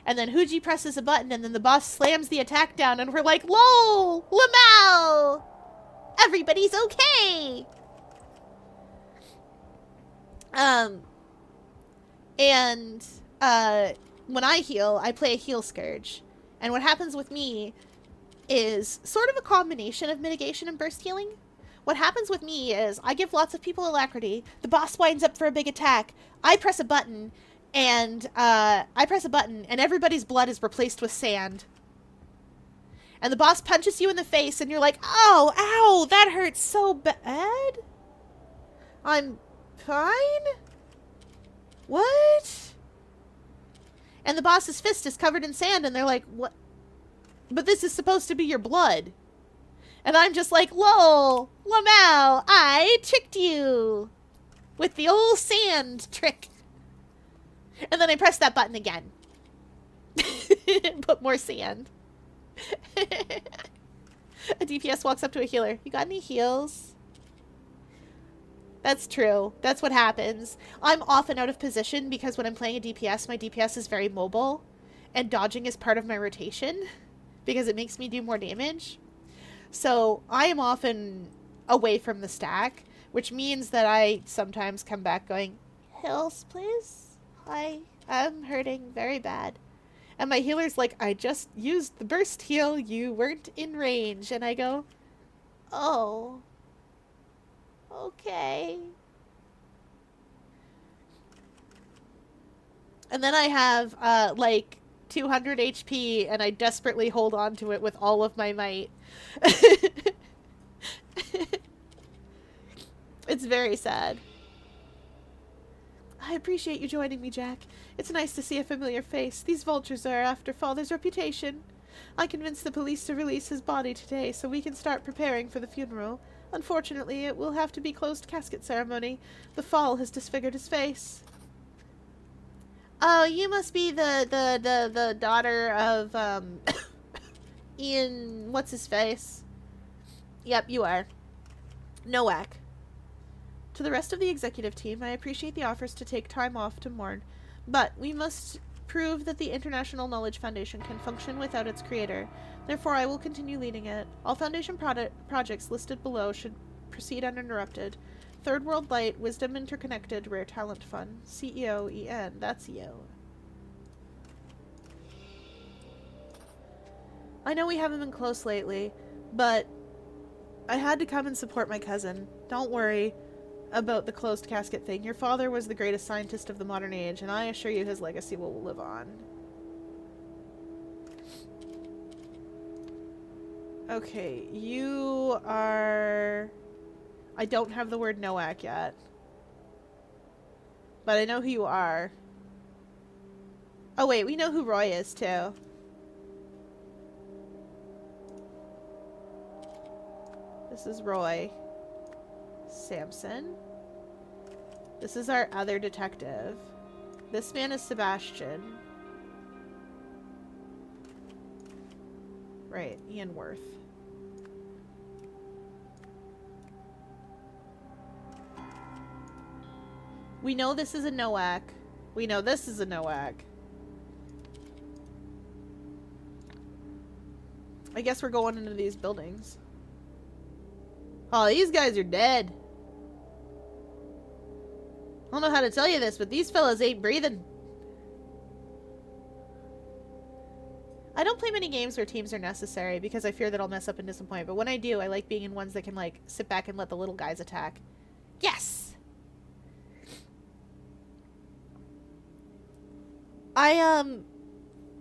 and then Huji presses a button, and then the boss slams the attack down, and we're like, lol, Lamau! Everybody's okay! When I heal, I play a heal Scourge. And what happens with me is sort of a combination of mitigation and burst healing. What happens with me is I give lots of people alacrity, the boss winds up for a big attack, I press a button, and everybody's blood is replaced with sand. And the boss punches you in the face, and you're like, oh, ow, that hurts so bad? I'm fine? What? And the boss's fist is covered in sand, and they're like, what? But this is supposed to be your blood. And I'm just like, lol, Lamau, I tricked you with the old sand trick. And then I press that button again. Put more sand. A DPS walks up to a healer. You got any heals? That's true. That's what happens. I'm often out of position because when I'm playing a DPS, my DPS is very mobile. And dodging is part of my rotation. because it makes me do more damage. So I am often away from the stack, which means that I sometimes come back going, heals, please? I'm hurting very bad. And my healer's like, I just used the burst heal, you weren't in range. And I go, oh, okay. And then I have, like, 200 HP, and I desperately hold on to it with all of my might. It's very sad. I appreciate you joining me, Jack. It's nice to see a familiar face. These vultures are after Father's reputation. I convinced the police to release his body today so we can start preparing for the funeral. Unfortunately, it will have to be closed casket ceremony. The fall has disfigured his face. Oh, you must be the daughter of, Ian, what's his face? Yep, you are. Nowak. To the rest of the executive team, I appreciate the offers to take time off to mourn, but we must prove that the International Knowledge Foundation can function without its creator. Therefore, I will continue leading it. All Foundation projects listed below should proceed uninterrupted. Third World Light, Wisdom Interconnected, Rare Talent Fund. CEO, EN. That's you. I know we haven't been close lately, but I had to come and support my cousin. Don't worry about the closed casket thing. Your father was the greatest scientist of the modern age, and I assure you his legacy will live on. Okay, you are... I don't have the word Nowak yet. But I know who you are. Oh wait, we know who Roy is too. This is Roy Sampson. This is our other detective. This man is Sebastian. Right, Ian Worth. We know this is a Nowak. We know this is a Nowak. I guess we're going into these buildings. Oh, these guys are dead. I don't know how to tell you this, but these fellas ain't breathing. I don't play many games where teams are necessary because I fear that I'll mess up and disappoint. But when I do, I like being in ones that can, like, sit back and let the little guys attack. Yes!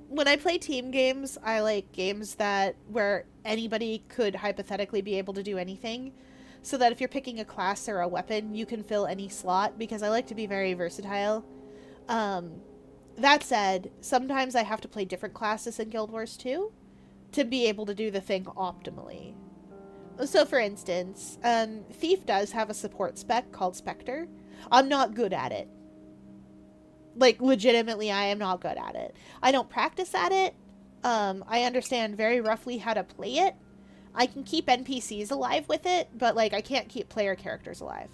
When I play team games, I like games where anybody could hypothetically be able to do anything. So that if you're picking a class or a weapon, you can fill any slot, because I like to be very versatile. That said, sometimes I have to play different classes in Guild Wars 2 to be able to do the thing optimally. So for instance, Thief does have a support spec called Spectre. I'm not good at it. Like, legitimately, I am not good at it. I don't practice at it. I understand very roughly how to play it. I can keep NPCs alive with it, but, like, I can't keep player characters alive.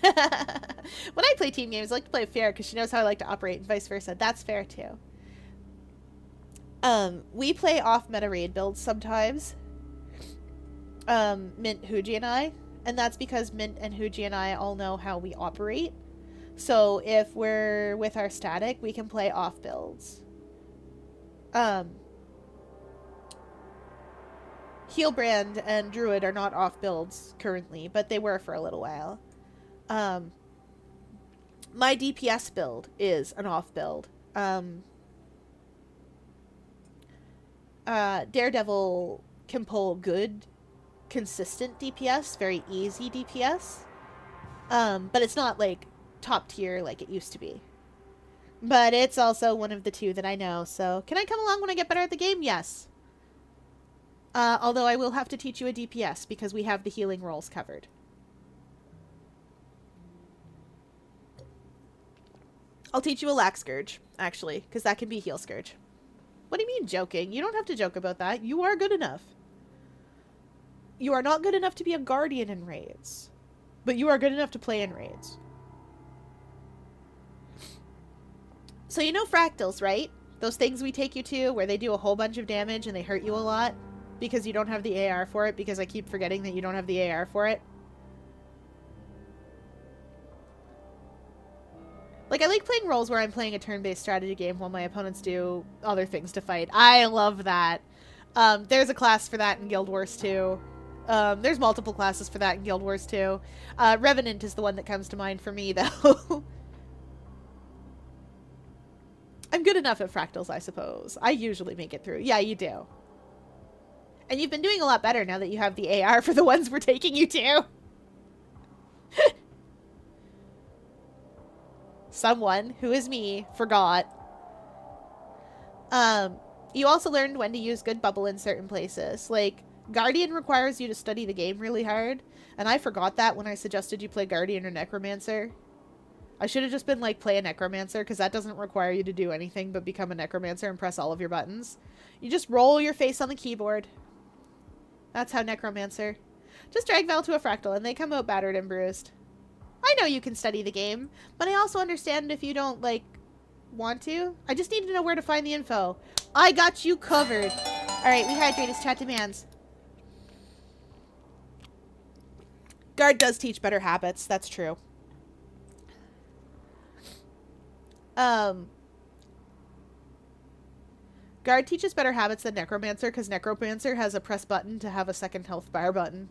When I play team games, I like to play fair because she knows how I like to operate, and vice versa. That's fair, too. We play off-meta raid builds sometimes. Mint, Huji, and I. And that's because Mint and Huji and I all know how we operate. So if we're with our static, we can play off builds. Healbrand and Druid are not off builds currently, but they were for a little while. My DPS build is an off build. Daredevil can pull good, consistent DPS, very easy DPS. But it's not like top tier like it used to be. But it's also one of the two that I know, so can I come along when I get better at the game? Yes. Although I will have to teach you a DPS because we have the healing roles covered. I'll teach you a Lack Scourge, actually, because that can be Heal Scourge. What do you mean joking? You don't have to joke about that. You are good enough. You are not good enough to be a guardian in raids, but you are good enough to play in raids. So you know fractals, right? Those things we take you to where they do a whole bunch of damage and they hurt you a lot because you don't have the AR for it, because I keep forgetting that you don't have the AR for it. Like, I like playing roles where I'm playing a turn-based strategy game while my opponents do other things to fight. I love that. There's a class for that in Guild Wars 2. There's multiple classes for that in Guild Wars 2. Revenant is the one that comes to mind for me, though. I'm good enough at fractals, I suppose. I usually make it through. Yeah, you do. And you've been doing a lot better now that you have the AR for the ones we're taking you to. Someone, who is me, forgot. You also learned when to use good bubble in certain places. Like, Guardian requires you to study the game really hard, and I forgot that when I suggested you play Guardian or Necromancer. I should have just been like, play a Necromancer, because that doesn't require you to do anything but become a Necromancer and press all of your buttons. You just roll your face on the keyboard. That's how Necromancer. Just drag Val to a fractal, and they come out battered and bruised. I know you can study the game, but I also understand if you don't, like, want to. I just need to know where to find the info. I got you covered. Alright, rehydrate as chat demands. Guard does teach better habits, that's true. Guard teaches better habits than Necromancer, because Necromancer has a press button to have a second health bar button.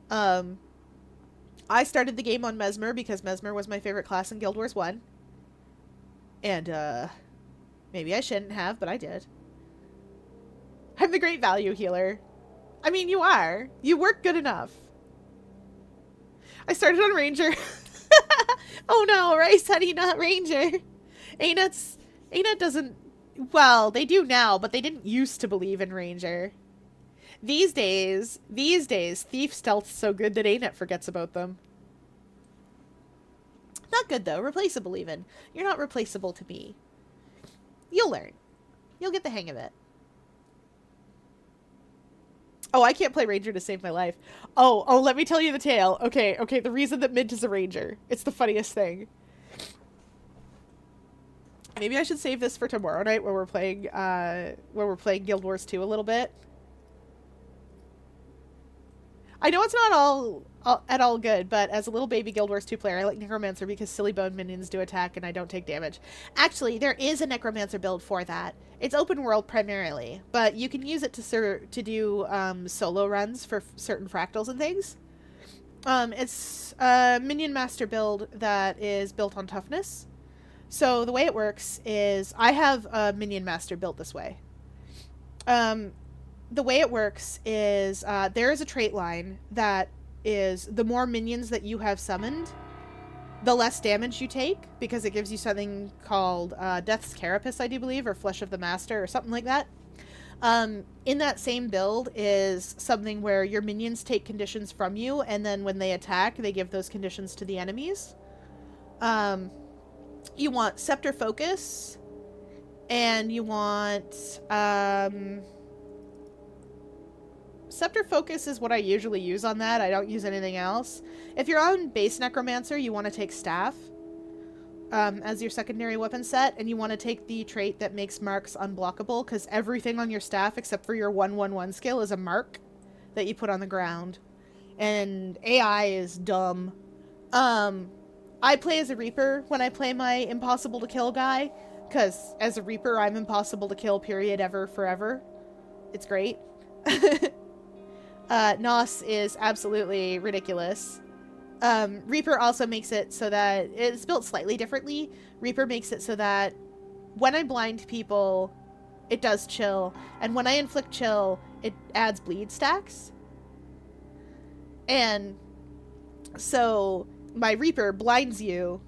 I started the game on Mesmer because Mesmer was my favorite class in Guild Wars 1. And, maybe I shouldn't have, but I did. I'm the great value healer. I mean, you are. You work good enough. I started on Ranger. Oh no, Rice honey, not Ranger. Anut doesn't... Well, they do now, but they didn't used to believe in Ranger. These days, Thief stealth's so good that Anut forgets about them. Not good, though. Replaceable, even. You're not replaceable to me. You'll learn. You'll get the hang of it. Oh, I can't play Ranger to save my life. Oh, let me tell you the tale. Okay, the reason that Mint is a Ranger. It's the funniest thing. Maybe I should save this for tomorrow night when we're playing Guild Wars 2 a little bit. I know it's not at all good, but as a little baby Guild Wars 2 player, I like Necromancer because silly bone minions do attack and I don't take damage. Actually, there is a Necromancer build for that. It's open world primarily, but you can use it to do solo runs for certain fractals and things. It's a Minion Master build that is built on toughness. So the way it works is I have a Minion Master built this way. The way it works is there is a trait line that is the more minions that you have summoned, the less damage you take, because it gives you something called Death's Carapace, I do believe, or Flesh of the Master, or something like that. In that same build is something where your minions take conditions from you, and then when they attack, they give those conditions to the enemies. You want Scepter Focus, and you want... Scepter Focus is what I usually use on that. I don't use anything else. If you're on base Necromancer, you want to take Staff as your secondary weapon set, and you want to take the trait that makes marks unblockable, because everything on your staff except for your 1/1/1 skill is a mark that you put on the ground. And AI is dumb. I play as a Reaper when I play my impossible to kill guy, because as a Reaper, I'm impossible to kill, period, ever, forever. It's great. Nos is absolutely ridiculous. Reaper also makes it so that it's built slightly differently. Reaper makes it so that when I blind people, it does chill, and when I inflict chill, it adds bleed stacks. And so my Reaper blinds you,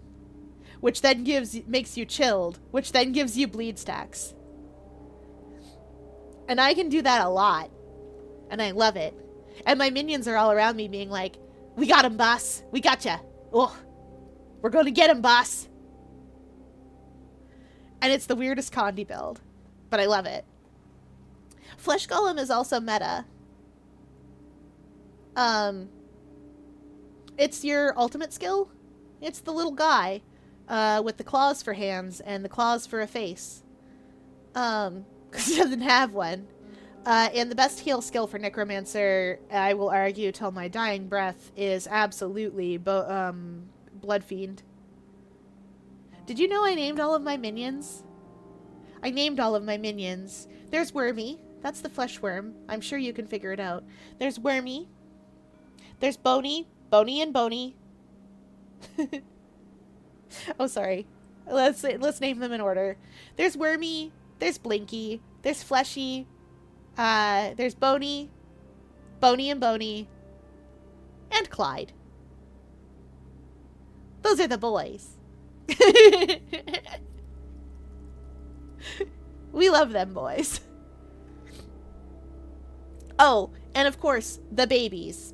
which then makes you chilled, which then gives you bleed stacks. And I can do that a lot, and I love it. And my minions are all around me being like, we got him, boss. We gotcha. Oh, we're going to get him, boss. And it's the weirdest Condi build, but I love it. Flesh Golem is also meta. It's your ultimate skill. It's the little guy with the claws for hands and the claws for a face. Because he doesn't have one. And the best heal skill for Necromancer, I will argue till my dying breath, is absolutely Blood Fiend. Did you know I named all of my minions? I named all of my minions. There's Wormy. That's the flesh worm. I'm sure you can figure it out. There's Wormy. There's Bony. Bony and Bony. Oh, sorry. Let's name them in order. There's Wormy. There's Blinky. There's Fleshy. There's Bony. Bony and Bony. And Clyde. Those are the boys. We love them boys. Oh, and of course, the babies.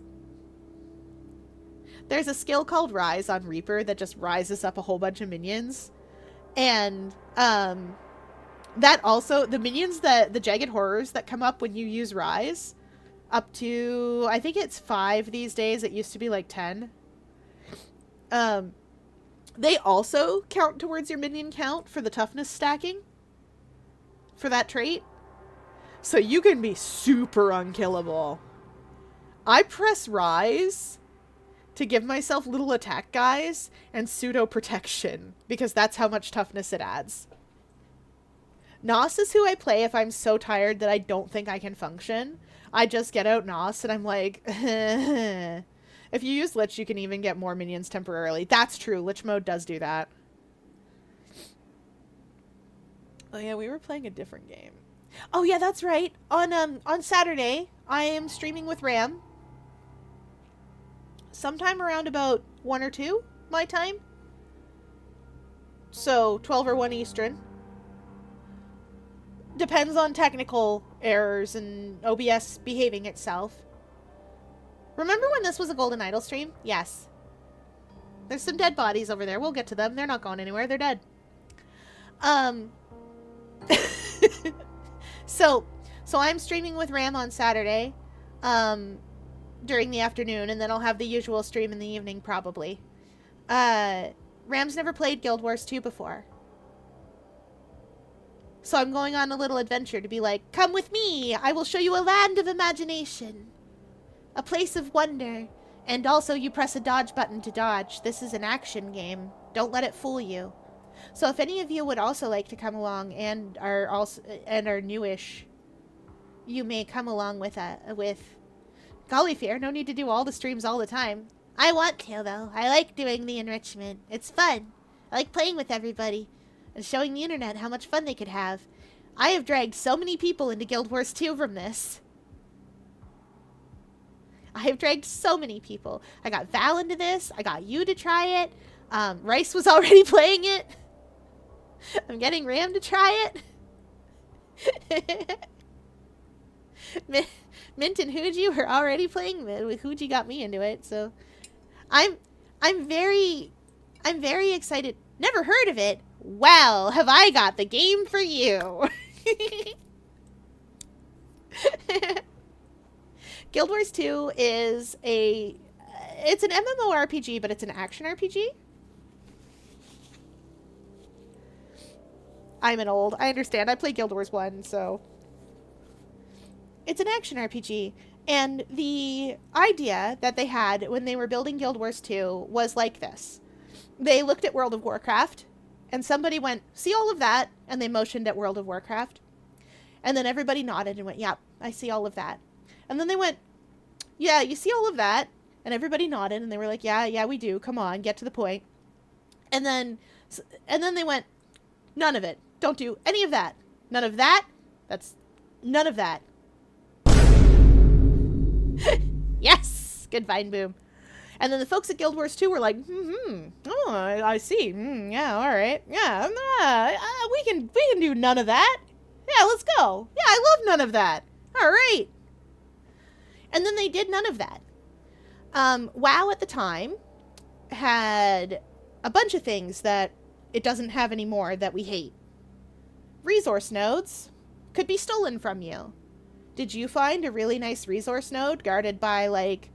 There's a skill called Rise on Reaper that just rises up a whole bunch of minions. And, that also, the minions that, the Jagged Horrors that come up when you use Rise, up to, I think it's 5 these days, it used to be like 10. They also count towards your minion count for the toughness stacking. For that trait. So you can be super unkillable. I press Rise to give myself little attack guys and pseudo protection, because that's how much toughness it adds. Nos is who I play if I'm so tired that I don't think I can function. I just get out Nos and I'm like, if you use Lich, you can even get more minions temporarily. That's true. Lich mode does do that. Oh yeah, we were playing a different game. Oh yeah, that's right. On Saturday, I am streaming with Ram. Sometime around about 1 or 2 my time. So 12 or 1 Eastern. Depends on technical errors and OBS behaving itself. Remember when this was a Golden Idol stream? Yes. There's some dead bodies over there. We'll get to them. They're not going anywhere. They're dead. So I'm streaming with Ram on Saturday, during the afternoon, and then I'll have the usual stream in the evening, probably. Ram's never played Guild Wars 2 before. So I'm going on a little adventure to be like, come with me! I will show you a land of imagination. A place of wonder. And also you press a dodge button to dodge. This is an action game. Don't let it fool you. So if any of you would also like to come along and are newish, you may come along with Golly Fear. No need to do all the streams all the time. I want to, though. I like doing the enrichment. It's fun. I like playing with everybody and showing the internet how much fun they could have. I have dragged so many people into Guild Wars 2 from this. I have dragged so many people. I got Val into this. I got you to try it. Rice was already playing it. I'm getting Ram to try it. Mint and Hooji were already playing it. Hooji got me into it, so I'm very excited. Never heard of it. Well, have I got the game for you. Guild Wars 2 is it's an MMORPG, but it's an action RPG. I understand. I played Guild Wars 1, so it's an action RPG. And the idea that they had when they were building Guild Wars 2 was like this. They looked at World of Warcraft, and somebody went, see all of that? And they motioned at World of Warcraft. And then everybody nodded and went, yep, I see all of that. And then they went, yeah, you see all of that? And everybody nodded, and they were like, yeah, we do. Come on, get to the point. And then they went, none of it. Don't do any of that. None of that. That's none of that. Yes! Good Vine Boom. And then the folks at Guild Wars 2 were like, oh, I see. Yeah, all right. Yeah, we can do none of that. Yeah, let's go. Yeah, I love none of that. All right. And then they did none of that. WoW at the time had a bunch of things that it doesn't have anymore that we hate. Resource nodes could be stolen from you. Did you find a really nice resource node guarded by, like,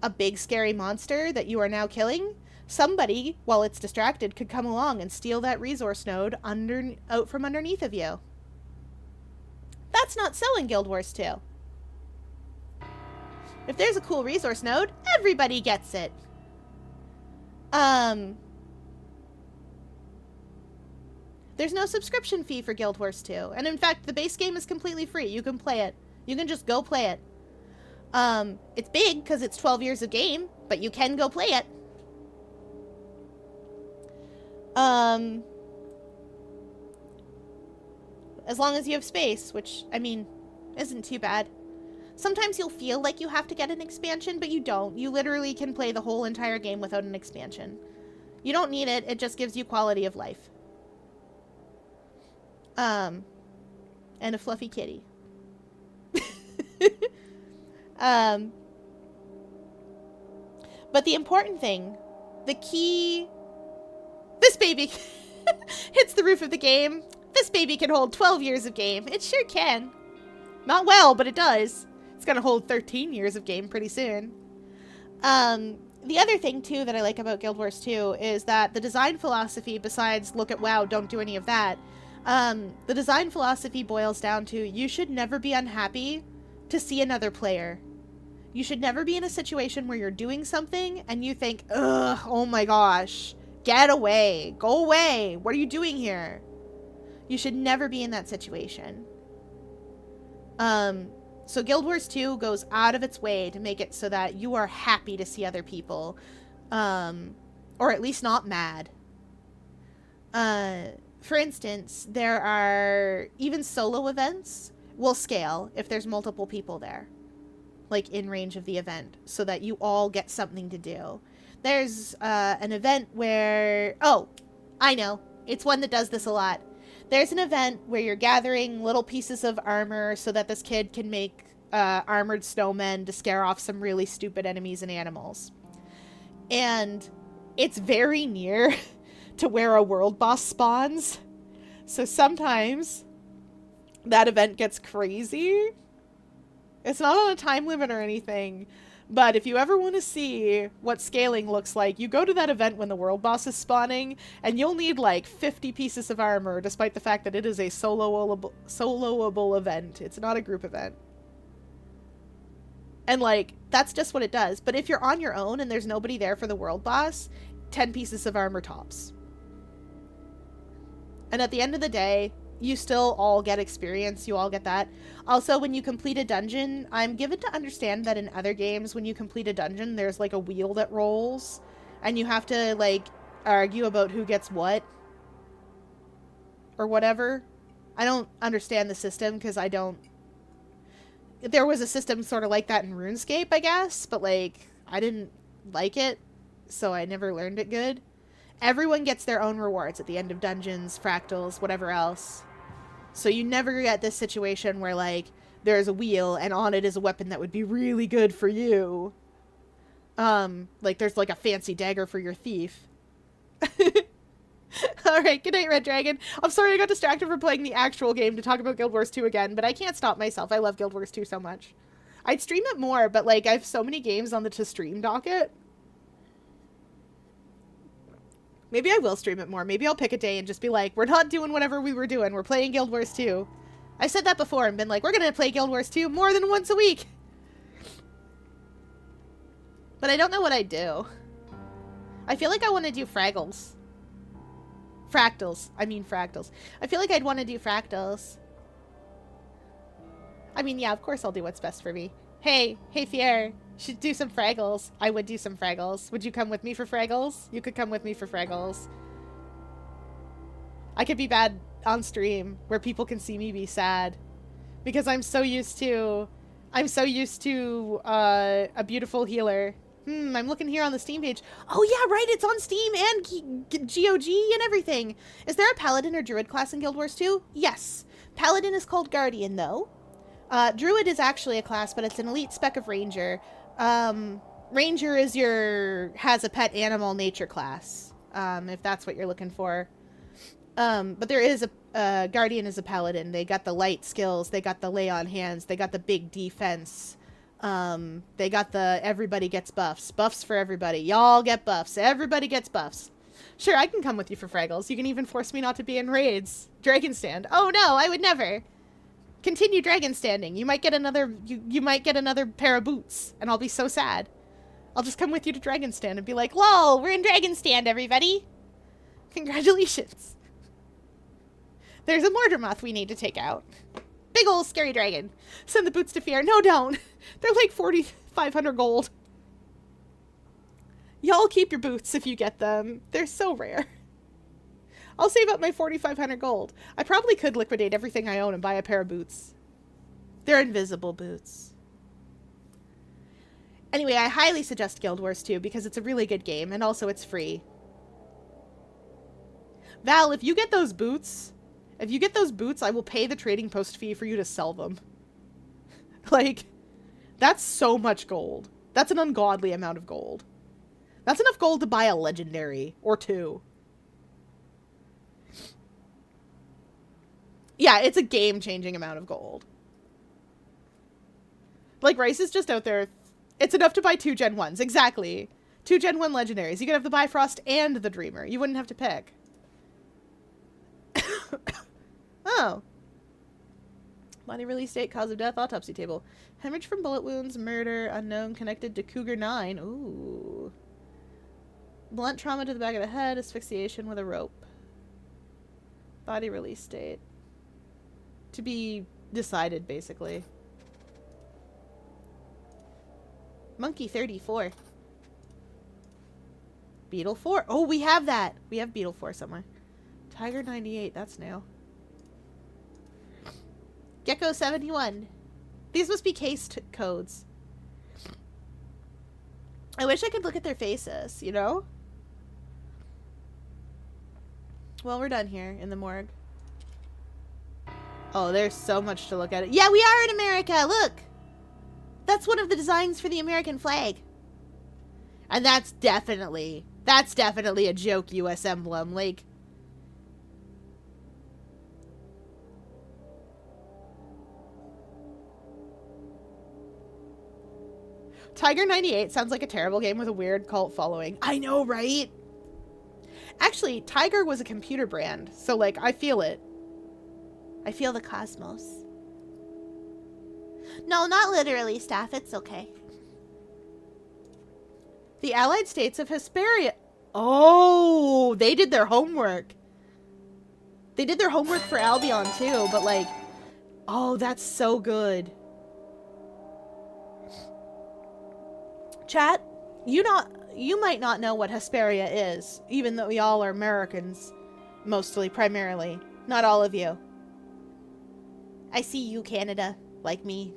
a big scary monster that you are now killing? Somebody, while it's distracted, could come along and steal that resource node out from underneath of you. That's not so in Guild Wars 2. If there's a cool resource node, everybody gets it. There's no subscription fee for Guild Wars 2. And in fact, the base game is completely free. You can play it. You can just go play it. It's big because it's 12 years of game, but you can go play it. As long as you have space, which, I mean, isn't too bad. Sometimes you'll feel like you have to get an expansion, but you don't. You literally can play the whole entire game without an expansion. You don't need it. It just gives you quality of life. And a fluffy kitty. But the important thing, the key, this baby hits the roof of the game. This baby can hold 12 years of game. It sure can. Not well, but it does. It's gonna hold 13 years of game pretty soon. The other thing, too, that I like about Guild Wars 2 is that the design philosophy, besides look at WoW, don't do any of that, the design philosophy boils down to you should never be unhappy to see another player. You should never be in a situation where you're doing something and you think, ugh, oh my gosh, get away, go away, what are you doing here? You should never be in that situation. So Guild Wars 2 goes out of its way to make it so that you are happy to see other people, or at least not mad. For instance, there are even solo events will scale if there's multiple people there, like in range of the event, so that you all get something to do. There's an event where, oh, I know, it's one that does this a lot. There's an event where you're gathering little pieces of armor so that this kid can make armored snowmen to scare off some really stupid enemies and animals. And it's very near to where a world boss spawns. So sometimes that event gets crazy. It's not on a time limit or anything, but if you ever want to see what scaling looks like, you go to that event when the world boss is spawning, and you'll need like 50 pieces of armor, despite the fact that it is a soloable event. It's not a group event. And like, that's just what it does. But if you're on your own and there's nobody there for the world boss, 10 pieces of armor tops. And at the end of the day, you still all get experience. You all get that. Also, when you complete a dungeon, I'm given to understand that in other games, when you complete a dungeon, there's like a wheel that rolls, and you have to like argue about who gets what or whatever. I don't understand the system because I don't. There was a system sort of like that in RuneScape, I guess, but like I didn't like it, so I never learned it good. Everyone gets their own rewards at the end of dungeons, fractals, whatever else. So you never get this situation where, like, there's a wheel and on it is a weapon that would be really good for you. Like, there's, like, a fancy dagger for your thief. Alright, good night, Red Dragon. I'm sorry I got distracted from playing the actual game to talk about Guild Wars 2 again, but I can't stop myself. I love Guild Wars 2 so much. I'd stream it more, but, like, I have so many games on the to-stream docket. Maybe I will stream it more. Maybe I'll pick a day and just be like, we're not doing whatever we were doing. We're playing Guild Wars 2. I said that before and been like, we're going to play Guild Wars 2 more than once a week. But I don't know what I'd do. I feel like I want to do Fraggles. Fractals. I mean fractals. I feel like I'd want to do fractals. I mean, yeah, of course I'll do what's best for me. Hey, Fier. Should do some Fraggles. I would do some Fraggles. Would you come with me for Fraggles? You could come with me for Fraggles. I could be bad on stream where people can see me be sad. Because I'm so used to a beautiful healer. I'm looking here on the Steam page. Oh yeah, right, it's on Steam and GOG and everything. Is there a Paladin or Druid class in Guild Wars 2? Yes. Paladin is called Guardian though. Druid is actually a class, but it's an elite spec of Ranger. Ranger is has a pet animal nature class, if that's what you're looking for. But there is a Guardian is a Paladin. They got the light skills, they got the lay on hands, they got the big defense. They got the everybody gets buffs. Buffs for everybody. Y'all get buffs. Everybody gets buffs. Sure, I can come with you for Fraggles. You can even force me not to be in raids. Dragon Stand. Oh no, I would never. Continue dragon standing. You might get another you might get another pair of boots, and I'll be so sad. I'll just come with you to dragon stand and be like, "Lol, we're in dragon stand, everybody. Congratulations." There's a Mordermoth we need to take out. Big ol' scary dragon. Send the boots to Fier. No, don't. They're like 4,500 gold. Y'all keep your boots if you get them. They're so rare. I'll save up my 4,500 gold. I probably could liquidate everything I own and buy a pair of boots. They're invisible boots. Anyway, I highly suggest Guild Wars 2 because it's a really good game and also it's free. Val, if you get those boots, I will pay the trading post fee for you to sell them. Like, that's so much gold. That's an ungodly amount of gold. That's enough gold to buy a legendary or two. Yeah, it's a game-changing amount of gold. Like, Rice is just out there. It's enough to buy 2 Gen 1s. Exactly. 2 Gen 1 legendaries. You could have the Bifrost and the Dreamer. You wouldn't have to pick. Oh. Body release date, cause of death, autopsy table. Hemorrhage from bullet wounds, murder, unknown, connected to Cougar 9. Ooh. Blunt trauma to the back of the head, asphyxiation with a rope. Body release date. To be decided, basically. Monkey 34. Beetle 4. Oh, we have that. We have Beetle 4 somewhere. Tiger 98. That's new. Gecko 71. These must be cased codes. I wish I could look at their faces, you know? Well, we're done here in the morgue. Oh, there's so much to look at. Yeah, we are in America. Look. That's one of the designs for the American flag. And that's definitely a joke US emblem. Like, Tiger 98 sounds like a terrible game with a weird cult following. I know, right? Actually, Tiger was a computer brand, so, like, I feel it. I feel the cosmos. No, not literally, Staff. It's okay. The Allied States of Hesperia. Oh, they did their homework. They did their homework for Albion, too, but, like, oh, that's so good. Chat, you might not know what Hesperia is, even though we all are Americans, mostly, primarily. Not all of you. I see you, Canada, like me.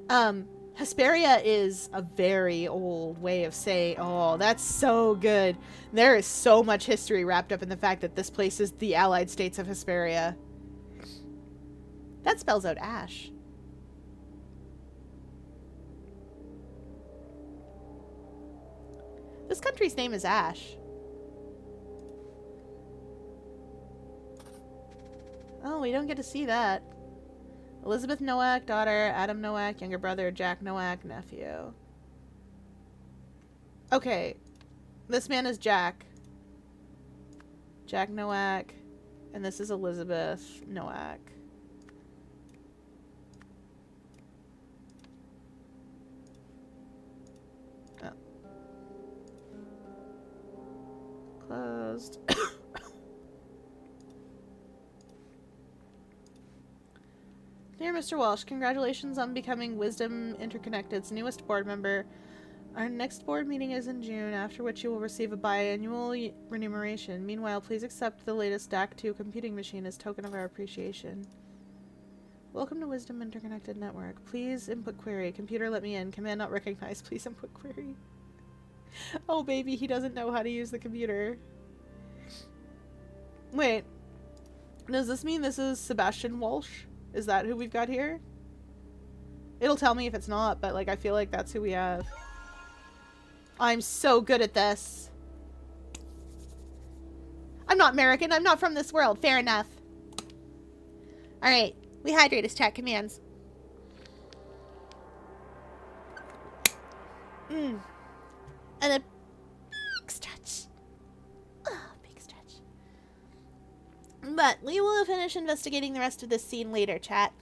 Hesperia is a very old way of saying, oh, that's so good. There is so much history wrapped up in the fact that this place is the Allied States of Hesperia. That spells out ash. This country's name is Ash. Oh, we don't get to see that. Elizabeth Nowak, daughter. Adam Nowak, younger brother. Jack Nowak, nephew. Okay. This man is Jack. Jack Nowak. And this is Elizabeth Nowak. Oh. Closed. Dear Mr. Walsh, congratulations on becoming Wisdom Interconnected's newest board member. Our next board meeting is in June, after which you will receive a biannual remuneration. Meanwhile, please accept the latest DAC 2 computing machine as token of our appreciation. Welcome to Wisdom Interconnected Network. Please input query. Computer, let me in. Command not recognized. Please input query. Oh, baby, he doesn't know how to use the computer. Wait. Does this mean this is Sebastian Walsh? Is that who we've got here? It'll tell me if it's not, but, like, I feel like that's who we have. I'm so good at this. I'm not American. I'm not from this world. Fair enough. Alright. We hydrate as chat commands. And a big stretch. Oh, big stretch. But we will finish investigating the rest of this scene later, chat.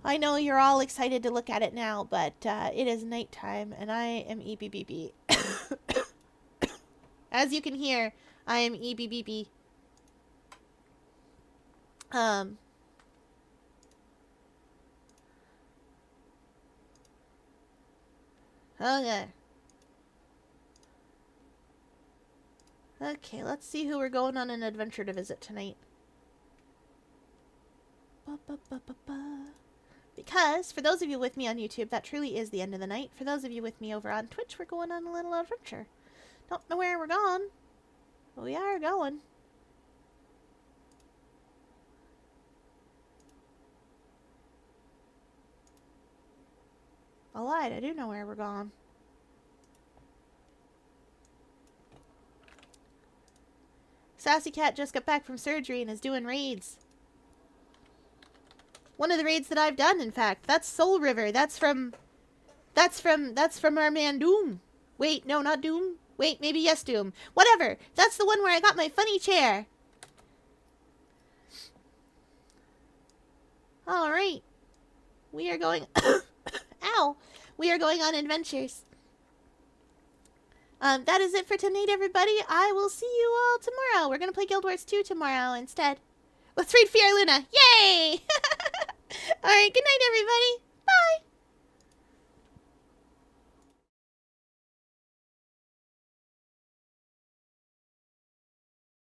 I know you're all excited to look at it now, but it is nighttime, and I am EBBB. As you can hear, I am EBBB. Okay. Okay, let's see who we're going on an adventure to visit tonight. Because, for those of you with me on YouTube, that truly is the end of the night. For those of you with me over on Twitch, we're going on a little adventure. Don't know where we're going, but we are going. I lied, I do know where we're going. Sassy Cat just got back from surgery and is doing raids. One of the raids that I've done, in fact. That's Soul River. That's from our man Doom. Wait, no, not Doom. Wait, maybe yes, Doom. Whatever. That's the one where I got my funny chair. Alright. We are going... Ow! We are going on adventures. That is it for tonight, everybody. I will see you all tomorrow. We're going to play Guild Wars 2 tomorrow instead. Let's read Fierluna. Yay! Alright, good night, everybody. Bye!